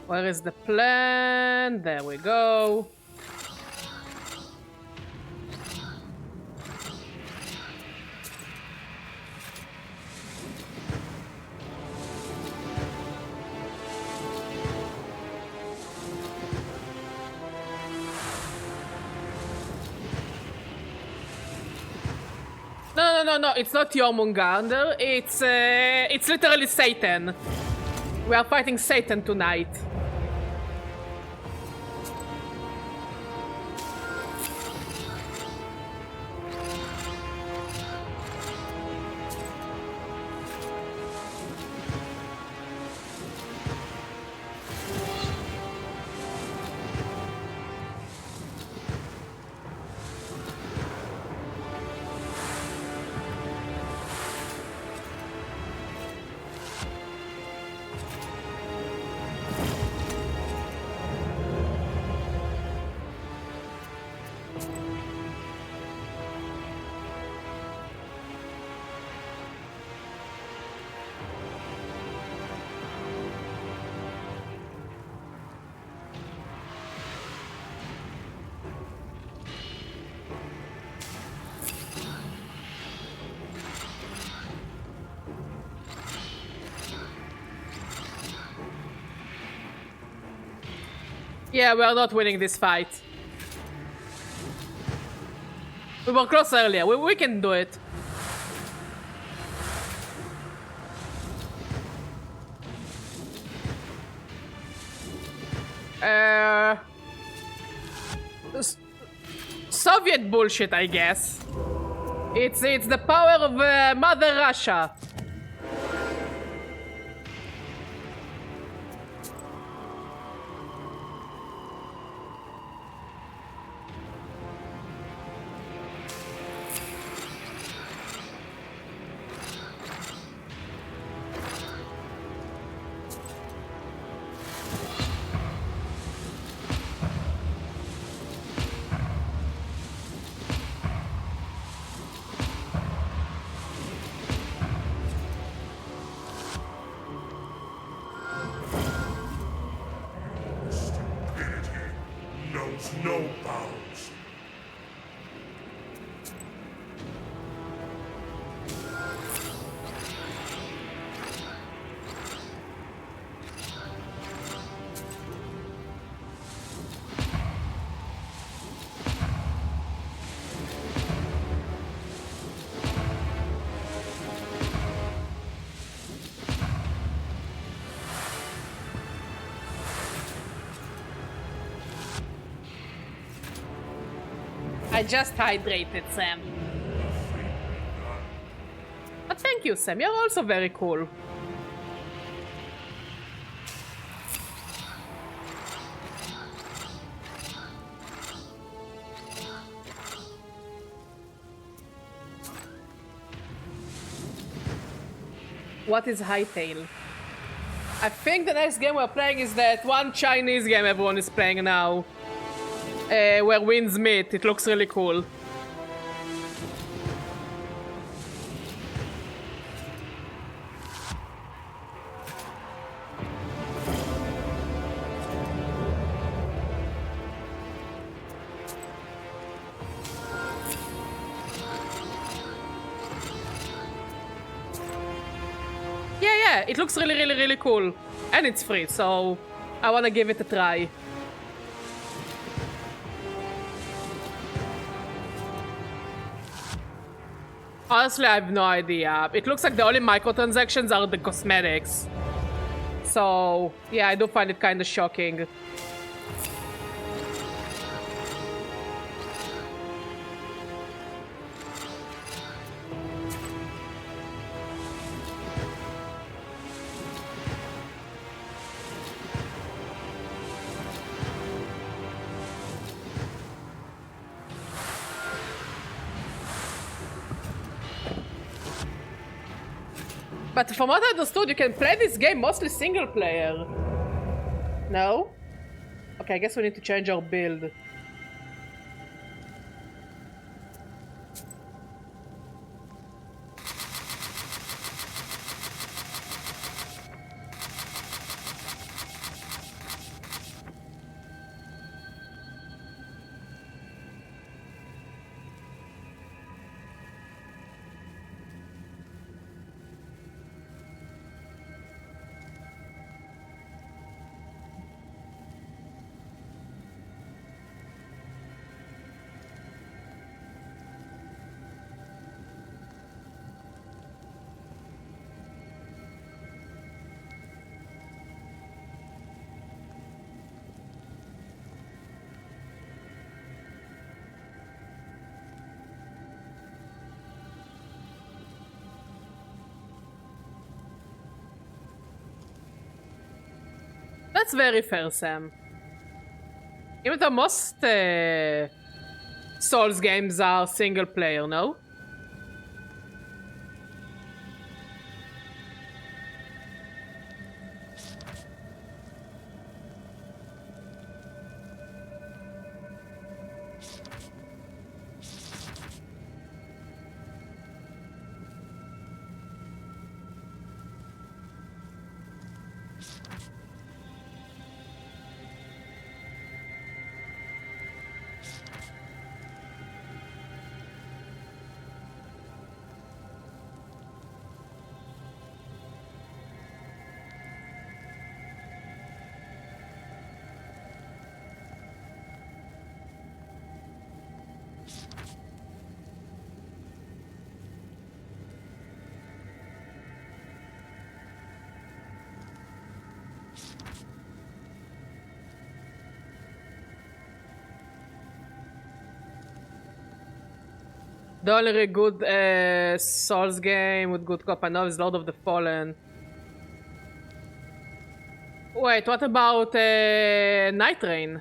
Where is the plan? There we go. No. It's not Jormungandr. It's literally Satan. We are fighting Satan tonight. Yeah, we are not winning this fight. We were close earlier. We can do it. Soviet bullshit, I guess. It's the power of Mother Russia. No bounds. I just hydrated, Sam. But thank you, Sam. You're also very cool. What is Hightail? I think the next game we're playing is that one Chinese game everyone is playing now. Where winds meet. It looks really cool. Yeah, it looks really cool. And it's free, so I wanna give it a try. Honestly, I have no idea. It looks like the only microtransactions are the cosmetics. So, yeah, I do find it kind of shocking. But from what I understood, you can play this game mostly single player. No? Okay, I guess we need to change our build. That's very fair, Sam. Even though most Souls games are single player, no? The only good Souls game with good cop I know is Lord of the Fallen. Wait, what about Night Rain?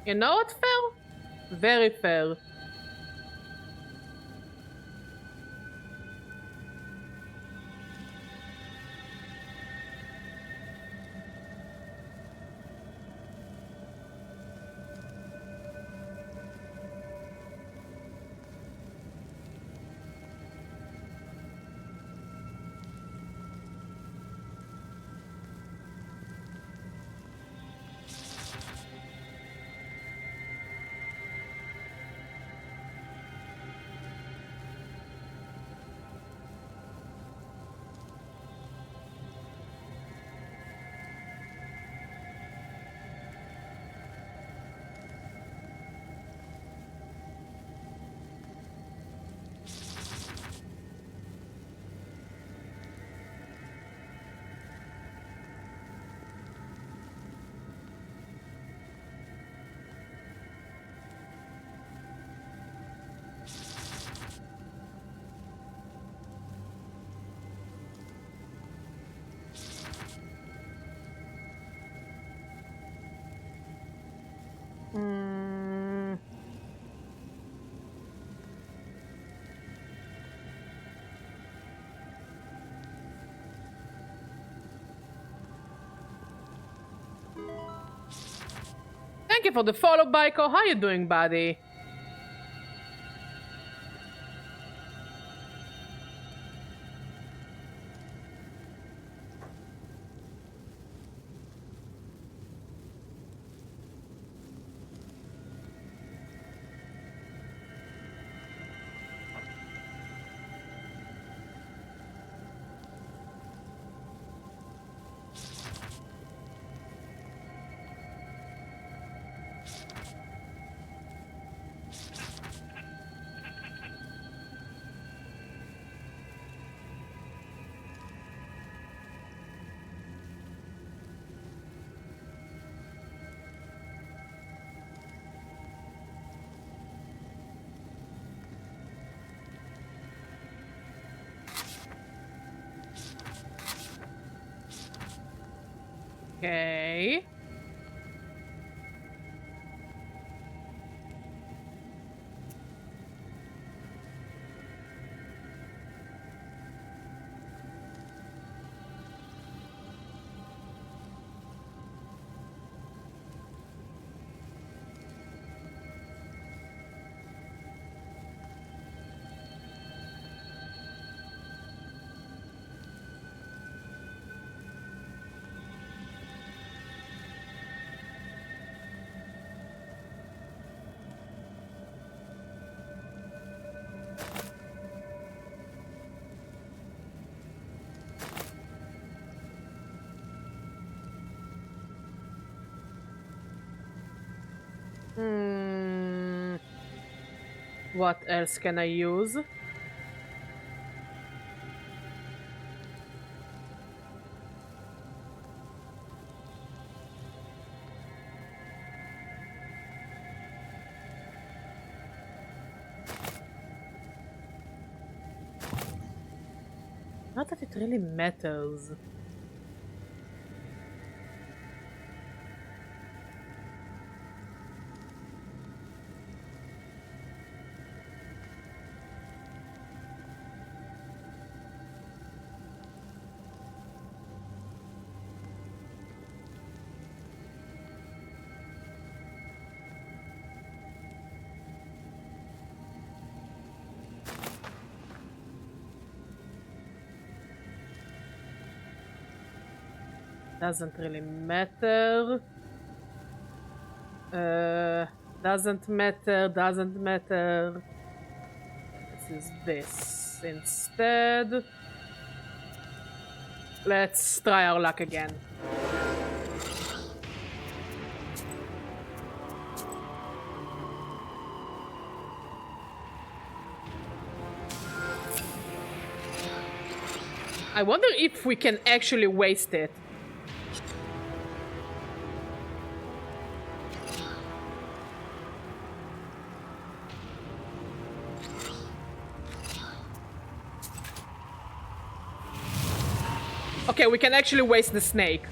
You know what, fair? Very fair. Mm. Thank you for the follow, Baiko. How you doing, buddy? Okay. What else can I use? Not that it really matters. Doesn't really matter. Doesn't matter, doesn't matter. This is this instead. Let's try our luck again. I wonder if we can actually waste it. Okay, we can actually waste the snake.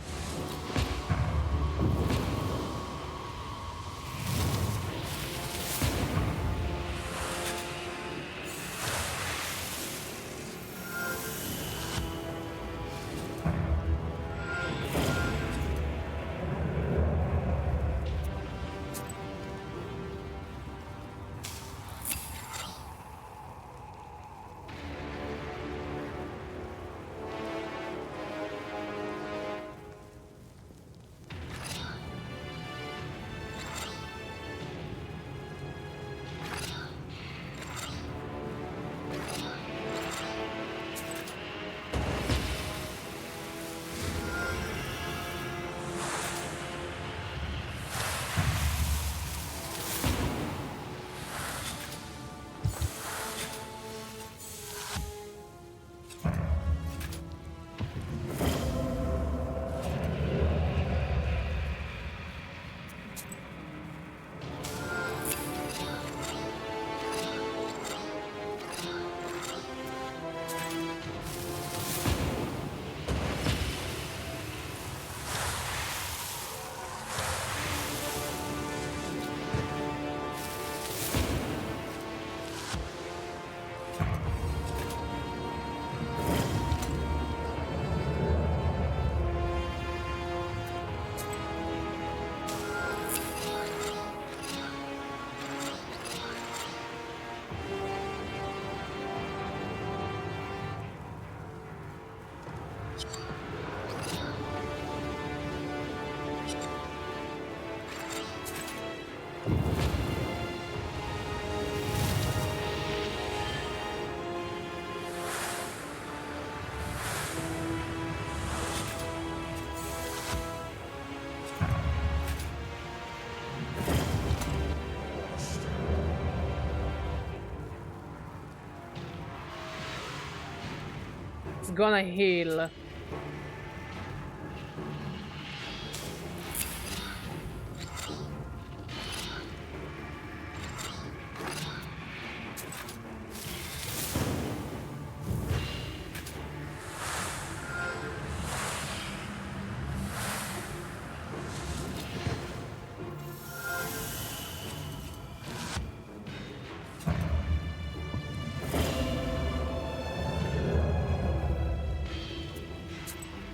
It's gonna heal.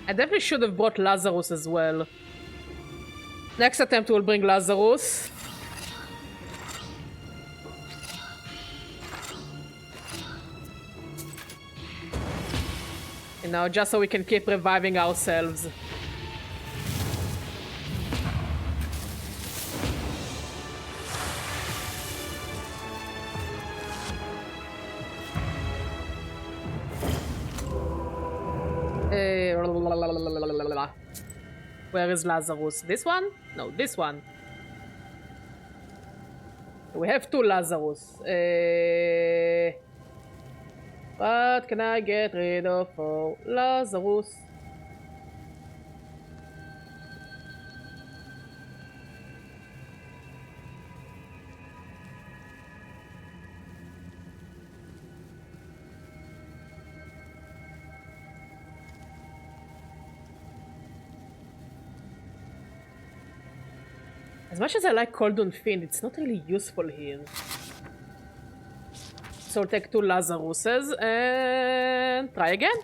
I definitely should have brought Lazarus as well. Next attempt we'll bring Lazarus. And now just so we can keep reviving ourselves. Where is Lazarus? This one? No, this one. We have two Lazarus. What can I get rid of for Lazarus? As much as I like Koldun Fiend, it's not really useful here. So I'll take two Lazaruses and try again.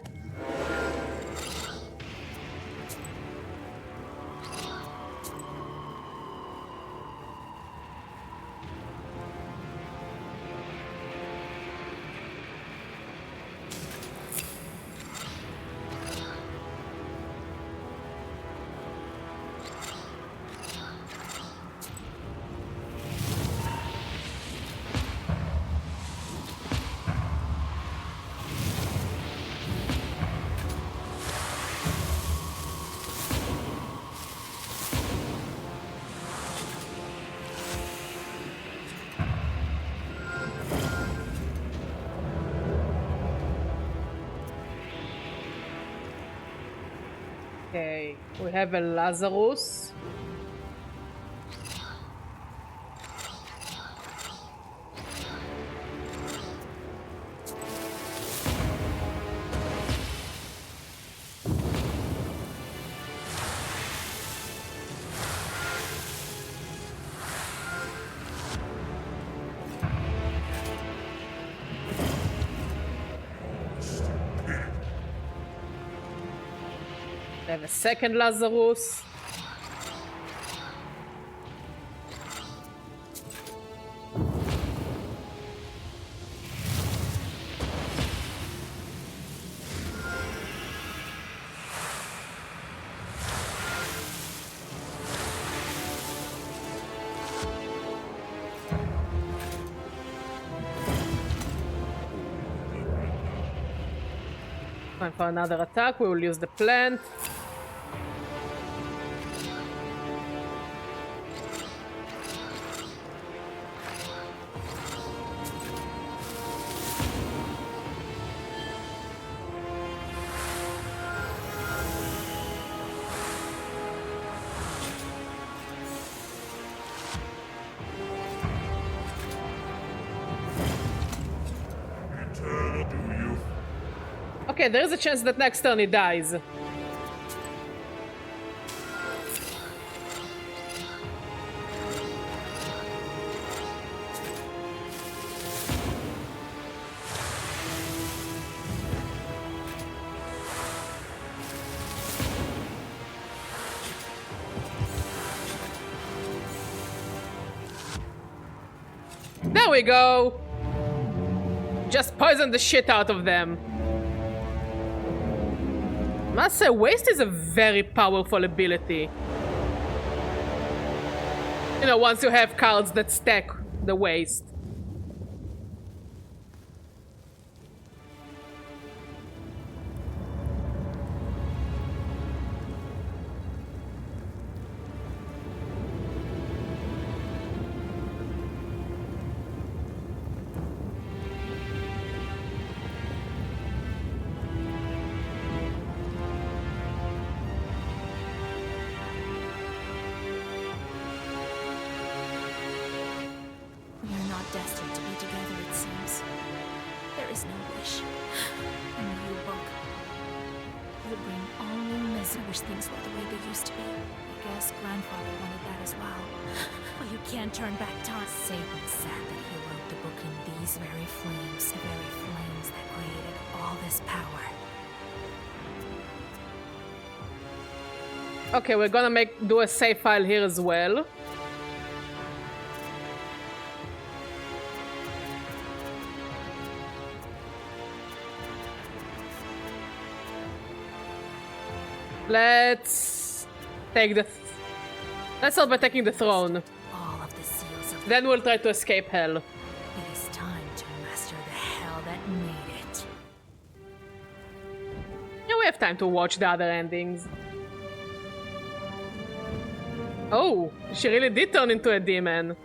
Okay, we have a Lazarus. We have a second Lazarus. Time for another attack. We will use the plant. Okay, there is a chance that next turn he dies. There we go! Just poison the shit out of them. Must say, waste is a very powerful ability. You know, once you have cards that stack the waste. Destined to be together, it seems. There is no wish. And you both would bring only misery. I wish things were the way they used to be. I guess grandfather wanted that as well. But you can't turn back time. Satan said that he wrote the book in these very flames. The very flames that created all this power. Okay, we're gonna do a save file here as well. Let's take the... Let's start by taking the throne. All of the seals of... Then we'll try to escape hell. It is time to master the hell that made it. Yeah, we have time to watch the other endings. Oh, she really did turn into a demon.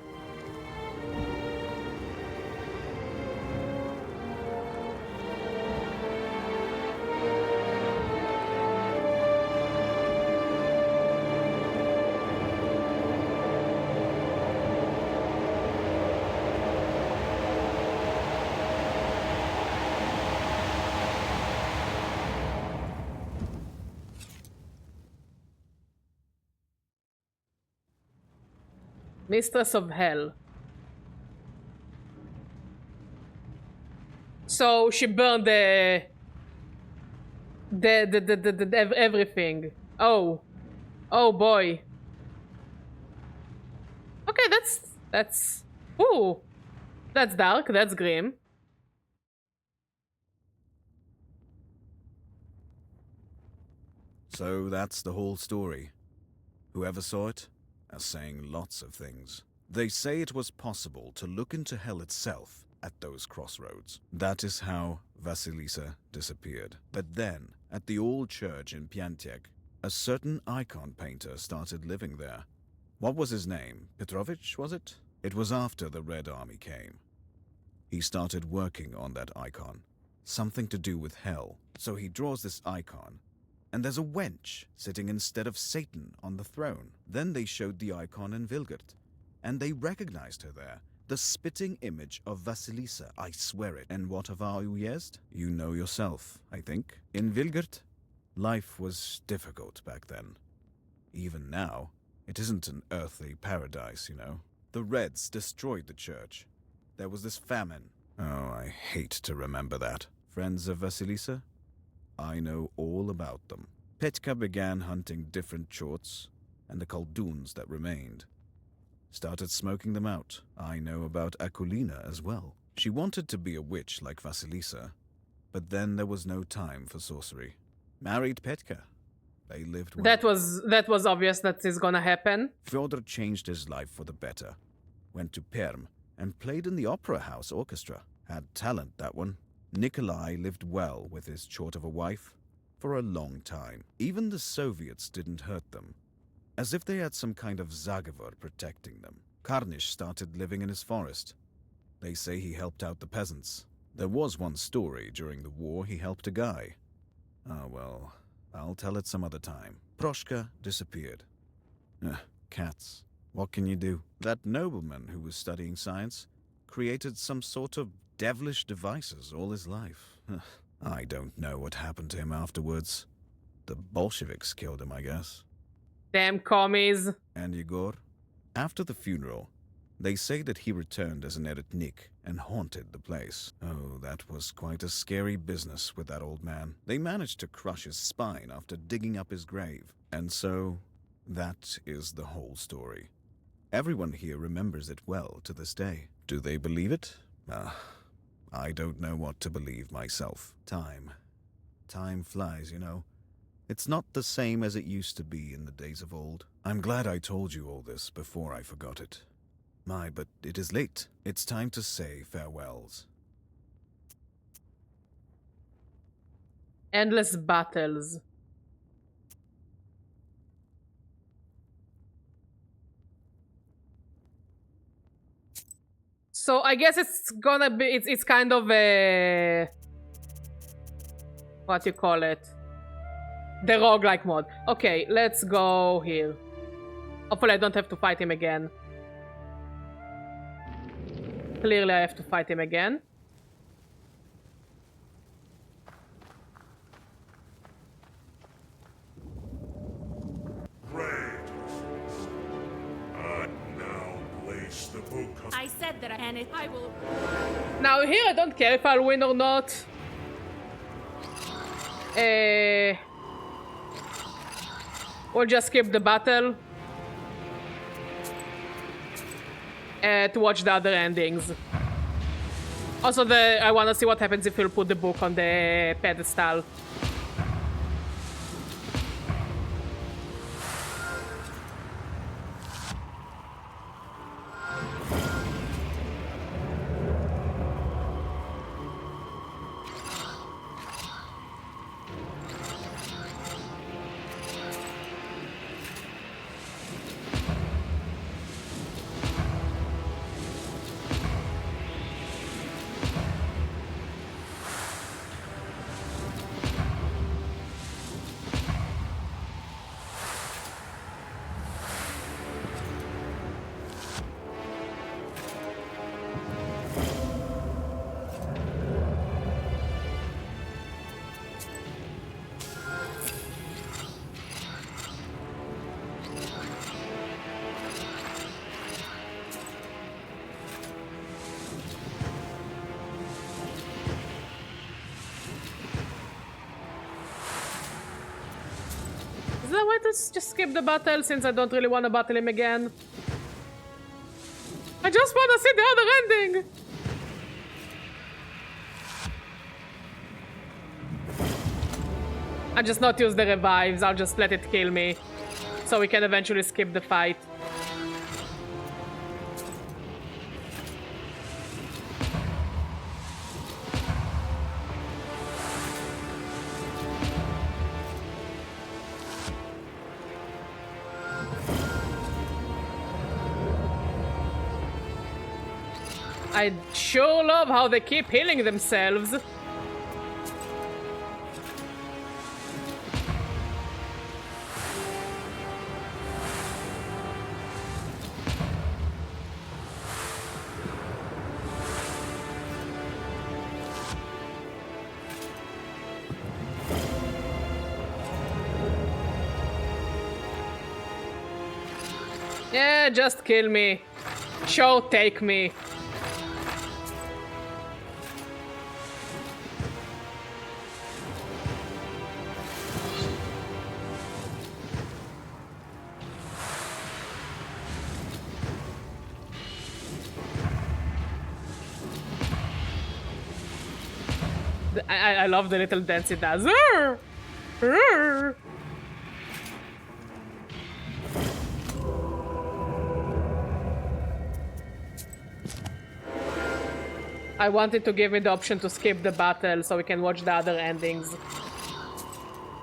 Mistress of Hell. So she burned the everything. Oh. Oh boy. Okay, that's ooh. That's dark, that's grim. So that's the whole story. Whoever saw it? Are saying lots of things. They say it was possible to look into hell itself at those crossroads. That is how Vasilisa disappeared. But then, at the old church in Piantek, a certain icon painter started living there. What was his name? Petrovich, was it? It was after the Red Army came. He started working on that icon. Something to do with hell. So he draws this icon. And there's a wench sitting instead of Satan on the throne. Then they showed the icon in Vilgert, and they recognized her there. The spitting image of Vasilisa, I swear it. And what of our Uyezd? You know yourself, I think. In Vilgert, life was difficult back then. Even now, it isn't an earthly paradise, you know. The Reds destroyed the church. There was this famine. Oh, I hate to remember that. Friends of Vasilisa? I know all about them. Petka began hunting different chorts and the Kolduns that remained. Started smoking them out. I know about Akulina as well. She wanted to be a witch like Vasilisa, but then there was no time for sorcery. Married Petka. They lived well. That was obvious that is gonna happen. Fyodor changed his life for the better. Went to Perm and played in the opera house orchestra. Had talent, that one. Nikolai lived well with his chort of a wife for a long time. Even the Soviets didn't hurt them, as if they had some kind of Zagavor protecting them. Karnish started living in his forest. They say he helped out the peasants. There was one story during the war he helped a guy. Ah, well, I'll tell it some other time. Proshka disappeared. Cats. What can you do? That nobleman who was studying science created some sort of devilish devices all his life. I don't know what happened to him afterwards. The Bolsheviks killed him, I guess. Damn commies. And Yegor? After the funeral, they say that he returned as an eretnik and haunted the place. Oh, that was quite a scary business with that old man. They managed to crush his spine after digging up his grave. And so, that is the whole story. Everyone here remembers it well to this day. Do they believe it? I don't know what to believe myself. Time flies, you know. It's not the same as it used to be in the days of old. I'm glad I told you all this before I forgot it. But it is late. It's time to say farewells. Endless battles. So I guess it's gonna be, it's kind of a, what you call it? The roguelike mod. Okay, let's go here. Hopefully I don't have to fight him again. Clearly I have to fight him again. I said that I will. Now here I don't care if I'll win or not. We'll just skip the battle. To watch the other endings. Also, I want to see what happens if we'll put the book on the pedestal. Is there a way to just skip the battle since I don't really want to battle him again? I just want to see the other ending! I'll just not use the revives, I'll just let it kill me. So we can eventually skip the fight. I sure love how they keep healing themselves. Yeah, just kill me. Sure, take me. I love the little dance it does. I wanted to give me the option to skip the battle so we can watch the other endings.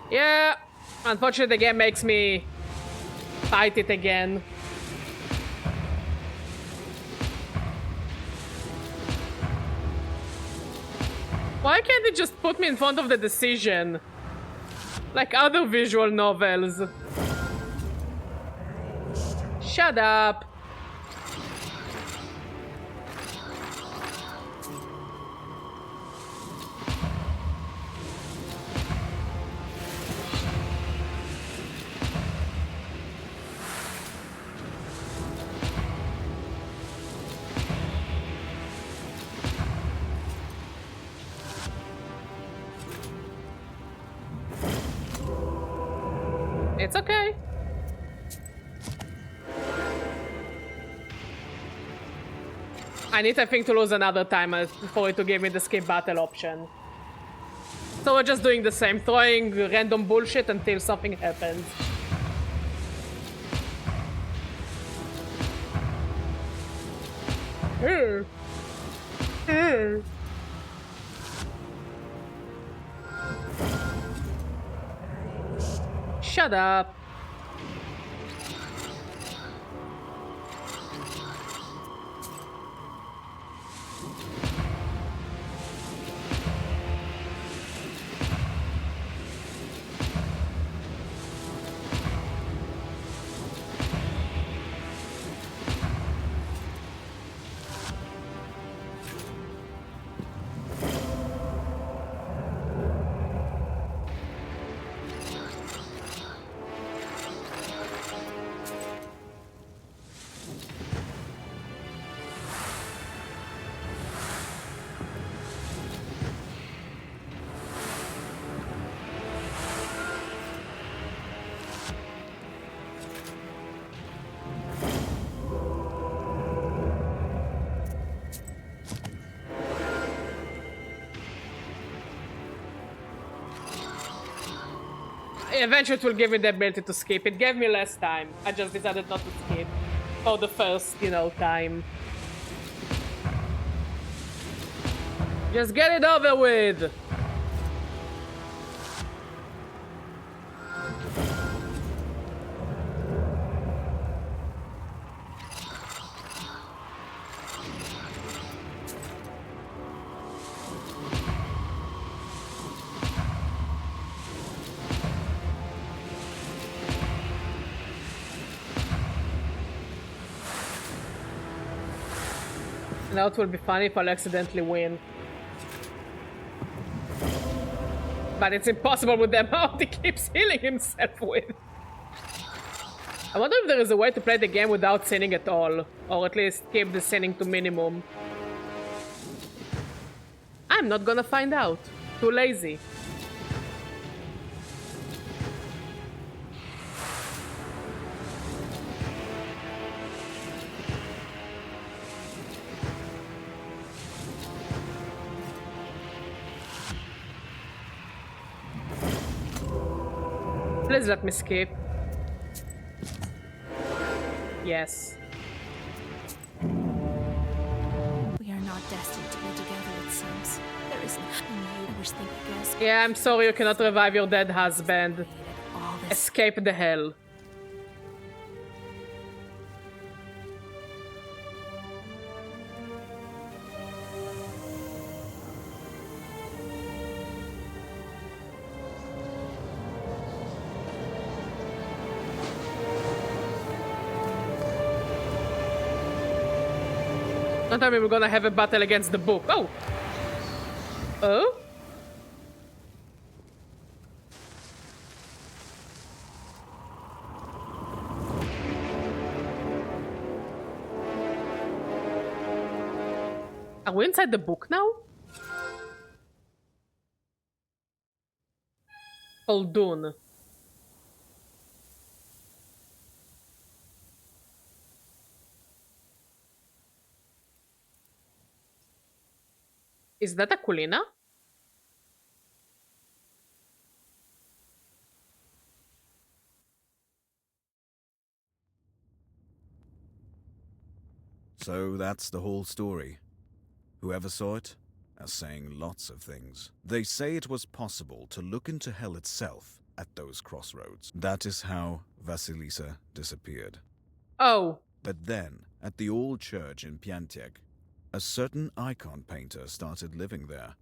Yeah, unfortunately the game makes me fight it again. Why can't it just put me in front of the decision? Like other visual novels. Shut up. It's okay. I need, I think, to lose another time for it to give me the skip battle option. So we're just doing the same, throwing random bullshit until something happens. Shut up. Eventually it will give me the ability to skip. It gave me less time. I just decided not to skip for the first, you know, time. Just get it over with! Now it will be funny if I'll accidentally win. But it's impossible with the amount he keeps healing himself with. I wonder if there is a way to play the game without sinning at all. Or at least keep the sinning to minimum. I'm not gonna find out. Too lazy. Please let me skip. Yes. We are not destined to be together, it seems. There is nothing you wish think against. Yeah, I'm sorry you cannot revive your dead husband. Escape the hell. Don't tell me we're gonna have a battle against the book. Oh! Oh? Are we inside the book now? Koldun. Is that Aquilina? So that's the whole story. Whoever saw it, are saying lots of things. They say it was possible to look into hell itself at those crossroads. That is how Vasilisa disappeared. Oh. But then, at the old church in Piantek, a certain icon painter started living there.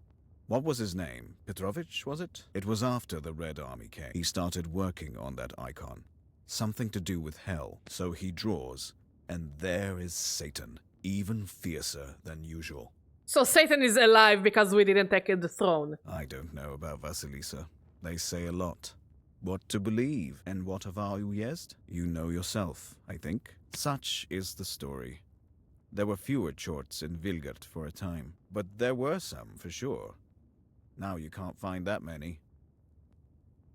What was his name? Petrovich, was it? It was after the Red Army came. He started working on that icon. Something to do with hell. So he draws, and there is Satan, even fiercer than usual. So Satan is alive because we didn't take the throne. I don't know about Vasilisa. They say a lot. What to believe and what of our jest? You know yourself, I think. Such is the story. There were fewer Chorts in Vilgert for a time, but there were some for sure. Now you can't find that many.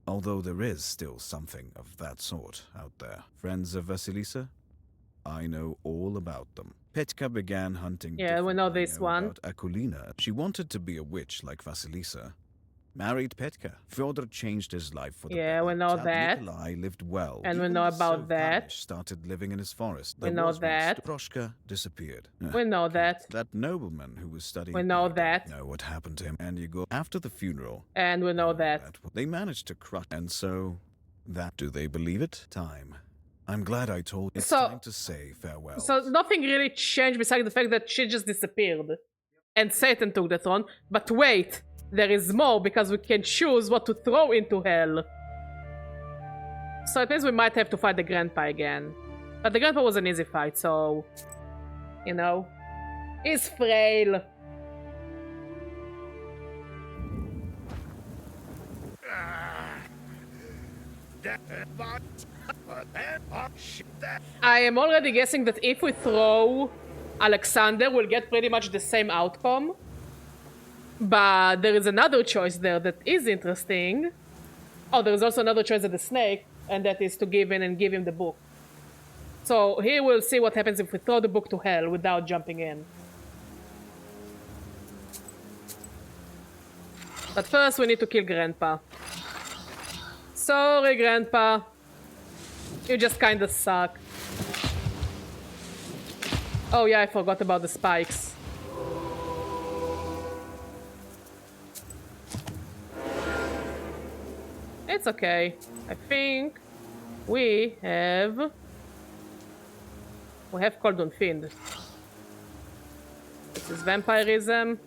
Although there is still something of that sort out there. Friends of Vasilisa? I know all about them. Petka began hunting. Yeah, we know this one. About Aquilina. She wanted to be a witch like Vasilisa. Married Petka. Fyodor changed his life for the better. We know Tad that. Nikolai lived well. And we know about that. Started living in his forest. We know that. Proshka disappeared. We know that. That nobleman who was studying. We know that. Know what happened to him. And you go after the funeral. And we know that. They managed to crush. And so, that do they believe it? Time. I'm glad I told. It's time to say farewell. So nothing really changed besides the fact that she just disappeared. And Satan took the throne. But wait! There is more because we can choose what to throw into hell. So it means we might have to fight the grandpa again. But the grandpa was an easy fight, so... You know. He's frail. I am already guessing that if we throw Alexander, we'll get pretty much the same outcome. But there is another choice there that is interesting. Oh, there is also another choice at the snake, and that is to give in and give him the book. So here we'll see what happens if we throw the book to hell without jumping in. But first we need to kill Grandpa. Sorry, Grandpa. You just kinda suck. Oh yeah, I forgot about the spikes. It's okay. I think we have Koldun Fiend. This is vampirism.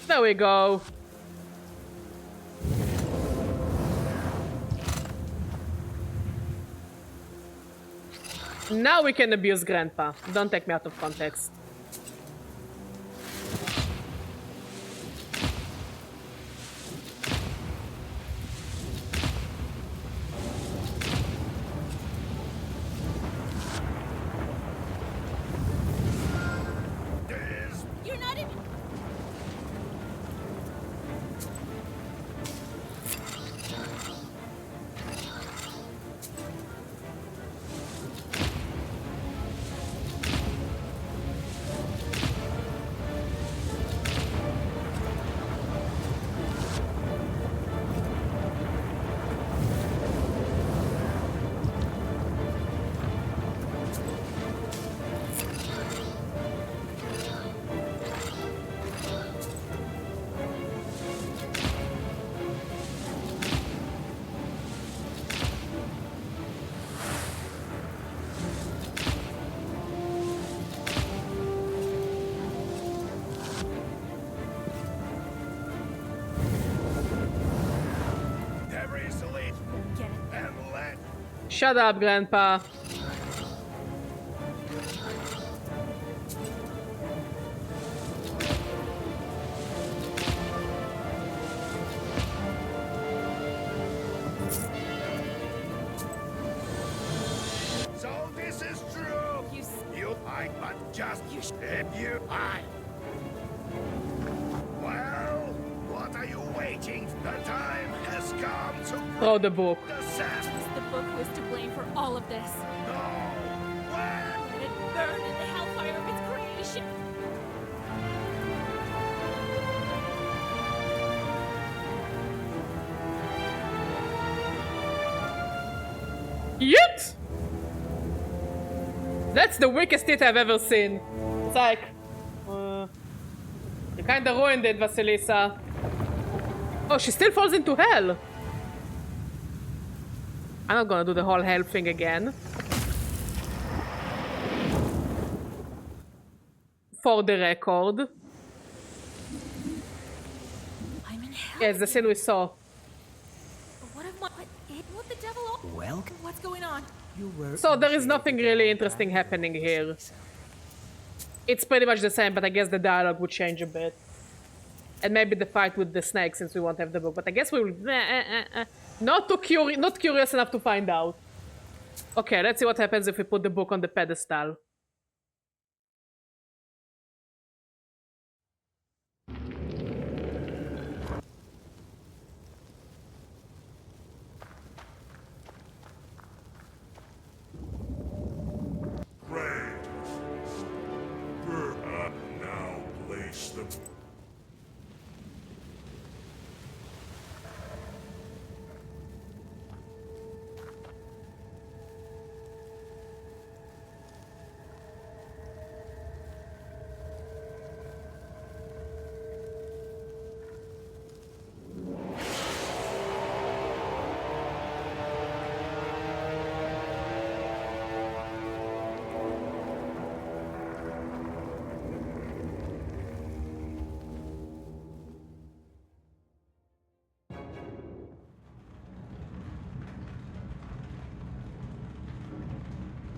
There we go. Now we can abuse Grandpa. Don't take me out of context. You're not even... Shut up, Grandpa. So this is true. I but just I. Well, what are you waiting? The time has come to Throw the book. the sand. The book was to blame for all of this. No. Let it burn in the hellfire of its creation. Yeet! That's the weakest hit I've ever seen. It's like... you kinda ruined it, Vasilisa. Oh, she still falls into hell. I'm not gonna do the whole hell thing again. For the record. I'm in hell. Yes, the scene we saw. What of my... What the devil... Welcome. What's going on? You were So there is nothing really interesting happening here. It's pretty much the same, but I guess the dialogue would change a bit. And maybe the fight with the snake, since we won't have the book. But I guess we will... Not curious enough to find out. Okay, let's see what happens if we put the book on the pedestal. Now place the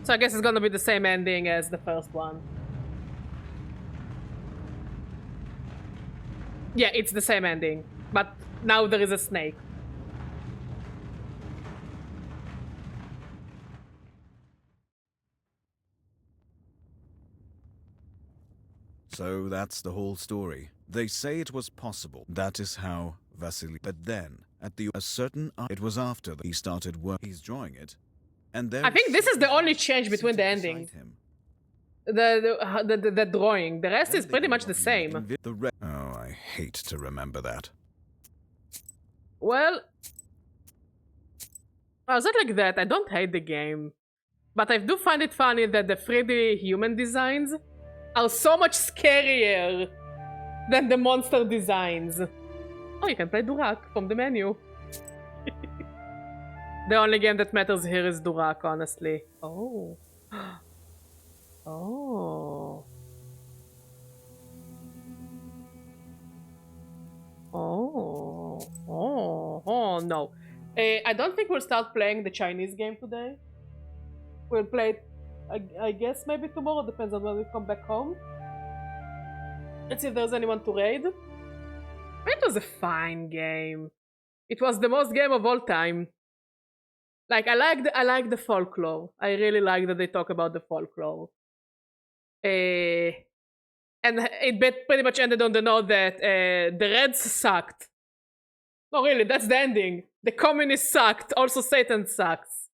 So I guess it's gonna be the same ending as the first one. Yeah, it's the same ending. But now there is a snake. So that's the whole story. They say it was possible. That is how Vasily... But then, at a certain... It was after he started work. He's drawing it. And there I think this is the only change between the endings. The drawing. The rest is pretty much the same. Oh, I hate to remember that. Well, I was not like that. I don't hate the game. But I do find it funny that the 3D human designs are so much scarier than the monster designs. Oh, you can play Durak from the menu. The only game that matters here is Durak, honestly. Oh. Oh. Oh. Oh. Oh, no. I don't think we'll start playing the Chinese game today. We'll play it, I guess, maybe tomorrow. Depends on when we come back home. Let's see if there's anyone to raid. It was a fine game. It was the most game of all time. Like, I like the folklore. I really like that they talk about the folklore. And it pretty much ended on the note that the Reds sucked. No, really, that's the ending. The communists sucked. Also, Satan sucks.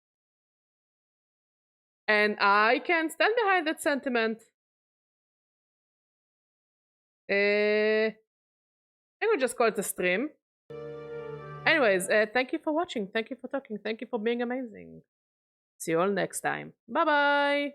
And I can stand behind that sentiment. I think we'll just call it a stream. Anyways, thank you for watching. Thank you for talking. Thank you for being amazing. See you all next time. Bye-bye.